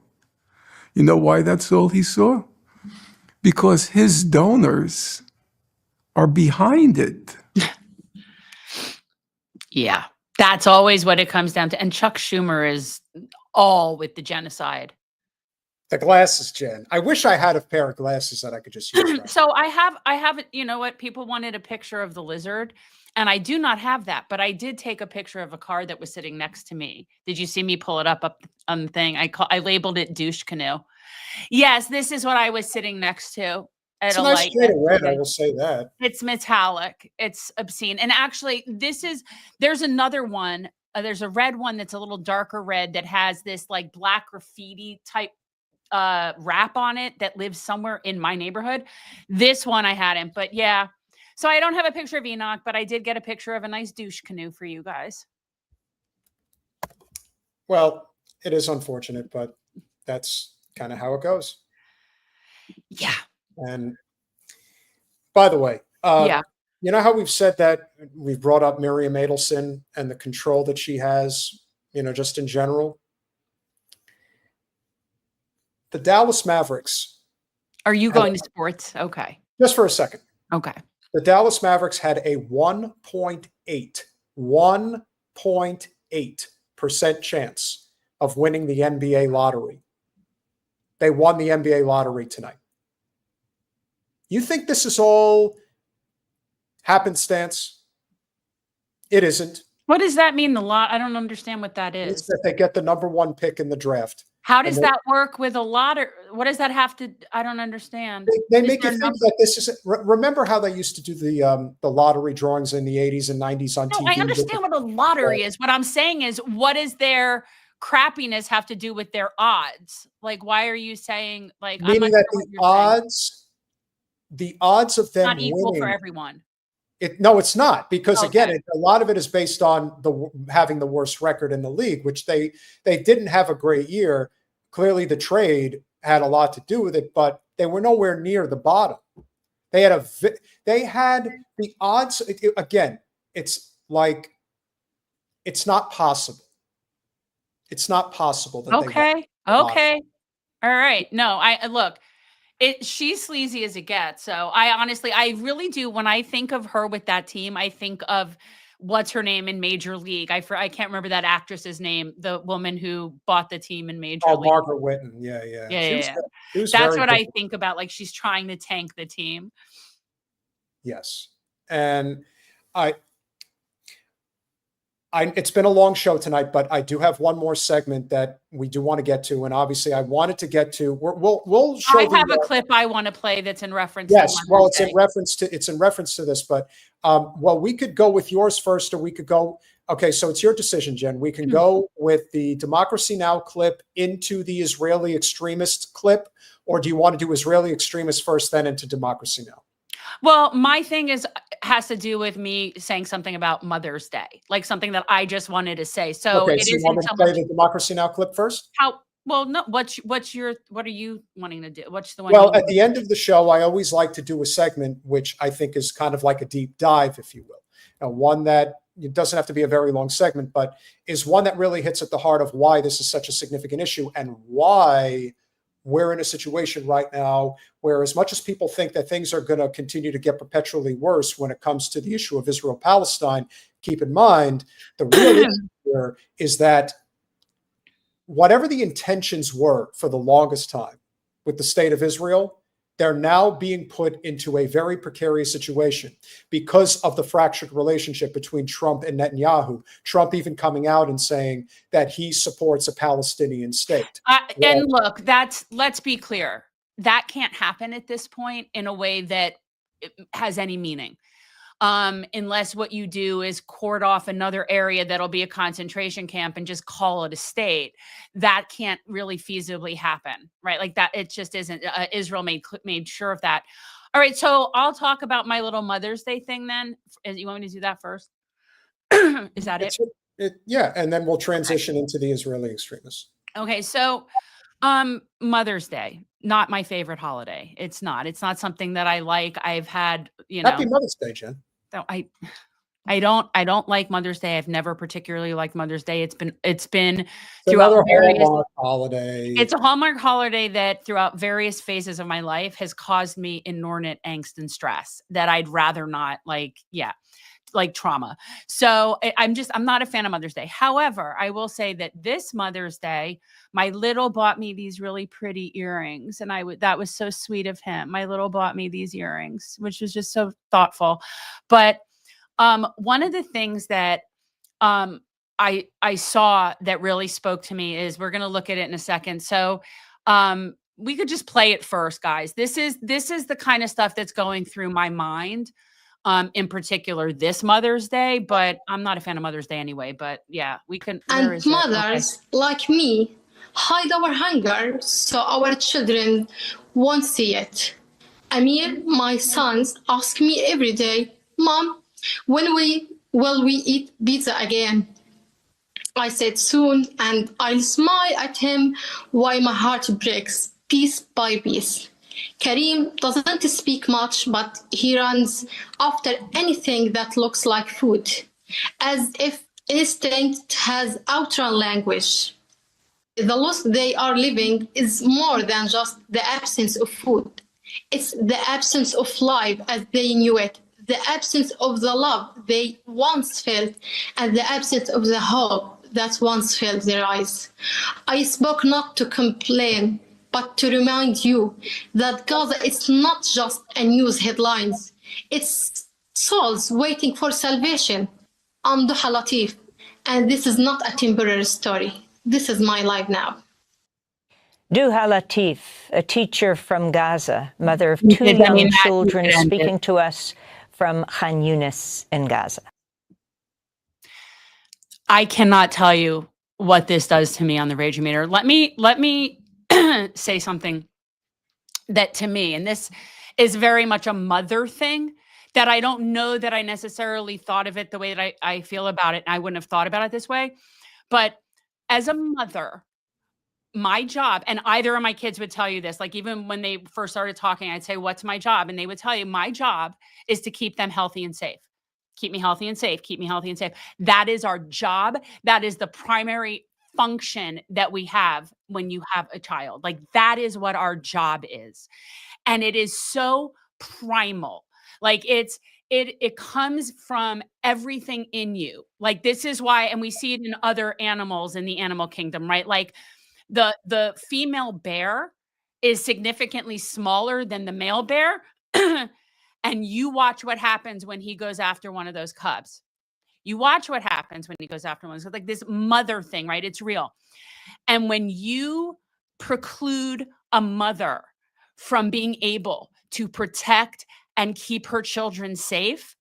You know why that's all he saw? Because his donors are behind it. Yeah, that's always what it comes down to. And Chuck Schumer is all with the genocide. The glasses, Jen. I wish I had a pair of glasses that I could just use. Right. So I have, you know what? People wanted a picture of the lizard, and I do not have that, but I did take a picture of a car that was sitting next to me. Did you see me pull it up on the thing? I labeled it douche canoe. Yes, this is what I was sitting next to. It's a nice shade of red, I will say that. It's metallic. It's obscene. And actually, there's another one. There's a red one that's a little darker red that has this like black graffiti type wrap on it that lives somewhere in my neighborhood. This one I hadn't, but yeah. So I don't have a picture of Enoch, but I did get a picture of a nice douche canoe for you guys. Well, it is unfortunate, but that's kind of how it goes. Yeah. And by the way, you know how we've said that we've brought up Miriam Adelson and the control that she has, you know, just in general. The Dallas Mavericks. Are you going to sports? Okay. Just for a second. Okay. The Dallas Mavericks had a 1.8% chance of winning the NBA lottery. They won the NBA lottery tonight. You think this is all happenstance? It isn't. What does that mean? I don't understand what that is. It's that they get the number one pick in the draft. How does that work with a lottery? What does that have to? I don't understand. They make you think that this is. Remember how they used to do the lottery drawings in the 80s and 90s on TV? I understand what a lottery is. What I'm saying is, what does their crappiness have to do with their odds? Like, why are you saying like? Meaning that the odds of them not equal winning, for everyone. No, it's not, because again, a lot of it is based on having the worst record in the league, which they didn't have a great year. Clearly, the trade had a lot to do with it, but they were nowhere near the bottom. They had the odds. Again, it's like it's not possible. It's not possible that Okay. All right. No, I look, she's sleazy as it gets. So I really do. When I think of her with that team, I think of what's her name in Major League. I can't remember that actress's name, the woman who bought the team in Major League. Margaret Whitten. Yeah. Yeah. She was That's very what good. I think about. Like she's trying to tank the team. Yes. And it's been a long show tonight, but I do have one more segment that we do want to get to, and obviously I wanted to get to. We'll show. I have a clip I want to play that's in reference. Yes, to well, it's in reference to this, but well, we could go with yours first, or we could go. Okay, so it's your decision, Jen. We can go with the Democracy Now! Clip into the Israeli extremist clip, or do you want to do Israeli extremist first, then into Democracy Now! Well, my thing has to do with me saying something about Mother's Day, like something that I just wanted to say. So okay, it so you isn't want me to so play much the Democracy Now! Clip first? well, no. What are you wanting to do? What's the one? Well, at the end of the show, I always like to do a segment which I think is kind of like a deep dive, if you will. One that it doesn't have to be a very long segment, but is one that really hits at the heart of why this is such a significant issue and why we're in a situation right now where, as much as people think that things are going to continue to get perpetually worse when it comes to the issue of Israel-Palestine, keep in mind the real issue here is that whatever the intentions were for the longest time with the state of Israel, they're now being put into a very precarious situation because of the fractured relationship between Trump and Netanyahu. Trump even coming out and saying that he supports a Palestinian state. And look, let's be clear. That can't happen at this point in a way that has any meaning. Unless what you do is court off another area that'll be a concentration camp and just call it a state. That can't really feasibly happen, right? Like that, it just isn't. Israel made sure of that. All right, so I'll talk about my little Mother's Day thing then. You want me to do that first? Is that it? Yeah, and then we'll transition into the Israeli extremists. Okay, so Mother's Day, not my favorite holiday. It's not something that I like. I've had, Happy Mother's Day, Jen. I don't like Mother's Day. I've never particularly liked Mother's Day. It's been throughout various holiday. It's a Hallmark holiday that throughout various phases of my life has caused me inordinate angst and stress that I'd rather not like trauma. So I'm not a fan of Mother's Day. However, I will say that this Mother's Day, my little bought me these really pretty earrings, and that was so sweet of him. My little bought me these earrings, which was just so thoughtful. But one of the things that I saw that really spoke to me is, we're going to look at it in a second. So we could just play it first, guys. This is the kind of stuff that's going through my mind. In particular this Mother's Day, but I'm not a fan of Mother's Day anyway, but yeah, we can. And mothers like me hide our hunger so our children won't see it. Amir, my sons, ask me every day, Mom, when will we eat pizza again? I said soon, and I'll smile at him while my heart breaks, piece by piece. Karim doesn't speak much, but he runs after anything that looks like food, as if instinct has outrun language. The loss they are living is more than just the absence of food. It's the absence of life as they knew it, the absence of the love they once felt, and the absence of the hope that once filled their eyes. I spoke not to complain, but to remind you that Gaza is not just a news headlines. It's souls waiting for salvation. I'm Duha Latif, and this is not a temporary story. This is my life now. Duha Latif, a teacher from Gaza, mother of two young children, speaking to us from Khan Yunis in Gaza. I cannot tell you what this does to me on the Rage Meter. Let me say something that to me, and this is very much a mother thing, that I don't know that I necessarily thought of it the way that I feel about it. And I wouldn't have thought about it this way. But as a mother, my job, and either of my kids would tell you this, like even when they first started talking, I'd say, what's my job? And they would tell you, my job is to keep them healthy and safe. Keep me healthy and safe. Keep me healthy and safe. That is our job. That is the primary function that we have when you have a child. Like that is what our job is. And it is so primal. Like it comes from everything in you. Like this is why, and we see it in other animals in the animal kingdom, right? Like the female bear is significantly smaller than the male bear. And you watch what happens when he goes after one of those cubs. You watch what happens when he goes after one. So like this mother thing, right? It's real. And when you preclude a mother from being able to protect and keep her children safe,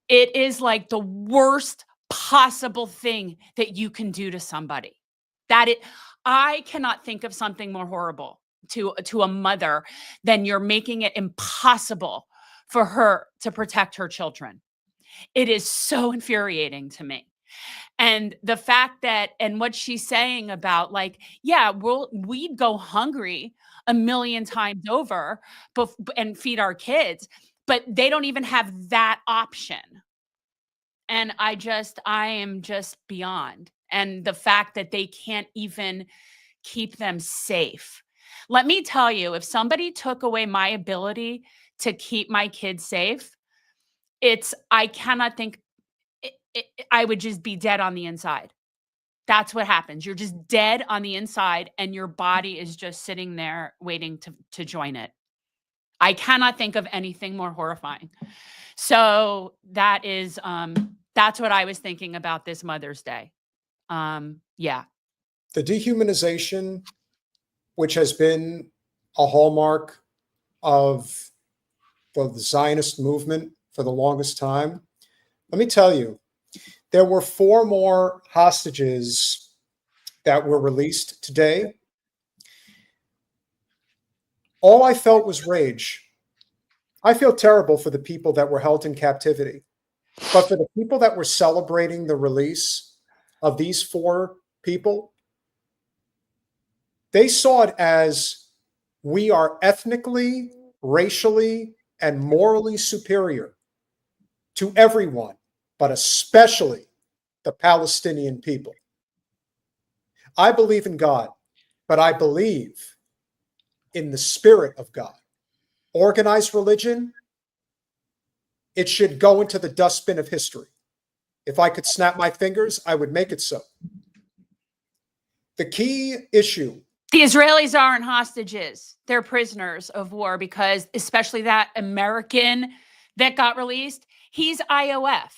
it is like the worst possible thing that you can do to somebody. I cannot think of something more horrible to a mother than you're making it impossible for her to protect her children. It is so infuriating to me. And the fact that, and what she's saying about like, yeah, we'd go hungry a million times over and feed our kids, but they don't even have that option. And I am just beyond. And the fact that they can't even keep them safe. Let me tell you, if somebody took away my ability to keep my kids safe, I cannot think, I would just be dead on the inside. That's what happens. You're just dead on the inside and your body is just sitting there waiting to join it. I cannot think of anything more horrifying. So that is, that's what I was thinking about this Mother's Day. Yeah. The dehumanization, which has been a hallmark of the Zionist movement for the longest time. Let me tell you, there were 4 more hostages that were released today. All I felt was rage. I feel terrible for the people that were held in captivity. But for the people that were celebrating the release of these 4 people, they saw it as we are ethnically, racially, and morally superior to everyone, but especially the Palestinian people. I believe in God, but I believe in the spirit of God. Organized religion, it should go into the dustbin of history. If I could snap my fingers, I would make it so. The key issue. The Israelis aren't hostages. They're prisoners of war because especially that American that got released, he's IOF.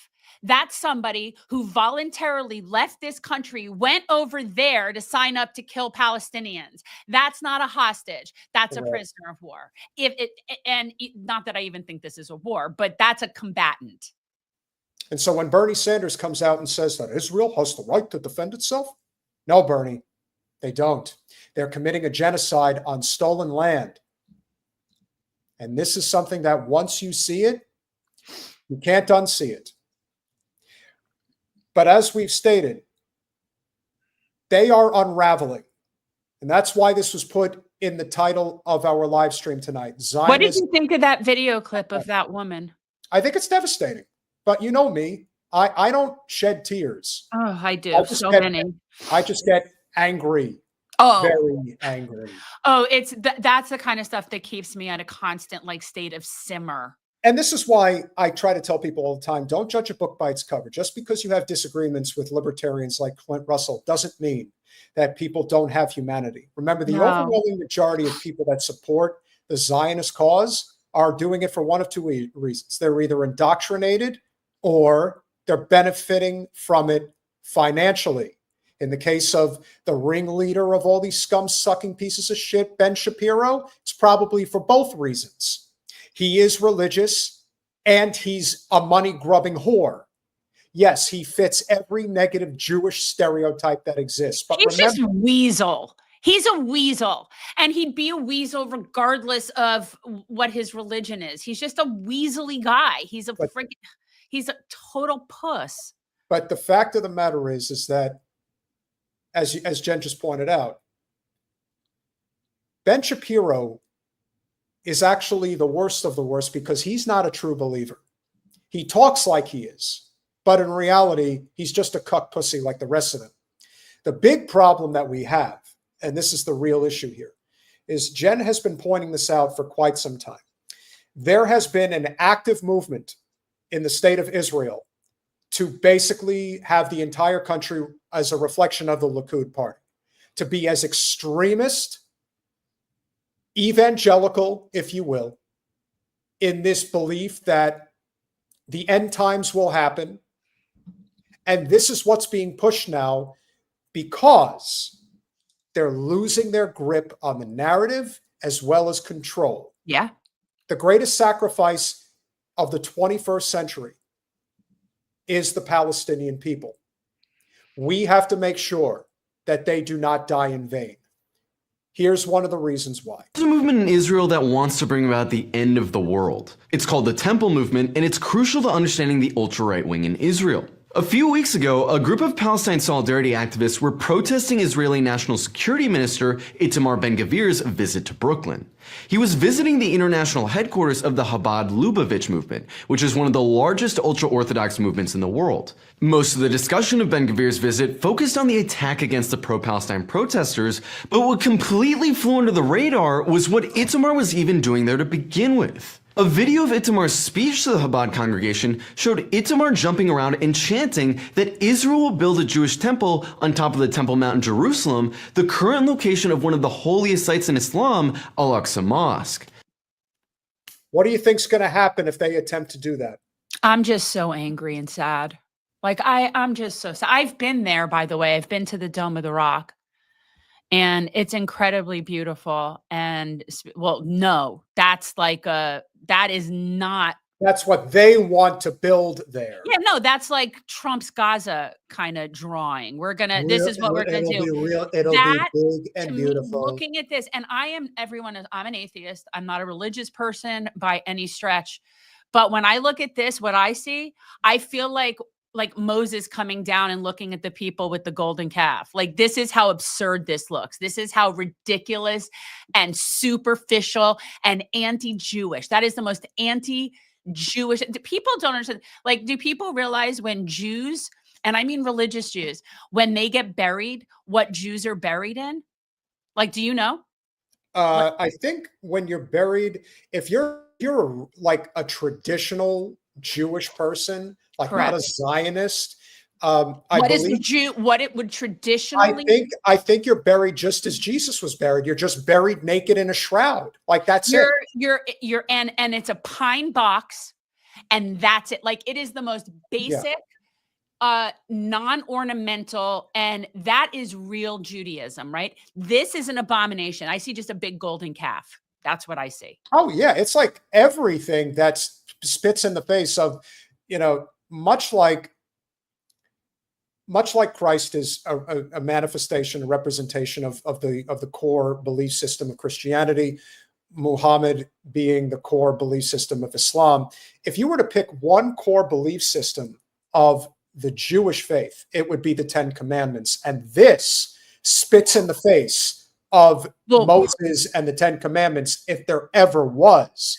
That's somebody who voluntarily left this country, went over there to sign up to kill Palestinians. That's not a hostage. That's a prisoner of war. Not that I even think this is a war, but that's a combatant. And so when Bernie Sanders comes out and says that Israel has the right to defend itself, no, Bernie, they don't. They're committing a genocide on stolen land. And this is something that once you see it, you can't unsee it. But as we've stated, they are unraveling. And that's why this was put in the title of our live stream tonight. Zionist. What did you think of that video clip of that woman? I think it's devastating. But you know me, I don't shed tears. Oh, I do. So many. I just get angry. Oh, very angry. Oh, that's the kind of stuff that keeps me at a constant state of simmer. And this is why I try to tell people all the time, don't judge a book by its cover. Just because you have disagreements with libertarians like Clint Russell doesn't mean that people don't have humanity. Remember, the overwhelming majority of people that support the Zionist cause are doing it for one of 2 reasons. They're either indoctrinated or they're benefiting from it financially. In the case of the ringleader of all these scum-sucking pieces of shit, Ben Shapiro, it's probably for both reasons. He is religious and he's a money-grubbing whore. Yes, he fits every negative Jewish stereotype that exists. But he's just weasel. He's a weasel. And he'd be a weasel regardless of what his religion is. He's just a weaselly guy. He's a total puss. But the fact of the matter is that, as Jen just pointed out, Ben Shapiro is actually the worst of the worst because he's not a true believer. He talks like he is, but in reality, he's just a cuck pussy like the rest of them. The big problem that we have, and this is the real issue here, is Jen has been pointing this out for quite some time. There has been an active movement in the state of Israel to basically have the entire country as a reflection of the Likud party, to be as extremist, evangelical, if you will, in this belief that the end times will happen. And this is what's being pushed now because they're losing their grip on the narrative as well as control. Yeah. The greatest sacrifice of the 21st century is the Palestinian people. We have to make sure that they do not die in vain. Here's one of the reasons why. There's a movement in Israel that wants to bring about the end of the world. It's called the Temple Movement, and it's crucial to understanding the ultra-right wing in Israel. A few weeks ago, a group of Palestine solidarity activists were protesting Israeli National Security Minister Itamar Ben-Gvir's visit to Brooklyn. He was visiting the international headquarters of the Chabad Lubavitch movement, which is one of the largest ultra-Orthodox movements in the world. Most of the discussion of Ben-Gvir's visit focused on the attack against the pro-Palestine protesters, but what completely flew under the radar was what Itamar was even doing there to begin with. A video of Itamar's speech to the Chabad congregation showed Itamar jumping around and chanting that Israel will build a Jewish temple on top of the Temple Mount in Jerusalem, the current location of one of the holiest sites in Islam, Al-Aqsa Mosque. What do you think's going to happen if they attempt to do that? I'm just so angry and sad. Like I'm just so sad. I've been there, by the way. I've been to the Dome of the Rock. And it's incredibly beautiful. And well, no, that's not. That's what they want to build there. Yeah, no, that's like Trump's Gaza kind of drawing. This is what we're going to do. It'll be big and beautiful. Looking at this, and I'm an atheist. I'm not a religious person by any stretch. But when I look at this, what I see, I feel like Moses coming down and looking at the people with the golden calf. Like, this is how absurd this looks. This is how ridiculous and superficial and anti-Jewish. That is the most anti-Jewish. People don't understand. Like, do people realize when Jews, and I mean religious Jews, when they get buried, what Jews are buried in? Like, do you know? I think when you're buried, if you're like a traditional Jewish person, like Correct. Not a Zionist. What it would traditionally? I think you're buried just as Jesus was buried. You're just buried naked in a shroud. Like that's it. And it's a pine box, and that's it. Like, it is the most basic, non-ornamental, and that is real Judaism, right? This is an abomination. I see just a big golden calf. That's what I see. Oh yeah, it's like everything that spits in the face of, much like Christ is a manifestation, a representation of the core belief system of Christianity, Muhammad being the core belief system of Islam. If you were to pick one core belief system of the Jewish faith, it would be the 10 Commandments. And this spits in the face of Moses and the 10 Commandments, if there ever was.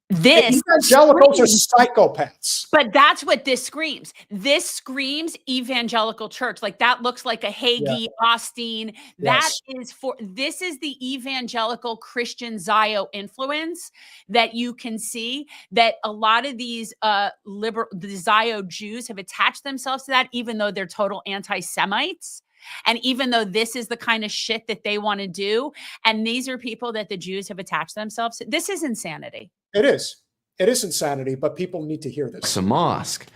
This evangelicals are psychopaths. But that's what this screams. This screams evangelical church. Like, that looks like a Hagee, Austin. This is the evangelical Christian Zio influence that you can see, that a lot of these the Zio Jews have attached themselves to that, even though they're total anti-Semites. And even though this is the kind of shit that they want to do, and these are people that the Jews have attached themselves to, this is insanity. It is. It is insanity, but people need to hear this. It's a mosque.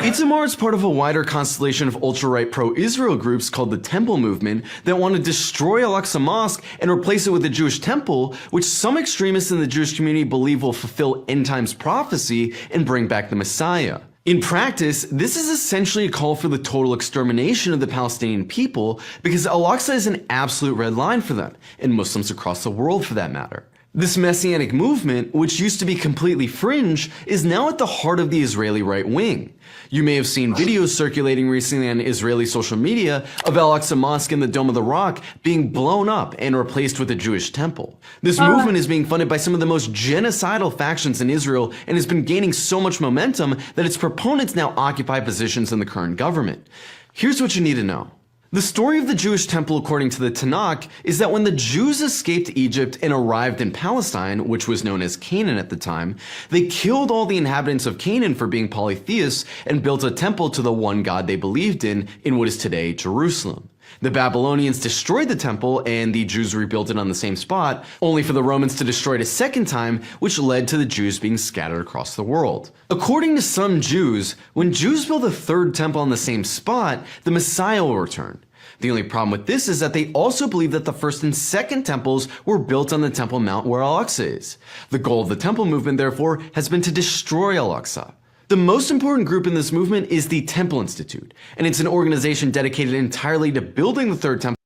Itamar is part of a wider constellation of ultra-right pro-Israel groups called the Temple Movement that want to destroy Al-Aqsa Mosque and replace it with a Jewish temple, which some extremists in the Jewish community believe will fulfill end times prophecy and bring back the Messiah. In practice, this is essentially a call for the total extermination of the Palestinian people, because Al-Aqsa is an absolute red line for them, and Muslims across the world for that matter. This messianic movement, which used to be completely fringe, is now at the heart of the Israeli right wing. You may have seen videos circulating recently on Israeli social media of Al-Aqsa Mosque in the Dome of the Rock being blown up and replaced with a Jewish temple. This movement is being funded by some of the most genocidal factions in Israel and has been gaining so much momentum that its proponents now occupy positions in the current government. Here's what you need to know. The story of the Jewish temple according to the Tanakh is that when the Jews escaped Egypt and arrived in Palestine, which was known as Canaan at the time, they killed all the inhabitants of Canaan for being polytheists and built a temple to the one God they believed in what is today Jerusalem. The Babylonians destroyed the temple and the Jews rebuilt it on the same spot, only for the Romans to destroy it a second time, which led to the Jews being scattered across the world. According to some Jews, when Jews build a third temple on the same spot, the Messiah will return. The only problem with this is that they also believe that the first and second temples were built on the Temple Mount where Al-Aqsa is. The goal of the temple movement, therefore, has been to destroy Al-Aqsa. The most important group in this movement is the Temple Institute, and it's an organization dedicated entirely to building the third temple.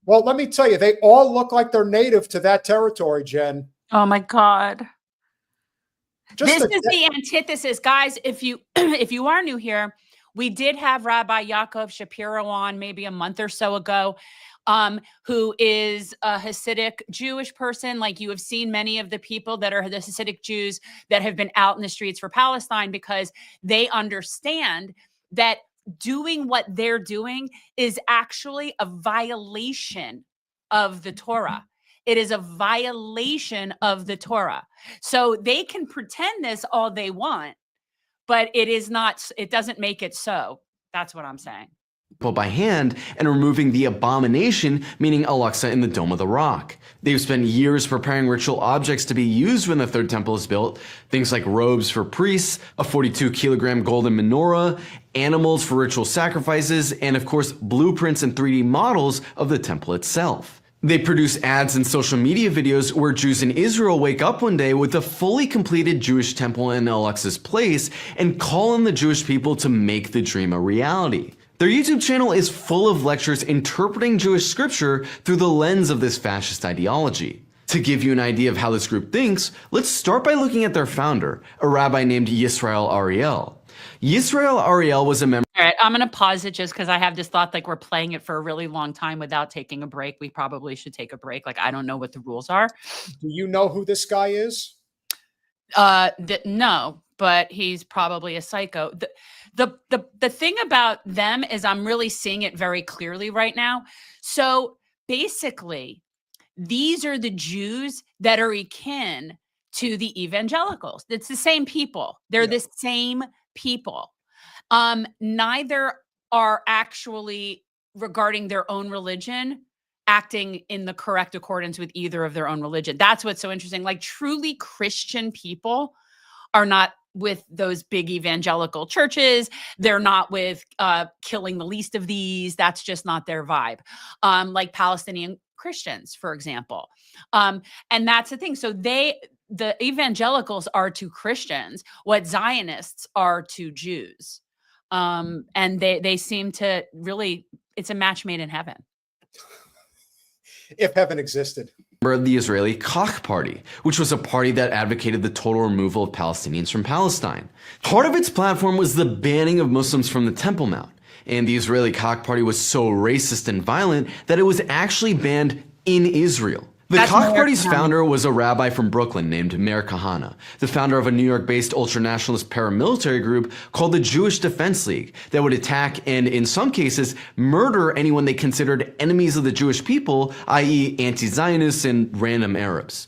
Well, let me tell you, they all look like they're native to that territory, Jen. Oh my God. Just This is the antithesis, guys. If you if you are new here, we did have Rabbi Yaakov Shapiro on maybe a month or so ago, who is a Hasidic Jewish person. Like, you have seen many of the people that are the Hasidic Jews that have been out in the streets for Palestine because they understand that doing what they're doing is actually a violation of the Torah. It is a violation of the Torah. So they can pretend this all they want, but it is not, it doesn't make it so. That's what I'm saying. By hand and removing the abomination, meaning Al-Aqsa in the Dome of the Rock. They've spent years preparing ritual objects to be used when the third temple is built, things like robes for priests, a 42-kilogram golden menorah, animals for ritual sacrifices, and of course blueprints and 3D models of the temple itself. They produce ads and social media videos where Jews in Israel wake up one day with a fully completed Jewish temple in Al-Aqsa's place and call on the Jewish people to make the dream a reality. Their YouTube channel is full of lectures interpreting Jewish scripture through the lens of this fascist ideology. To give you an idea of how this group thinks, let's start by looking at their founder, a rabbi named Yisrael Ariel. Yisrael Ariel was a member. All right, I'm going to pause it just because I have this thought like we're playing it for a really long time without taking a break. We probably should take a break. Like, I don't know what the rules are. Do you know who this guy is? No, but he's probably a psycho. The thing about them is I'm really seeing it very clearly right now. So basically, these are the Jews that are akin to the evangelicals. It's the same people. They're the same people. Neither are actually, regarding their own religion, acting in the correct accordance with either of their own religion. That's what's so interesting. Like, truly Christian people are not with those big evangelical churches. They're not with killing the least of these. That's just not their vibe. Like Palestinian Christians, for example. And that's the thing. So the evangelicals are to Christians what Zionists are to Jews. And they seem to really, it's a match made in heaven. If heaven existed. Of the Israeli Koch Party, which was a party that advocated the total removal of Palestinians from Palestine. Part of its platform was the banning of Muslims from the Temple Mount, and the Israeli Koch Party was so racist and violent that it was actually banned in Israel. The Koch Party's founder was a rabbi from Brooklyn named Maher, the founder of a New York-based ultranationalist paramilitary group called the Jewish Defense League that would attack and, in some cases, murder anyone they considered enemies of the Jewish people, i.e. anti-Zionists and random Arabs.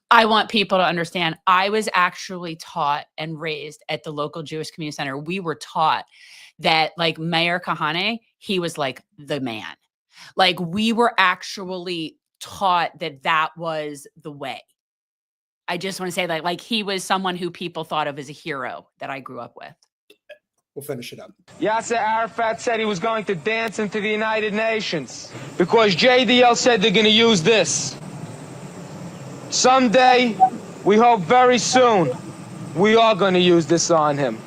I want people to understand, I was actually taught and raised at the local Jewish community center. We were taught that, like, Maher, he was like the man. Like, we were actually taught that was the way. I just want to say that, like, he was someone who people thought of as a hero that I grew up with. We'll finish it up. Yasser Arafat said he was going to dance into the United Nations because JDL said they're going to use this. Someday, we hope very soon, we are going to use this on him.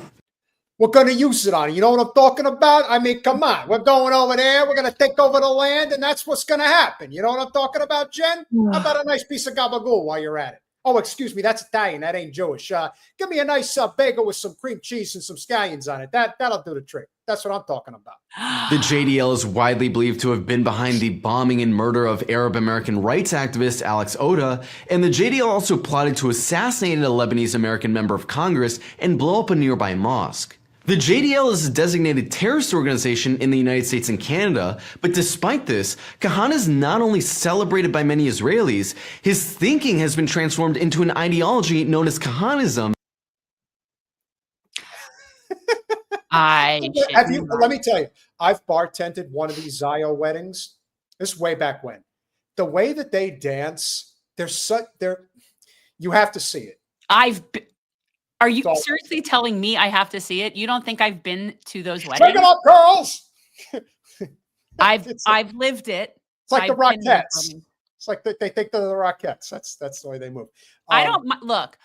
We're going to use it on it. You know what I'm talking about? I mean, come on. We're going over there. We're going to take over the land, and that's what's going to happen. You know what I'm talking about, Jen? How about a nice piece of gabagool while you're at it? Oh, excuse me, that's Italian. That ain't Jewish. Give me a nice bagel with some cream cheese and some scallions on it. That'll do the trick. That's what I'm talking about. The JDL is widely believed to have been behind the bombing and murder of Arab American rights activist Alex Oda, and the JDL also plotted to assassinate a Lebanese American member of Congress and blow up a nearby mosque. The JDL is a designated terrorist organization in the United States and Canada, but despite this, Kahane is not only celebrated by many Israelis, his thinking has been transformed into an ideology known as Kahanism. Let me tell you, I've bartended one of these Zio weddings. This is way back when. The way that they dance, you have to see it. Are you seriously telling me I have to see it? You don't think I've been to those weddings? Take it up, girls. I've lived it. It's like the Rockettes. It's like they think they're the Rockettes. That's the way they move. I don't look.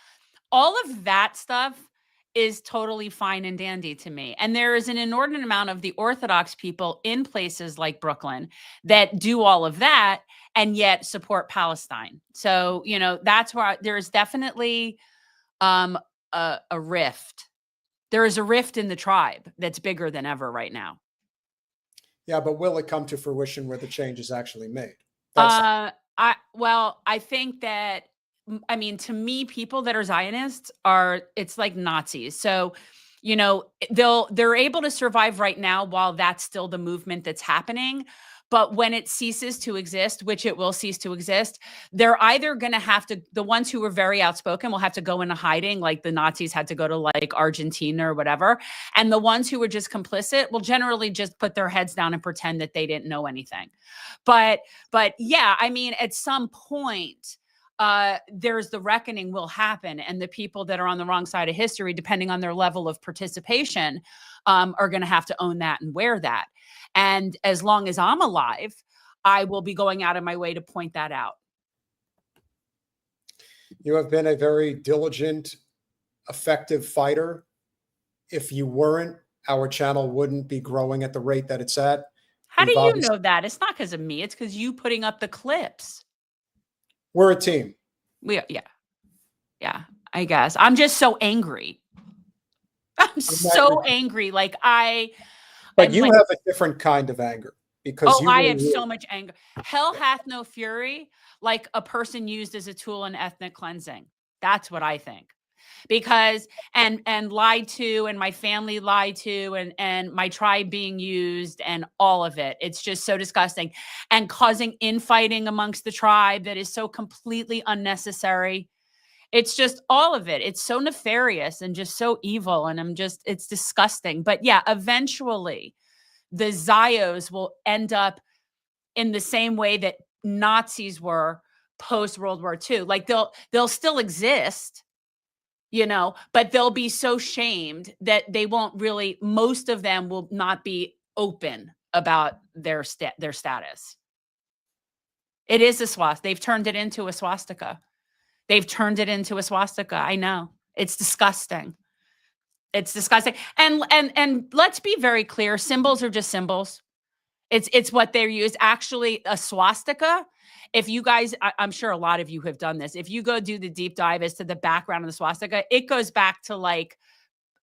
All of that stuff is totally fine and dandy to me. And there is an inordinate amount of the Orthodox people in places like Brooklyn that do all of that and yet support Palestine. So, that's where there's definitely a rift. There is a rift in the tribe that's bigger than ever right now. Yeah, but will it come to fruition where the change is actually made? I think that, to me, people that are Zionists it's like Nazis. So, they're able to survive right now while that's still the movement that's happening. But when it ceases to exist, which it will cease to exist, they're either going to have to, the ones who were very outspoken will have to go into hiding, like the Nazis had to go to like Argentina or whatever. And the ones who were just complicit will generally just put their heads down and pretend that they didn't know anything. But yeah, at some point, there's the reckoning will happen. And the people that are on the wrong side of history, depending on their level of participation, are going to have to own that and wear that. And as long as I'm alive, I will be going out of my way to point that out. You have been a very diligent, effective fighter. If you weren't, our channel wouldn't be growing at the rate that it's at. How do you know that? It's not because of me. It's because you putting up the clips. We're a team. Yeah, I guess. I'm just so angry. I'm so angry. But you have a different kind of anger because I have so much anger. Hell hath no fury like a person used as a tool in ethnic cleansing. That's what I think. Because and lied to, and my family lied to, and my tribe being used, and all of it. It's just so disgusting, and causing infighting amongst the tribe that is so completely unnecessary. It's just all of it. It's so nefarious and just so evil. And it's disgusting. But yeah, eventually the Zios will end up in the same way that Nazis were post World War II. Like they'll still exist, but they'll be so shamed that they won't really, most of them will not be open about their status. It is a swastika. They've turned it into a swastika. I know. It's disgusting. It's disgusting. And let's be very clear. Symbols are just symbols. It's what they're used. Actually, a swastika, if you guys, I'm sure a lot of you have done this. If you go do the deep dive as to the background of the swastika, it goes back to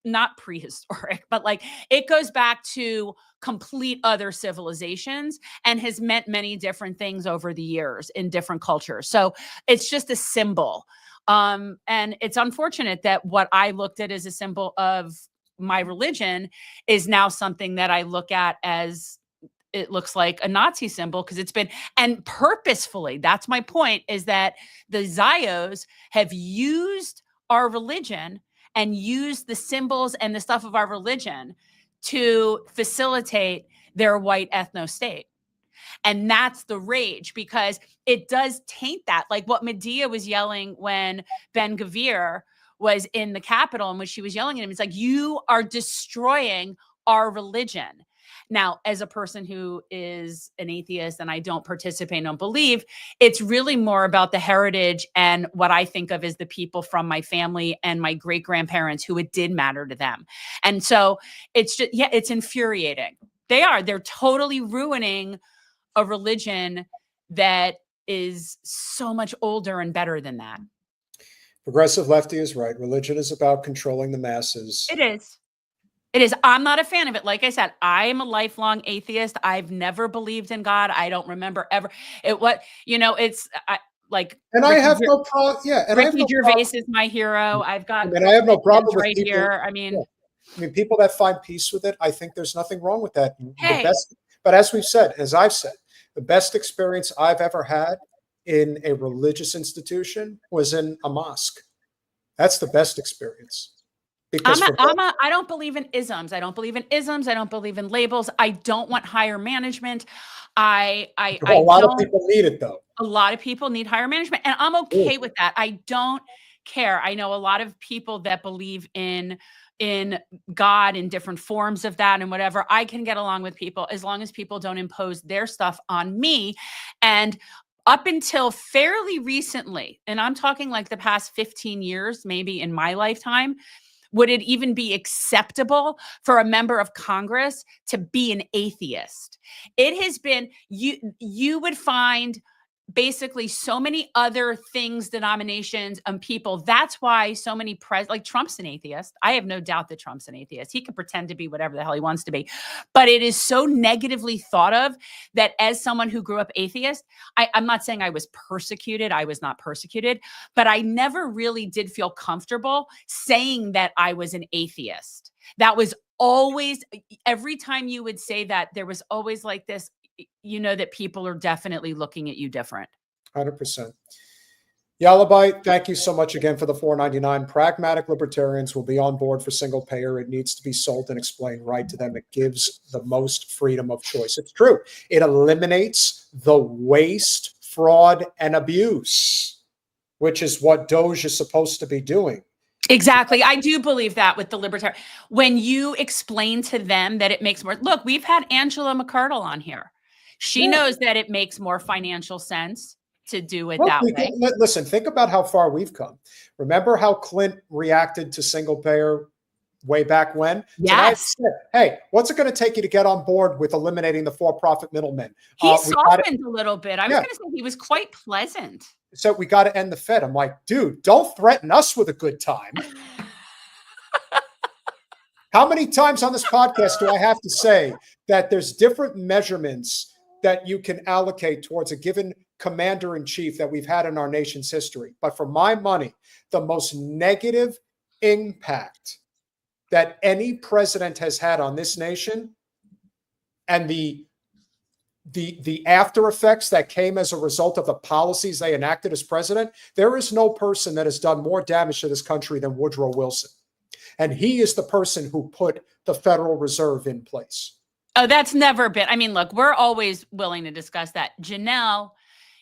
not prehistoric, but it goes back to complete other civilizations and has meant many different things over the years in different cultures. So it's just a symbol. And it's unfortunate that what I looked at as a symbol of my religion is now something that I look at as it looks like a Nazi symbol, because it's been, and purposefully, that's my point, is that the Zios have used our religion and used the symbols and the stuff of our religion to facilitate their white ethno state. And that's the rage, because it does taint that. Like what Medea was yelling when Ben Gvir was in the Capitol, and when she was yelling at him, it's like, you are destroying our religion. Now, as a person who is an atheist and I don't participate and don't believe, it's really more about the heritage and what I think of as the people from my family and my great-grandparents who it did matter to them. And so it's just, yeah, it's infuriating. They're totally ruining a religion that is so much older and better than that. Progressive lefty is right. Religion is about controlling the masses. It is. It is. I'm not a fan of it. Like I said, I am a lifelong atheist. I've never believed in God. I don't remember ever. It's like. And I have no problem. Yeah, and I have Ricky no Gervais problem. is my hero. I've got. I have no problem with right people, here. I mean, people that find peace with it. I think there's nothing wrong with that. Hey. But as we've said, as I've said, the best experience I've ever had in a religious institution was in a mosque. That's the best experience. Because I don't believe in isms. I don't believe in isms. I don't believe in labels. I don't want higher management. A lot of people need it, though. A lot of people need higher management, and I'm okay with that. I don't care. I know a lot of people that believe in God in different forms of that and whatever. I can get along with people as long as people don't impose their stuff on me. And up until fairly recently, and I'm talking like the past 15 years, maybe in my lifetime, would it even be acceptable for a member of Congress to be an atheist? It has been, you would find basically so many other things, denominations, and people. That's why so many like Trump's an atheist. I have no doubt that Trump's an atheist. He can pretend to be whatever the hell he wants to be. But it is so negatively thought of that as someone who grew up atheist, I'm not saying I was persecuted. I was not persecuted, but I never really did feel comfortable saying that I was an atheist. That was always, every time you would say that, there was always like this, that people are definitely looking at you different. 100%. Yalabite, thank you so much again for the $4.99. Pragmatic libertarians will be on board for single payer. It needs to be sold and explained right to them. It gives the most freedom of choice. It's true. It eliminates the waste, fraud, and abuse, which is what Doge is supposed to be doing. Exactly. I do believe that with the libertarian. When you explain to them that it makes more, look, we've had Angela McArdle on here. She knows that it makes more financial sense to do it that way. Listen, think about how far we've come. Remember how Clint reacted to single payer way back when? Yes. Hey, what's it going to take you to get on board with eliminating the for-profit middlemen? He softened a little bit. I was going to say he was quite pleasant. So we got to end the Fed. I'm like, dude, don't threaten us with a good time. How many times on this podcast do I have to say that there's different measurements that you can allocate towards a given commander-in-chief that we've had in our nation's history? But for my money, the most negative impact that any president has had on this nation and the after effects that came as a result of the policies they enacted as president, there is no person that has done more damage to this country than Woodrow Wilson. And he is the person who put the Federal Reserve in place. Oh, that's never been. I mean, look, we're always willing to discuss that. Janelle,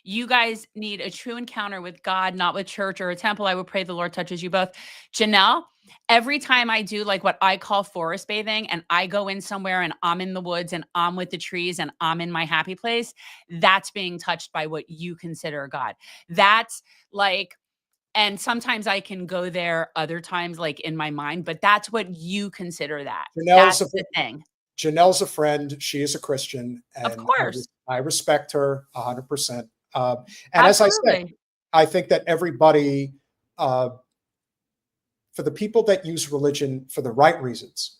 you guys need a true encounter with God, not with church or a temple. I would pray the Lord touches you both. Janelle, every time I do like what I call forest bathing and I go in somewhere and I'm in the woods and I'm with the trees and I'm in my happy place, that's being touched by what you consider God. That's like, and sometimes I can go there other times, like in my mind, but that's what you consider that. That's the thing. Janelle's a friend. She is a Christian. And of course. I respect her 100%. And as I said, I think that everybody, for the people that use religion for the right reasons,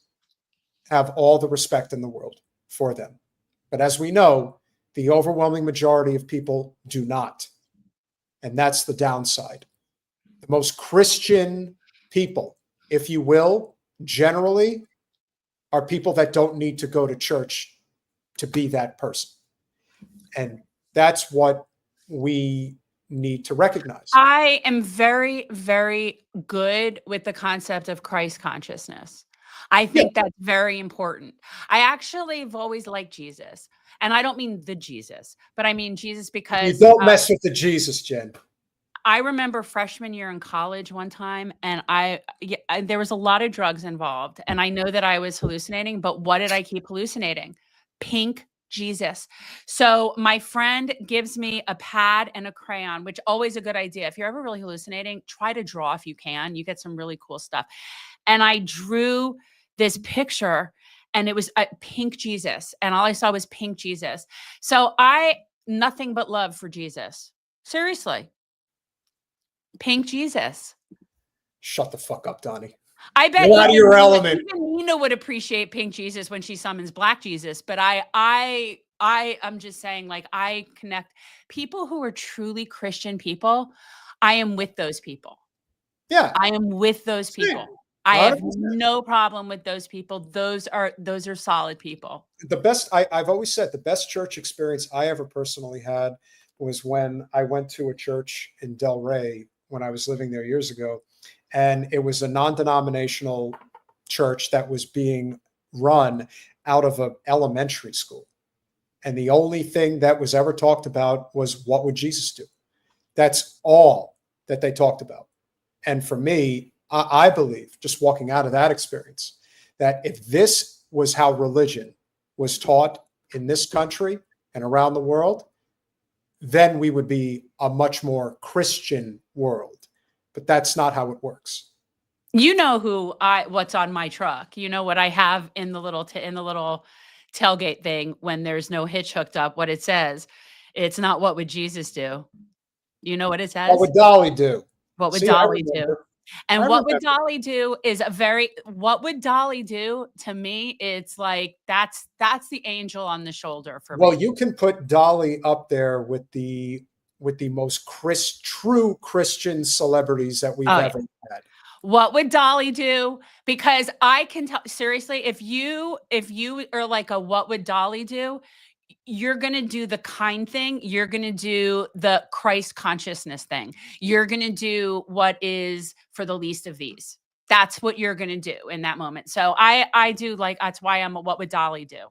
have all the respect in the world for them. But as we know, the overwhelming majority of people do not. And that's the downside. The most Christian people, if you will, generally are people that don't need to go to church to be that person. And that's what we need to recognize. I am very, very good with the concept of Christ consciousness. I think that's very important. I actually have always liked Jesus. And I don't mean the Jesus, but I mean Jesus because— You don't mess with the Jesus, Jen. I remember freshman year in college one time, and there was a lot of drugs involved, and I know that I was hallucinating, but what did I keep hallucinating? Pink Jesus. So my friend gives me a pad and a crayon, which always a good idea. If you're ever really hallucinating, try to draw if you can. You get some really cool stuff. And I drew this picture, and it was a pink Jesus, and all I saw was pink Jesus. So nothing but love for Jesus. Seriously. Pink Jesus. Shut the fuck up, Donnie. I bet You're out of your element. even Nina would appreciate Pink Jesus when she summons Black Jesus. But I'm just saying, like, I connect people who are truly Christian people. I am with those people. Yeah. I am with those people. I have no problem with those people. Those are solid people. The best, I've always said, the best church experience I ever personally had was when I went to a church in Delray when I was living there years ago. And it was a non-denominational church that was being run out of an elementary school. And the only thing that was ever talked about was, what would Jesus do? That's all that they talked about. And for me, I believe, just walking out of that experience, that if this was how religion was taught in this country and around the world, then we would be a much more Christian world. But that's not how it works. You know what's on my truck. You know what I have in the little tailgate thing when there's no hitch hooked up. What it says, it's not what would Jesus do. You know what it says? What would Dolly do? What would Dolly do? And what would Dolly do is what would Dolly do to me? It's like, that's the angel on the shoulder for me. Well, you can put Dolly up there with the most true Christian celebrities that we've ever had. What would Dolly do? Because I can tell, seriously, if you are like a what would Dolly do, you're going to do the kind thing. You're going to do the Christ consciousness thing. You're going to do what is for the least of these. That's what you're going to do in that moment. So I do, like, that's why I'm a what would Dolly do?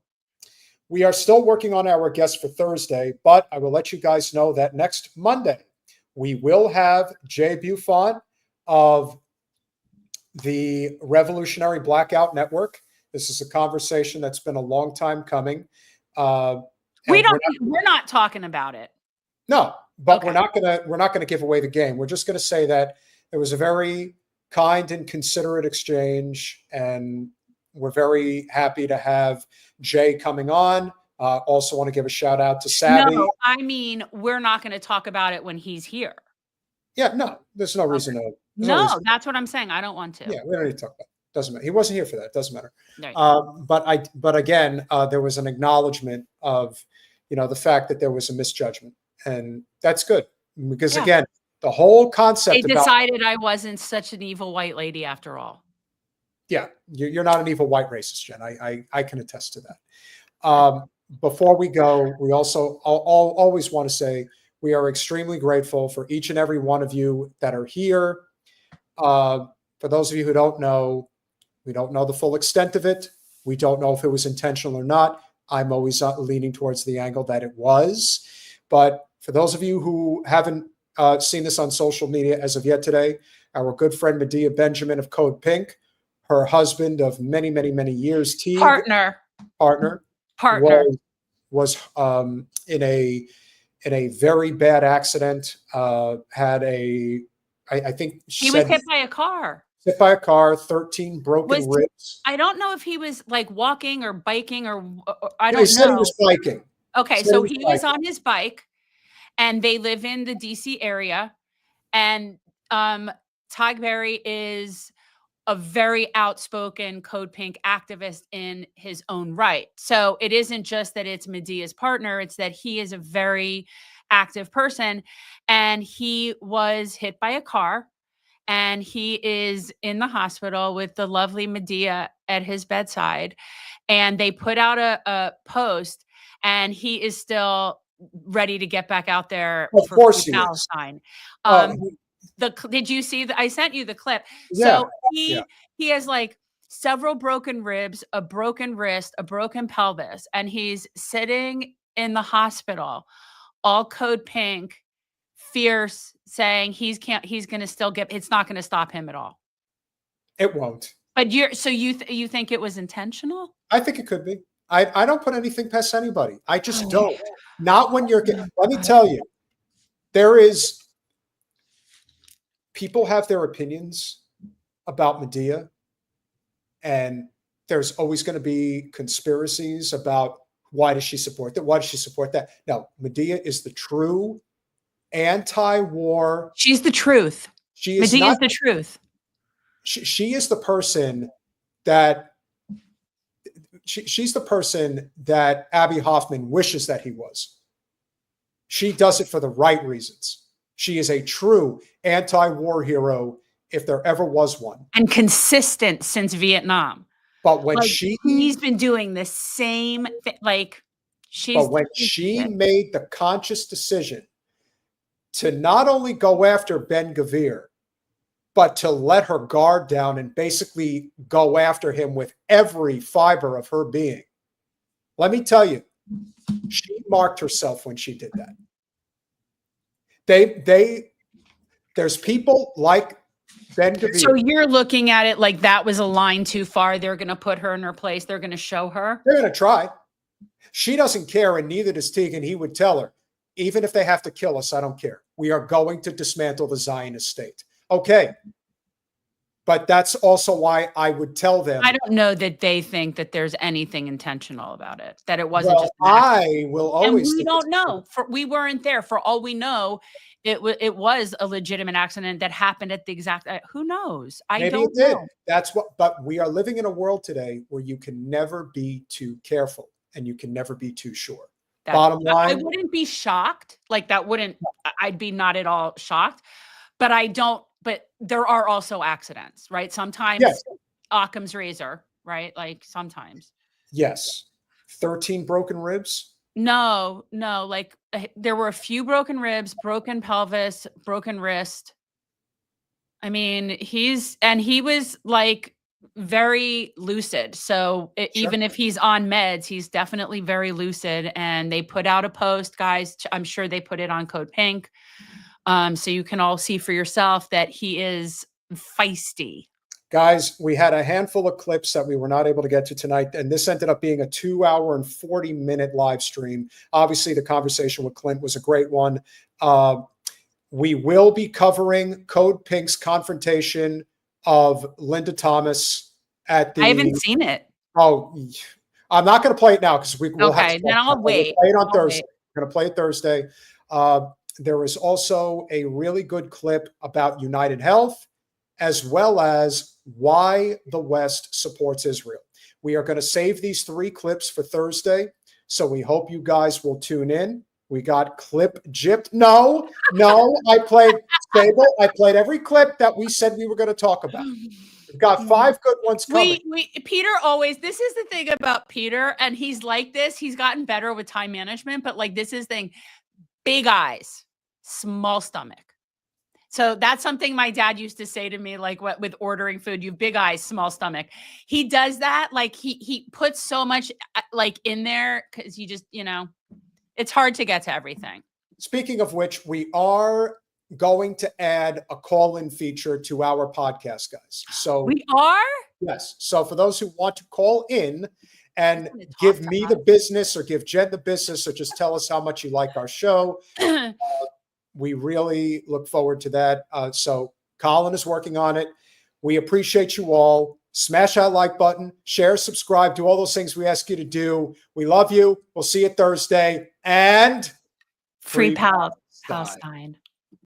We are still working on our guest for Thursday, but I will let you guys know that next Monday, we will have Jay Buffon of the Revolutionary Blackout Network. This is a conversation that's been a long time coming. We're not talking about it. No, but we're not gonna give away the game. We're just gonna say that it was a very kind and considerate exchange, and we're very happy to have Jay coming on. Also want to give a shout out to Savvy. No, I mean, we're not going to talk about it when he's here. Yeah, no, there's no reason to. No, that's what I'm saying. I don't want to. Yeah, we don't need to talk about it. Doesn't matter. He wasn't here for that. Doesn't matter. No, but again, there was an acknowledgement of, the fact that there was a misjudgment, and that's good because again, the whole concept. They decided I wasn't such an evil white lady after all. Yeah, you're not an evil white racist, Jen. I can attest to that. Before we go, we also always want to say we are extremely grateful for each and every one of you that are here. For those of you who don't know, we don't know the full extent of it. We don't know if it was intentional or not. I'm always leaning towards the angle that it was. But for those of you who haven't seen this on social media as of yet today, our good friend Medea Benjamin of CodePink, her husband of many, many, many years, partner was in a very bad accident. I think he was hit by a car. Hit by a car, 13 broken ribs. I don't know if he was like walking or biking or I don't know. He said he was biking. Okay, so he was on his bike, and they live in the DC area, and Tagberry is a very outspoken CodePink activist in his own right. So it isn't just that it's Medea's partner, it's that he is a very active person, and he was hit by a car, and he is in the hospital with the lovely Medea at his bedside. And they put out a post, and he is still ready to get back out there for Palestine. Did you see I sent you the clip? Yeah. So he has like several broken ribs, a broken wrist, a broken pelvis, and he's sitting in the hospital, all CodePink, fierce, saying he's going to still it's not going to stop him at all. It won't. But you think it was intentional? I think it could be. I don't put anything past anybody. I just don't. Not when you're. Let me tell you, people have their opinions about Medea, and there's always going to be conspiracies about why does she support that? Why does she support that? No, Medea is the true anti-war. She's the truth. She is Medea's the truth. She is the person that she's the person that Abby Hoffman wishes that he was. She does it for the right reasons. She is a true anti-war hero if there ever was one. And consistent since Vietnam. But when like, he's been doing the same thing, like but when she made the conscious decision to not only go after Ben Gvir, but to let her guard down and basically go after him with every fiber of her being. Let me tell you, she marked herself when she did that. There's people like Ben Gvir. So you're looking at it like that was a line too far. They're going to put her in her place. They're going to show her. They're going to try. She doesn't care, and neither does Tegan. He would tell her, even if they have to kill us, I don't care. We are going to dismantle the Zionist state. Okay. But that's also why I would tell them. I don't know that they think that there's anything intentional about it, that it wasn't just. I will always. And we don't know. We weren't there. For all we know, it was a legitimate accident that happened at the exact. Who knows? I Maybe don't it did. know. That's what. But we are living in a world today where you can never be too careful and you can never be too sure. Bottom line, I wouldn't be shocked. Like that wouldn't. I'd be not at all shocked. But I don't. But there are also accidents, right? Sometimes Occam's razor, right? Like sometimes. Yes. 13 broken ribs? No. Like there were a few broken ribs, broken pelvis, broken wrist. I mean, he was like very lucid. So even if he's on meds, he's definitely very lucid. And they put out a post, guys. I'm sure they put it on CodePink. So you can all see for yourself that he is feisty. Guys, we had a handful of clips that we were not able to get to tonight, and this ended up being a 2-hour and 40-minute live stream. Obviously, the conversation with Clint was a great one. We will be covering CodePink's confrontation of Linda Thomas at the... I haven't seen it. Oh, I'm not going to play it now because we will have to... Okay, then I'll wait. We'll play it on Thursday. We're going to play it Thursday. There is also a really good clip about UnitedHealth, as well as why the West supports Israel. We are going to save these 3 clips for Thursday, so we hope you guys will tune in. We got clip gypped. No, I played stable. I played every clip that we said we were going to talk about. We've got 5 good ones coming. Peter always, this is the thing about Peter, and he's like this. He's gotten better with time management, but like this is the thing. Big eyes, small stomach. So that's something my dad used to say to me, like what with ordering food, you have big eyes, small stomach. He does that. Like he puts so much like in there because you just, it's hard to get to everything. Speaking of which, we are going to add a call-in feature to our podcast, guys. So we are? Yes. So for those who want to call in and give me the business or give Jen the business or just tell us how much you like our show. We really look forward to that. So Colin is working on it. We appreciate you all. Smash that like button, share, subscribe, do all those things we ask you to do. We love you. We'll see you Thursday. And Free Palestine.